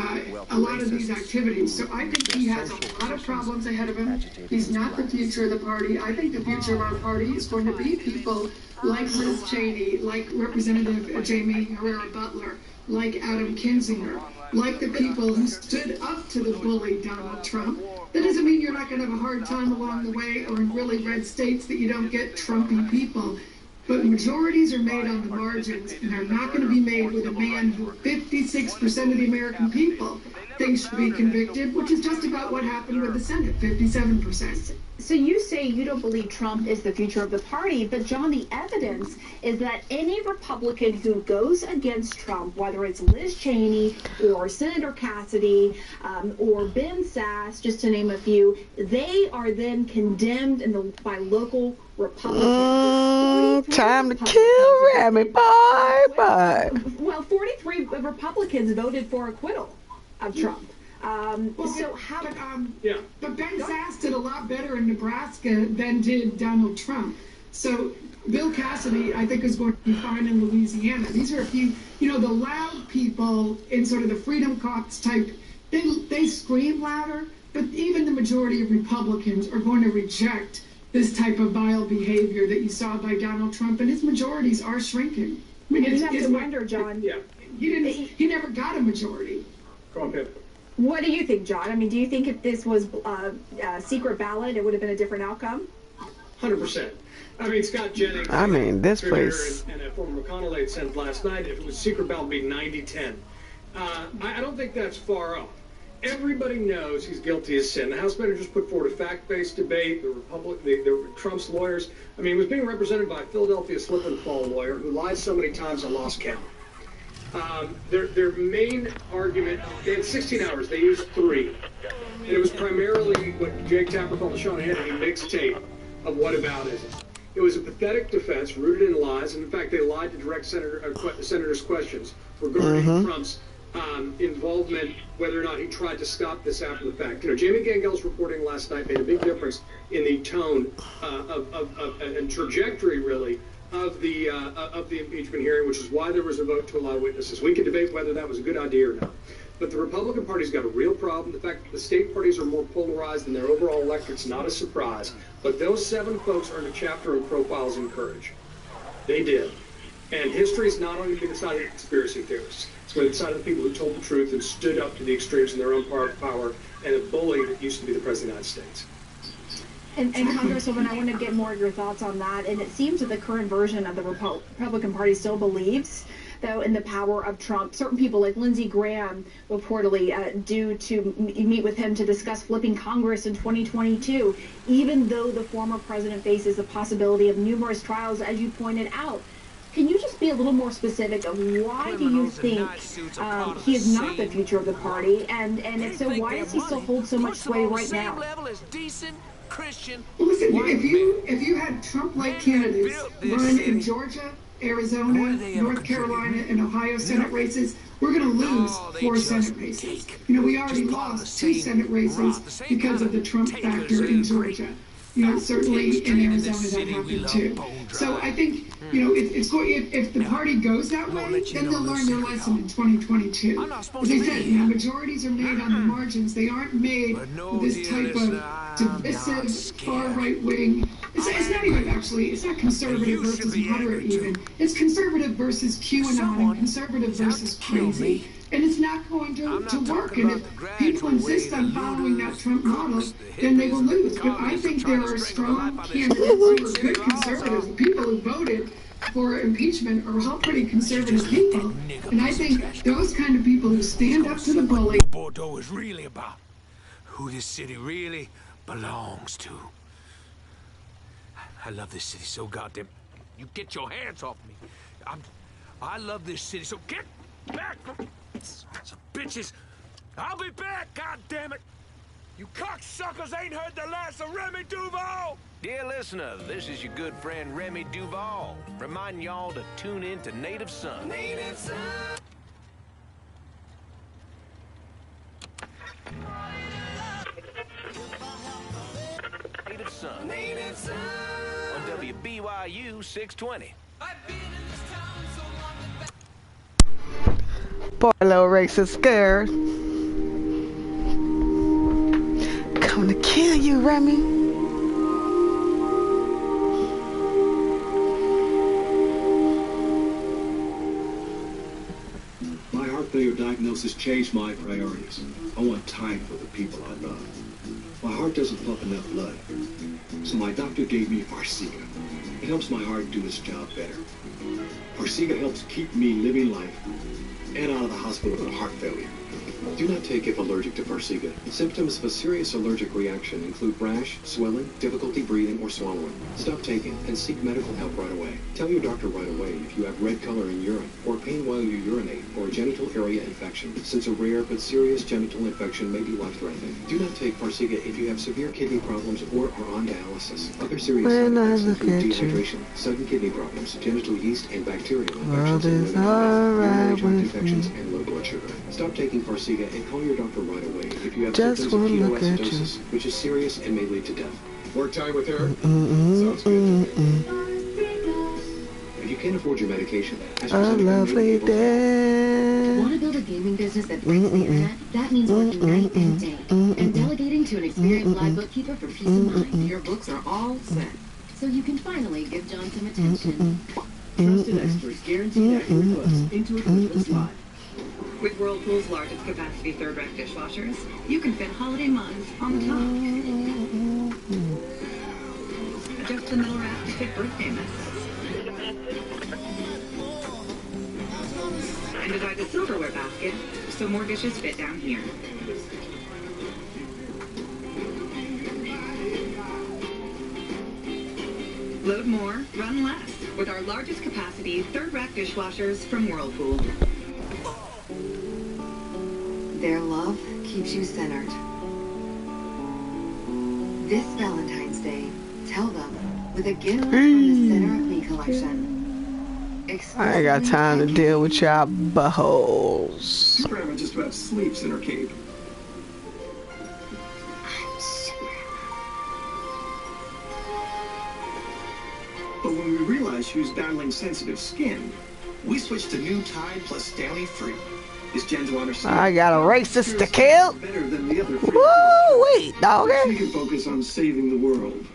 a lot of these activities. So I think he has a lot of problems ahead of him. He's not the future of the party. I think the future of our party is going to be people like Liz Cheney, like Representative Jamie Herrera Butler, like Adam Kinzinger, like the people who stood up to the bully Donald Trump. That doesn't mean you're not going to have a hard time along the way, or in really red states that you don't get Trumpy people. But majorities are made on the margins, and are not going to be made with a man who 56% of the American people think should be convicted, which is just about what happened with the Senate, 57%. So you say you don't believe Trump is the future of the party, but John, the evidence is that any Republican who goes against Trump, whether it's Liz Cheney or Senator Cassidy or Ben Sasse, just to name a few, they are then condemned by local Republicans. Time to kill Remy, bye. Well, 43 Republicans voted for acquittal of Trump. But Ben Sasse did a lot better in Nebraska than did Donald Trump. So Bill Cassidy, I think, is going to be fine in Louisiana. These are a few, the loud people in sort of the Freedom Caucus type, they scream louder, but even the majority of Republicans are going to reject this type of vile behavior that you saw by Donald Trump, and his majorities are shrinking. I mean, you have to wonder, John. Yeah. He never got a majority. Go on, Pip. What do you think, John? I mean, do you think if this was a secret ballot, it would have been a different outcome? 100%. I mean, Scott Jennings, I mean, this place. and a former McConnell aide said last night, if it was secret ballot, it'd be 90-10. I don't think that's far off. Everybody knows he's guilty of sin. The House managers put forward a fact-based debate. The Trump's lawyers. I mean, he was being represented by a Philadelphia slip-and-fall lawyer who lied so many times I lost count. Their main argument, they had 16 hours. They used 3. And it was primarily what Jake Tapper called the Sean Hannity mixtape of whataboutism. It was a pathetic defense rooted in lies, and in fact, they lied to direct senators' questions regarding Trump's involvement, whether or not he tried to stop this after the fact. You know, Jamie Gangel's reporting last night made a big difference in the tone and trajectory, really, of the impeachment hearing, which is why there was a vote to allow witnesses. We could debate whether that was a good idea or not. But the Republican Party's got a real problem. The fact that the state parties are more polarized than their overall electorate's not a surprise. But those 7 folks earned a chapter in Profiles in Courage. They did. And history's not only been decided by conspiracy theorists. It's been decided by people who told the truth and stood up to the extremes in their own power and a bully that used to be the President of the United States. And Congresswoman, I want to get more of your thoughts on that. And it seems that the current version of the Republican Party still believes, though, in the power of Trump. Certain people like Lindsey Graham reportedly due to meet with him to discuss flipping Congress in 2022, even though the former president faces the possibility of numerous trials, as you pointed out. Can you just be a little more specific of why do you think he is not the future of the party? And if so, why does he still hold so much sway right now? Listen, if you had Trump-like candidates run in Georgia, Arizona, North Carolina, and Ohio Senate races, we're going to lose 4 Senate races. You know, we already lost 2 Senate races because of the Trump factor in Georgia. You know, certainly in Arizona that happened too. So I think, you know, if the party goes that way, then they'll learn their lesson in 2022. As I said, you know, majorities are made on the margins. They aren't made with this type of divisive, far right-wing. It's not even actually, it's not conservative versus moderate even. It's conservative versus QAnon and conservative versus crazy. And it's not going to work. And if people insist on following that Trump model, then they will lose. But I think there are strong candidates who are good conservatives. The people who voted for impeachment are all pretty conservative people. And I think those kind of people who stand up to the bully. Bordeaux is really about who this city really belongs to. I love this city so goddamn. You get your hands off me. I love this city, so get back from some bitches. I'll be back, goddammit. You cocksuckers ain't heard the last of Remy Duval. Dear listener, this is your good friend Remy Duval, reminding y'all to tune in to Native Son. Native Son. Native Son. Native Son. On WBYU 620. Poor little racist scared. Coming to kill you, Remy. My heart failure diagnosis changed my priorities. I want time for the people I love. My heart doesn't pump enough blood. So my doctor gave me Farxiga. It helps my heart do its job better. Farxiga helps keep me living life and out of the hospital with heart failure. Do not take if allergic to Farxiga. Symptoms of a serious allergic reaction include rash, swelling, difficulty breathing, or swallowing. Stop taking and seek medical help right away. Tell your doctor right away if you have red color in urine, or pain while you urinate, or a genital area infection, since a rare but serious genital infection may be life-threatening. Do not take Farxiga if you have severe kidney problems or are on dialysis. Other serious side effects include dehydration, sudden kidney problems, genital yeast and bacterial infections, urinary tract infections, and low blood sugar. Stop taking Farxiga and call your doctor right away if you have symptoms of ketoacidosis, which is serious and may lead to death. Work time with her? Sounds good to me. If you can't afford your medication, a lovely day. Want to build a gaming business that breaks the internet? That means working night and day. And delegating to an experienced live bookkeeper for peace of mind. Your books are all set. So you can finally give John some attention. Trusted experts guarantee that your books into a Christmas live. With Whirlpool's largest capacity third rack dishwashers, you can fit holiday months on the top. Adjust the middle rack to fit birthday mess. And divide the silverware basket so more dishes fit down here. Load more, run less with our largest capacity third rack dishwashers from Whirlpool. Their love keeps you centered. This Valentine's Day, tell them with a gift from the Center of Me collection. I ain't got time to deal with y'all buttholes. Grandma just about sleeps in her cape. But when we realized she was battling sensitive skin, we switched to new Tide plus Downy Free. This gentle on her skin. I got a racist to kill. Better than the other free. Woo, wait, dog. She can focus on saving the world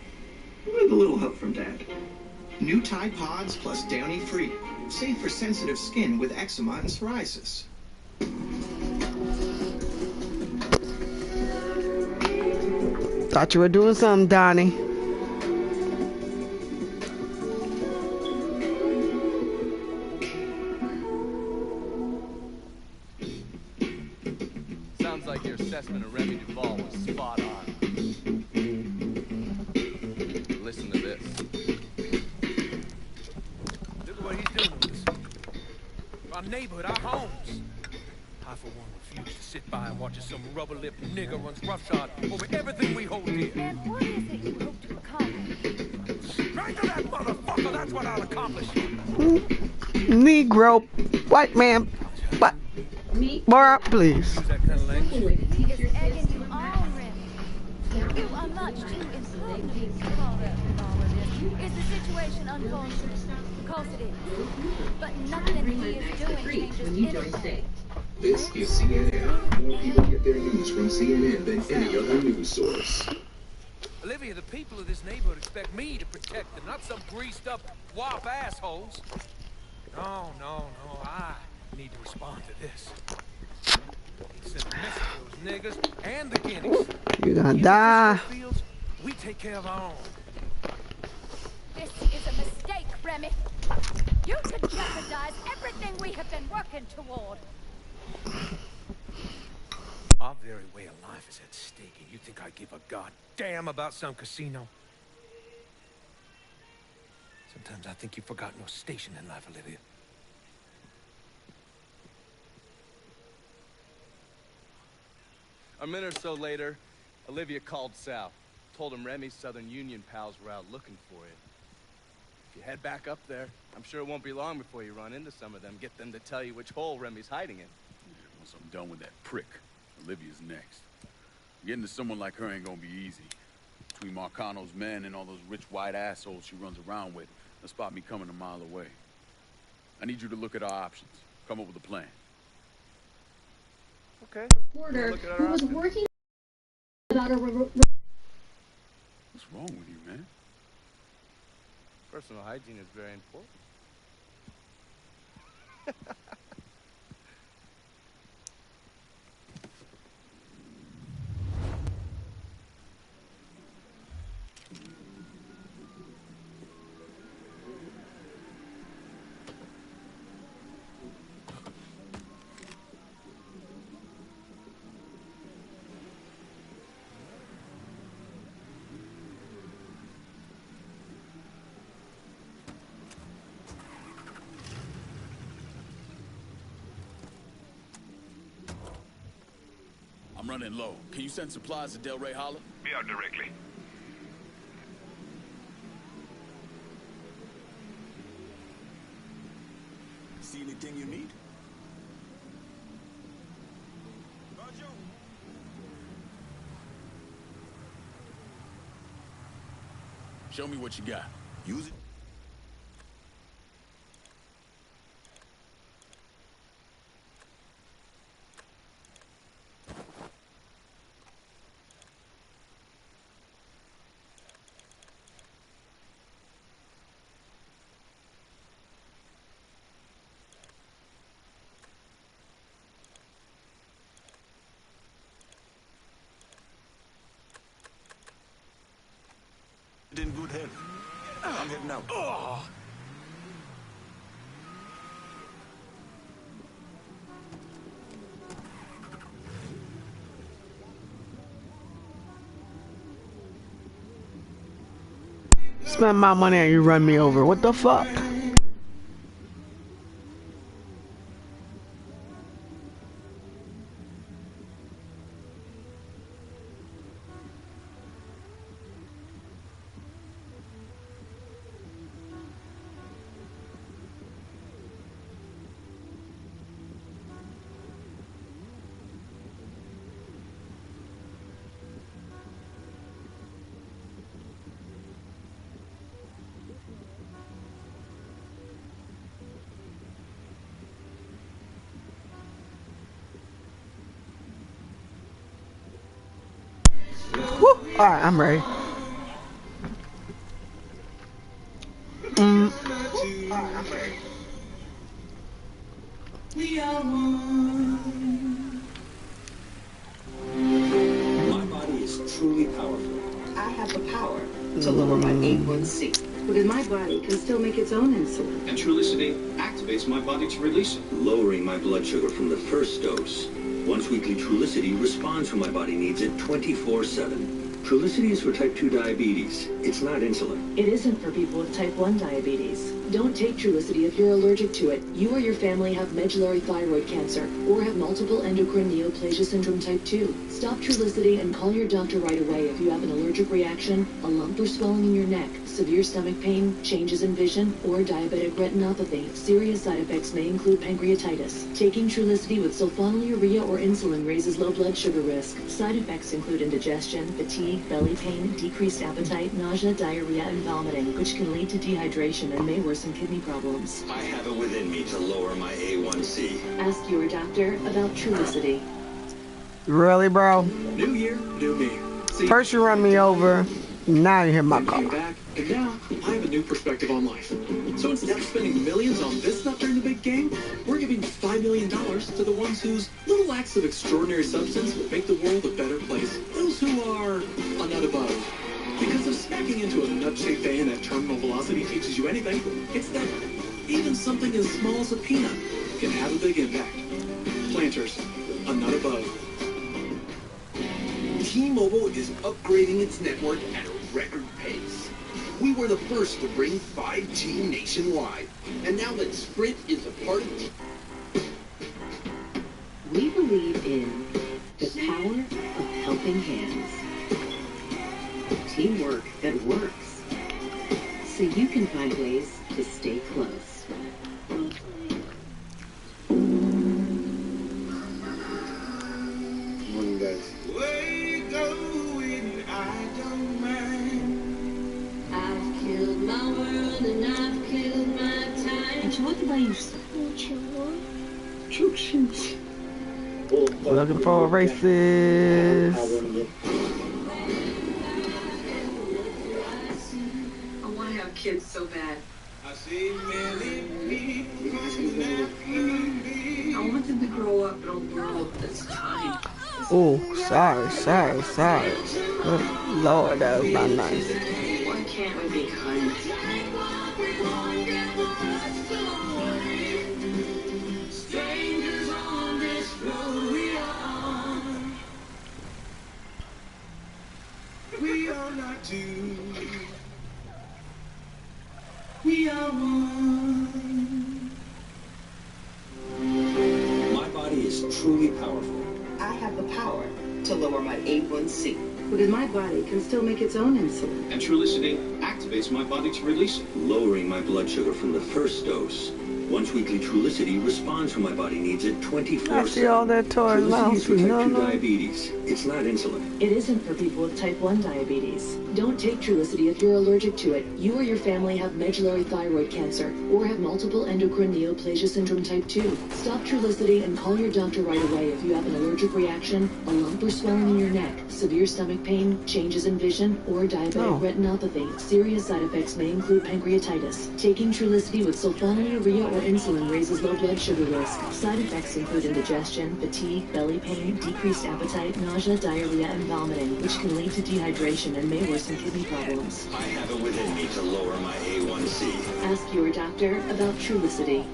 with a little help from Dad. New Tide Pods plus Downy Free. Safe for sensitive skin with eczema and psoriasis. Thought you were doing something, Donnie. Sounds like your assessment of Remy Duval was spot on. Listen to this. Look at what he's doing with us. Our neighborhood, our homes. I, for one, refuse to sit by and watch as some rubber-lipped nigger runs roughshod over everything we hold dear. And what is it you hope to accomplish? Strangle that motherfucker, that's what I'll accomplish. Negro, white man, what? Boy, please. He is egging you on, Remy. You are much too important to be caught up in all of this. Is the situation unfortunate? Of course it is. But nothing he is doing changes anything. This is CNN. More people get their news from CNN than any other news source. Olivia, the people of this neighborhood expect me to protect them, not some greased-up wop assholes. No, I need to respond to this. He sent a message to those niggas and the guineas. You're gonna die. Fields, we take care of our own. This is a mistake, Remy. You could jeopardize everything we have been working toward. Our very way of life is at stake, and you think I give a goddamn about some casino? Sometimes I think you've forgotten your station in life, Olivia. A minute or so later, Olivia called Sal. Told him Remy's Southern Union pals were out looking for you. If you head back up there, I'm sure it won't be long before you run into some of them. Get them to tell you which hole Remy's hiding in. Once I'm done with that prick, Olivia's next. Getting to someone like her ain't gonna be easy. Between Marcano's men and all those rich white assholes she runs around with, they'll spot me coming a mile away. I need you to look at our options. Come up with a plan. Okay. Reporter who was working about a... What's wrong with you, man? Personal hygiene is very important. I'm running low. Can you send supplies to Delray Holler? Be out directly. See anything you need? Show me what you got. Use it. In good health. I'm heading out. Spend my money and you run me over. What the fuck? Alright, I'm ready. We are one. My body is truly powerful. I have the power to lower my A1C. Because my body can still make its own insulin. And Trulicity activates my body to release it, lowering my blood sugar from the first dose. Once weekly Trulicity responds when my body needs it 24/7. Trulicity is for type 2 diabetes. It's not insulin. It isn't for people with type 1 diabetes. Don't take Trulicity if you're allergic to it. You or your family have medullary thyroid cancer or have multiple endocrine neoplasia syndrome type 2. Stop Trulicity and call your doctor right away if you have an allergic reaction, a lump or swelling in your neck, severe stomach pain, changes in vision, or diabetic retinopathy. Serious side effects may include pancreatitis. Taking Trulicity with sulfonylurea or insulin raises low blood sugar risk. Side effects include indigestion, fatigue, belly pain, decreased appetite, nausea, diarrhea, and vomiting, which can lead to dehydration and may worsen kidney problems. I have it within me to lower my A1C. Ask your doctor about Trulicity. Really, bro? New year, new me. See, first you run me over, now you hit my car. Came back, and now I have a new perspective on life. So instead of spending millions on this stuff during the big game, we're giving $5 million to the ones whose little acts of extraordinary substance make the world a better place. Those who are a nut above. Because if smacking into a nut-shaped fan at terminal velocity teaches you anything, it's that even something as small as a peanut can have a big impact. Planters, a nut above. T-Mobile is upgrading its network at a record pace. We were the first to bring 5G nationwide, and now that Sprint is a part of it. We believe in the power of helping hands. Teamwork that works. So you can find ways to stay close. Morning, guys. I've killed my world and I've killed my time. А чего ты боишься? Ничего. Чукшинч. Looking for a racist. I want to have kids so bad. I see many people. I want them to grow up in a world that's kind. Oh, sorry. Good Lord, that was not nice. Why can't we be kind? Strangers on this road we are on. We are not two. We are one. My body is truly powerful. I have the power to lower my A1C. Because my body can still make its own insulin. And Trulicity activates my body to release it, lowering my blood sugar from the first dose. Once weekly Trulicity responds when my body needs it 24/7. I see all that toy lounge. Trulicity is for type 2 diabetes. It's not insulin. It isn't for people with type 1 diabetes. Don't take Trulicity if you're allergic to it. You or your family have medullary thyroid cancer or have multiple endocrine neoplasia syndrome type 2. Stop Trulicity and call your doctor right away if you have an allergic reaction, a lump or swelling in your neck, severe stomach pain, changes in vision, or diabetic retinopathy. Serious side effects may include pancreatitis. Taking Trulicity with sulfonylurea or while insulin raises low blood sugar risk. Side effects include indigestion, fatigue, belly pain, decreased appetite, nausea, diarrhea, and vomiting, which can lead to dehydration and may worsen kidney problems. I have it within me to lower my A1C. Ask your doctor about Trulicity.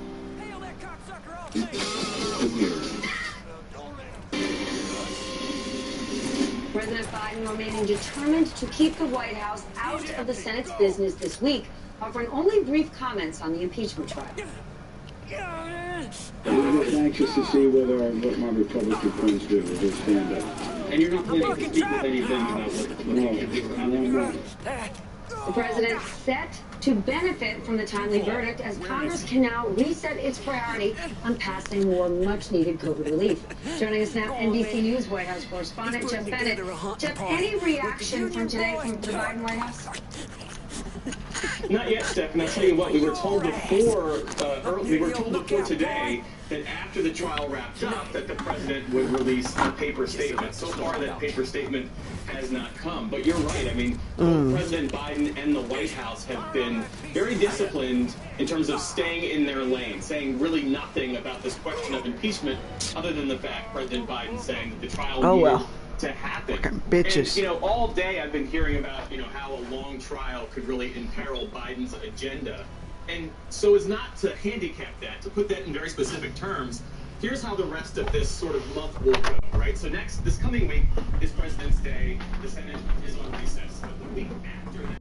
President Biden remaining determined to keep the White House out of the Senate's business this week, offering only brief comments on the impeachment trial. I'm just anxious to see what my Republican friends do with this stand-up. And you're not planning to speak with anything about what No. The president set to benefit from the timely verdict as Congress can now reset its priority on passing more much-needed COVID relief. Joining us now, NBC News White House correspondent Jeff Bennett. Jeff, any reaction from today from the Biden White House? Not yet, Steph, and I'll tell you what, we were told before today that after the trial wrapped up that the president would release a paper statement. So far, that paper statement has not come. But you're right. I mean, both President Biden and the White House have been very disciplined in terms of staying in their lane, saying really nothing about this question of impeachment, other than the fact President Biden saying that the trial needed to happen. Bitches. And, all day I've been hearing about, how a long trial could really imperil Biden's agenda. And so as not to handicap that, to put that in very specific terms, here's how the rest of this sort of month will go, right? So this coming week is President's Day. The Senate is on recess. But the week after that,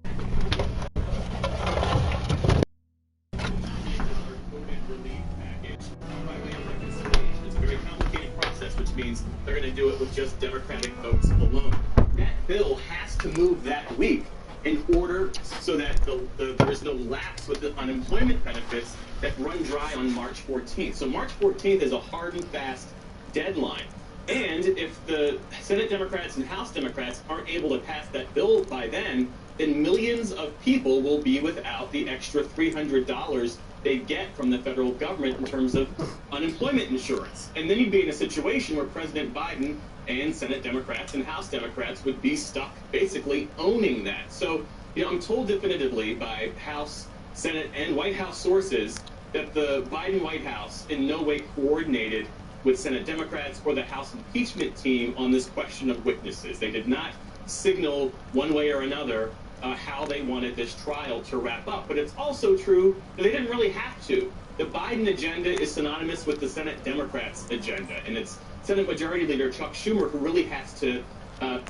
COVID relief package by way of reconciliation. It's a very complicated process, which means they're going to do it with just Democratic votes alone. That bill has to move that week in order so that there is no lapse with the unemployment benefits that run dry on March 14th. So March 14th is a hard and fast deadline. And if the Senate Democrats and House Democrats aren't able to pass that bill by then millions of people will be without the extra $300 they get from the federal government in terms of unemployment insurance. And then you'd be in a situation where President Biden and Senate Democrats and House Democrats would be stuck basically owning that. So, I'm told definitively by House, Senate, and White House sources that the Biden White House in no way coordinated with Senate Democrats or the House impeachment team on this question of witnesses. They did not signal one way or another how they wanted this trial to wrap up. But it's also true that they didn't really have to. The Biden agenda is synonymous with the Senate Democrats' agenda, and it's Senate Majority Leader Chuck Schumer who really has to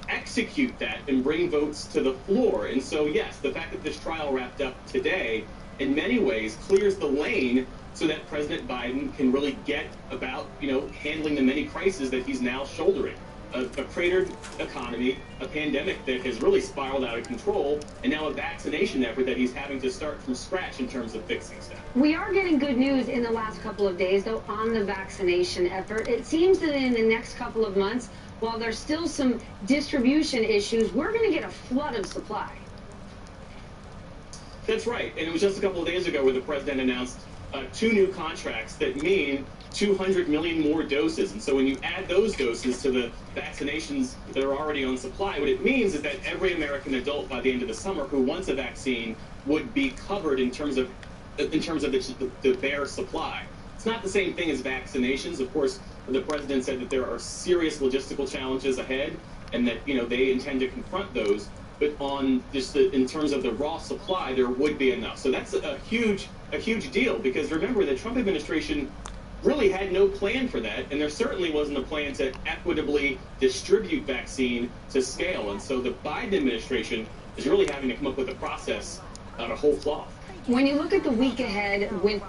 execute that and bring votes to the floor. And so, yes, the fact that this trial wrapped up today in many ways clears the lane so that President Biden can really get about, handling the many crises that he's now shouldering. A cratered economy, a pandemic that has really spiraled out of control, and now a vaccination effort that he's having to start from scratch in terms of fixing stuff. We are getting good news in the last couple of days, though, on the vaccination effort. It seems that in the next couple of months, while there's still some distribution issues, we're going to get a flood of supply. That's right, and it was just a couple of days ago where the president announced 2 new contracts that mean 200 million more doses. And so when you add those doses to the vaccinations that are already on supply, what it means is that every American adult by the end of the summer who wants a vaccine would be covered in terms of the bare supply. It's not the same thing as vaccinations. Of course, the president said that there are serious logistical challenges ahead and that, they intend to confront those. But on just in terms of the raw supply, there would be enough. So that's a huge deal, because remember, the Trump administration really had no plan for that, and there certainly wasn't a plan to equitably distribute vaccine to scale. And so the Biden administration is really having to come up with a process out of whole cloth. When you look at the week ahead with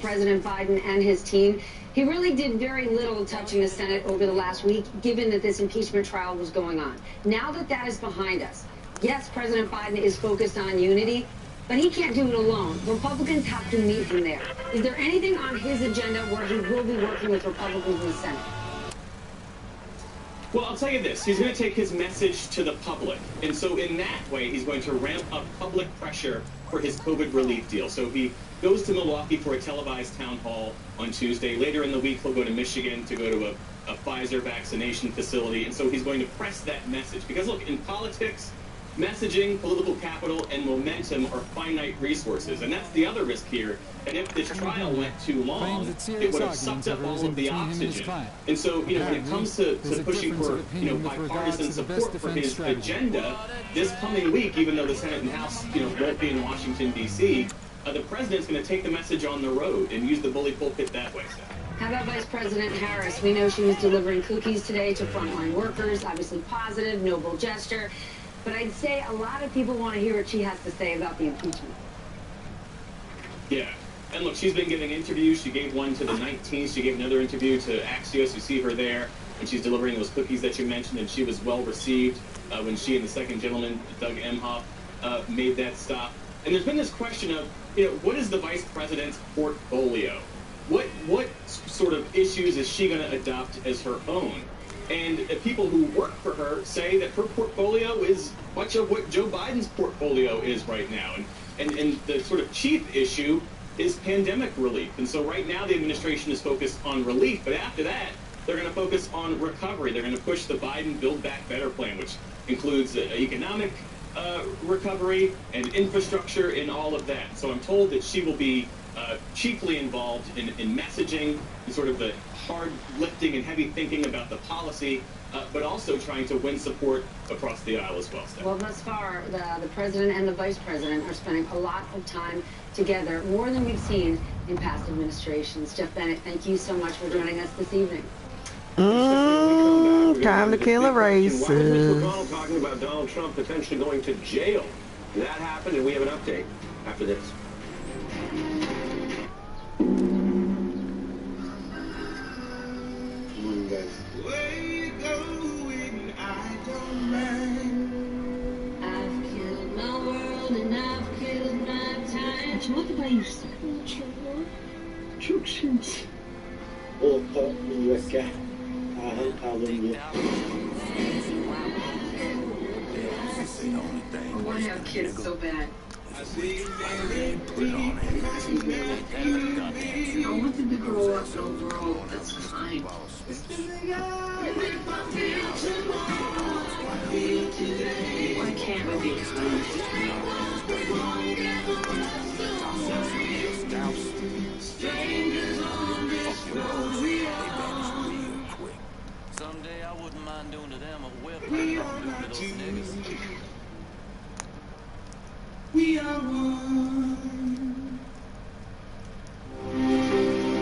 President Biden and his team, he really did very little touching the Senate over the last week, given that this impeachment trial was going on. Now that that is behind us, yes, President Biden is focused on unity, but he can't do it alone. Republicans have to meet him there. Is there anything on his agenda where he will be working with Republicans in the Senate? Well, I'll tell you this. He's going to take his message to the public. And so in that way, he's going to ramp up public pressure for his COVID relief deal. So he goes to Milwaukee for a televised town hall on Tuesday. Later in the week, he'll go to Michigan to go to a Pfizer vaccination facility. And so he's going to press that message. Because, look, in politics, Messaging, political capital, and momentum are finite resources, and that's the other risk here. And if this trial went too long, it would have sucked up all of the oxygen. And so, you know, when it comes to pushing for, you know, bipartisan support for his agenda, this coming week, even though the Senate and House, you know, won't be in Washington, D.C., the president's going to take the message on the road and use the bully pulpit that way, Steph. How about Vice President Harris? We know she was delivering cookies today to frontline workers. Obviously positive, noble gesture. But I'd say a lot of people want to hear what she has to say about the impeachment. Yeah. And look, she's been giving interviews. She gave one to the 19th. She gave another interview to Axios. You see her there when she's delivering those cookies that you mentioned, and she was well received when she and the second gentleman, Doug Emhoff, made that stop. And there's been this question of, you know, what is the vice president's portfolio? What sort of issues is she going to adopt as her own? And people who work for her say that her portfolio is much of what Joe Biden's portfolio is right now. And the sort of chief issue is pandemic relief. And so right now the administration is focused on relief, but after that, they're going to focus on recovery. They're going to push the Biden Build Back Better plan, which includes economic recovery and infrastructure and all of that. So I'm told that she will be chiefly involved in messaging and sort of the hard lifting and heavy thinking about the policy, but also trying to win support across the aisle as well, Steph. Well, thus far, the president and the vice president are spending a lot of time together, more than we've seen in past administrations. Jeff Bennett, thank you so much for joining us this evening. Time to kill a racist. Why was Mitch McConnell talking about Donald Trump potentially going to jail? That happened, and we have an update after this. Where you going? I don't mind. I've killed my world and I've killed my time. Co chyba już Czukszyć. O, to lekkie. Ale nie. I want to have kids so bad. I want them to grow up in a world that's kind. Why can't we be kind? Strangers on this road, we are. Someday I wouldn't mind doing to them a whip. We are not two. We are one.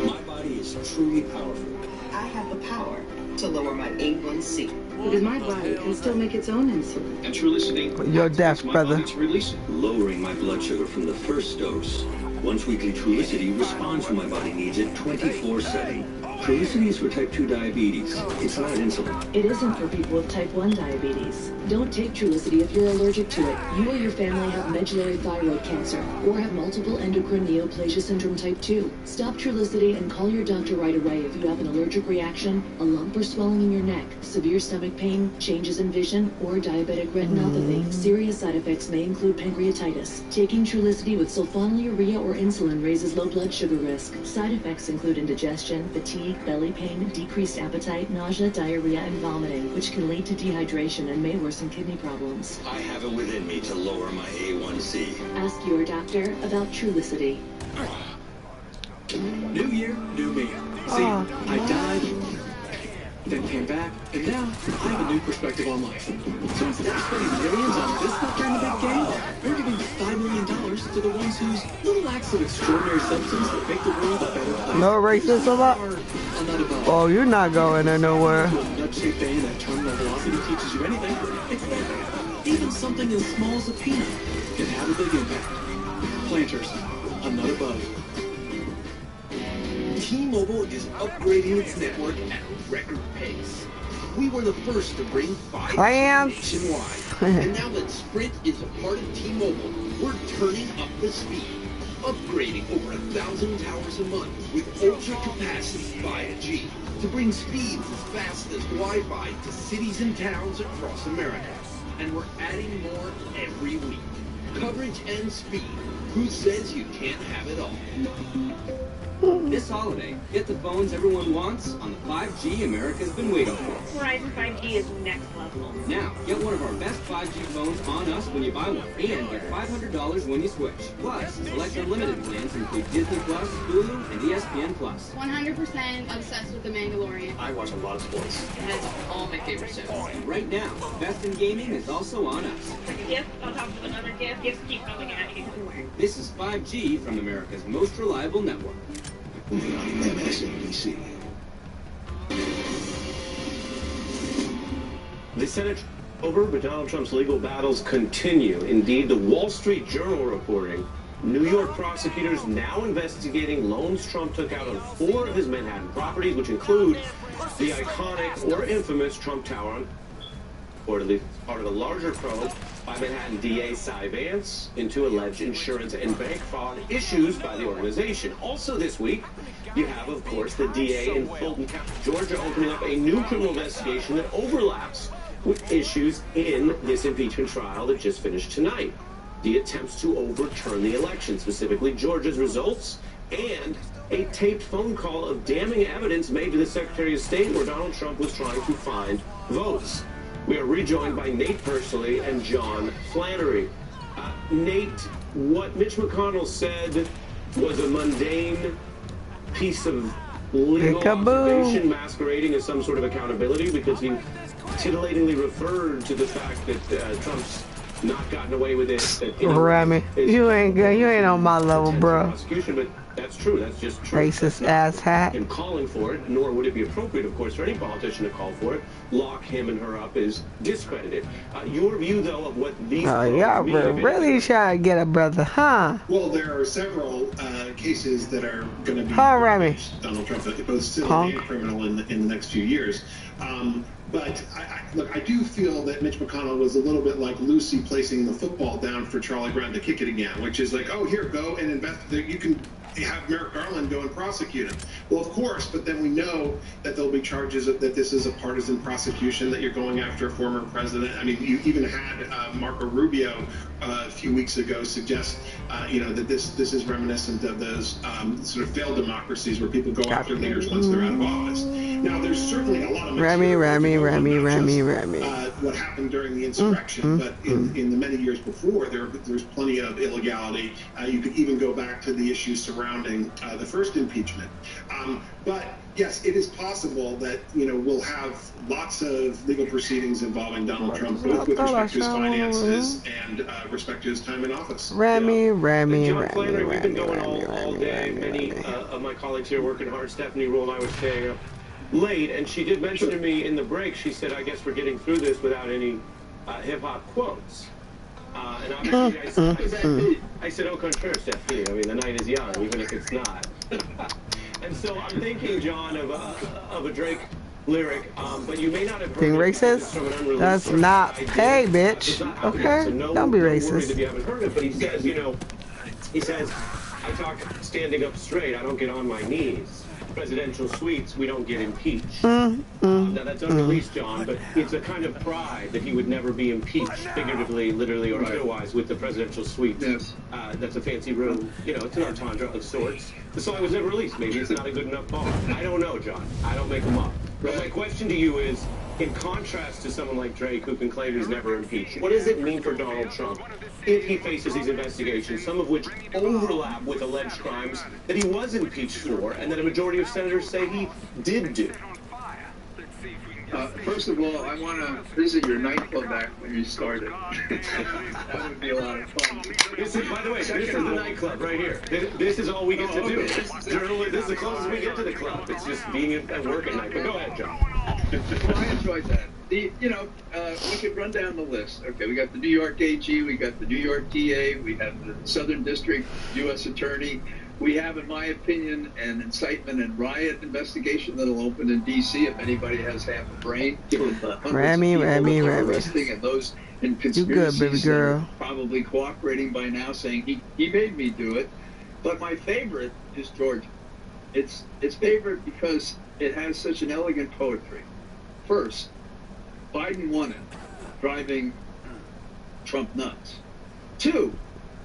My body is truly powerful. I have the power to lower my A1C. Because my body can still make its own insulin. And Trulicity, You're deaf, my brother. body to release it, lowering my blood sugar from the first dose. Once weekly Trulicity responds when my body needs it 24/7. Trulicity is for type 2 diabetes. It's not insulin. It isn't for people with type 1 diabetes. Don't take Trulicity if you're allergic to it. You or your family have medullary thyroid cancer or have multiple endocrine neoplasia syndrome type 2. Stop Trulicity and call your doctor right away if you have an allergic reaction, a lump or swelling in your neck, severe stomach pain, changes in vision, or diabetic retinopathy. Serious side effects may include pancreatitis. Taking Trulicity with sulfonylurea or insulin raises low blood sugar risk. Side effects include indigestion, fatigue, belly pain, decreased appetite, nausea, diarrhea, and vomiting, which can lead to dehydration and may worsen kidney problems. I have it within me to lower my A1C. Ask your doctor about Trulicity. New year, new me. See, I died, then came back, and now I have a new perspective on life. So instead of spending millions on this stuff during the big game, we're giving $5 million to the ones whose little acts of extraordinary substance that make the world a better place. No racism up? Oh, you're not going nowhere. A nut-shaped day that terminal velocity teaches you anything. Even something as small as a peanut can have a big impact. Planters, a nut above. T-Mobile is upgrading its network at a record pace. We were the first to bring 5G nationwide, and now that Sprint is a part of T-Mobile, we're turning up the speed, upgrading over 1,000 towers a month with ultra-capacity 5G to bring speeds as fast as Wi-Fi to cities and towns across America. And we're adding more every week. Coverage and speed. Who says you can't have it all? This holiday, get the phones everyone wants on the 5G America's been waiting for. Verizon 5G is next level. Now, get one of our best 5G phones on us when you buy one, and get $500 when you switch. Plus, select unlimited plans include Disney Plus, Hulu, and ESPN Plus. 100% obsessed with The Mandalorian. I watch a lot of sports. That's all my favorite shows. And right now, Best in Gaming is also on us. Gift on top of another gift. Gifts keep coming at you. This is 5G from America's most reliable network. Only on MSNBC. The Senate over, but Donald Trump's legal battles continue. Indeed, the Wall Street Journal reporting New York prosecutors now investigating loans Trump took out on 4 of his Manhattan properties, which include the iconic or infamous Trump Tower, reportedly part of a larger probe by Manhattan DA Cy Vance into alleged insurance and bank fraud issues by the organization. Also this week, you have, of course, the DA in Fulton County, Georgia, opening up a new criminal investigation that overlaps with issues in this impeachment trial that just finished tonight. The attempts to overturn the election, specifically Georgia's results, and a taped phone call of damning evidence made to the Secretary of State where Donald Trump was trying to find votes. We are rejoined by Nate Persley and John Flannery. Nate, what Mitch McConnell said was a mundane piece of legal observation masquerading as some sort of accountability because he titillatingly referred to the fact that Trump's not gotten away with it. That, Remy, you ain't good. You ain't on my level, bro. But that's true. That's just true. Racist ass hat. And calling for it, nor would it be appropriate, of course, for any politician to call for it. Lock him and her up is discredited. Your view, though, of what these... Oh, y'all really trying to get a brother, huh? Well, there are several cases that are going to be... Remy. Donald Trump, both civil and criminal in the next few years. But look, I do feel that Mitch McConnell was a little bit like Lucy placing the football down for Charlie Brown to kick it again, which is like, oh, here, go and invest. You can have Merrick Garland go and prosecute him. Well, of course, but then we know that there'll be charges that this is a partisan prosecution, that you're going after a former president. I mean, you even had Marco Rubio a few weeks ago suggest, that this is reminiscent of those sort of failed democracies where people go after leaders once they're out of office. Now, there's certainly a lot of Remy. What happened during the insurrection, but in the many years before, there's plenty of illegality. You could even go back to the issues surrounding the first impeachment. But yes, it is possible that we'll have lots of legal proceedings involving Donald Trump, both with respect to his finances and respect to his time in office. Remy. We've been going all day. Many of my colleagues here working hard. Stephanie Rule and I were staying up late, and she did mention to me in the break, she said, I guess we're getting through this without any hip-hop quotes. And obviously I said, au contraire, Stephanie. I mean, the night is young, even if it's not. And so I'm thinking, John, of a Drake lyric, but you may not have heard being racist? That's not pay, bitch. Okay? Don't be racist. If you haven't heard it, but he says, I talk standing up straight, I don't get on my knees. Presidential suites, we don't get impeached. Now that's unreleased, John, but it's a kind of pride that he would never be impeached, figuratively, literally, or otherwise, with the presidential suite. Yes. That's a fancy room. It's an entendre of sorts. The song was never released. Maybe it's not a good enough bar. I don't know, John. I don't make them up. But my question to you is, in contrast to someone like Drake, who can claim he's never impeached, what does it mean for Donald Trump if he faces these investigations, some of which overlap with alleged crimes that he was impeached for, and that a majority of senators say he did do? First of all, I want to visit your nightclub back when you started. That would be a lot of fun. By the way, this is the nightclub right here. This is all we get to do. This is the closest we get to the club. It's just being at work at night. But go ahead, John. Well, I enjoyed that. We could run down the list. Okay, we got the New York AG, we got the New York DA, we have the Southern District U.S. Attorney. We have, in my opinion, an incitement and riot investigation that'll open in D.C. if anybody has half a brain. Remy. Arresting and those in conspiracies, you good, baby girl. Probably cooperating by now, saying he made me do it. But my favorite is Georgia. It's favorite because it has such an elegant poetry. First, Biden won it, driving Trump nuts. Two,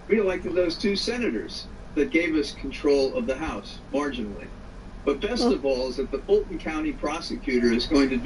we elected those 2 senators that gave us control of the House, marginally. But best of all is that the Fulton County prosecutor is going to do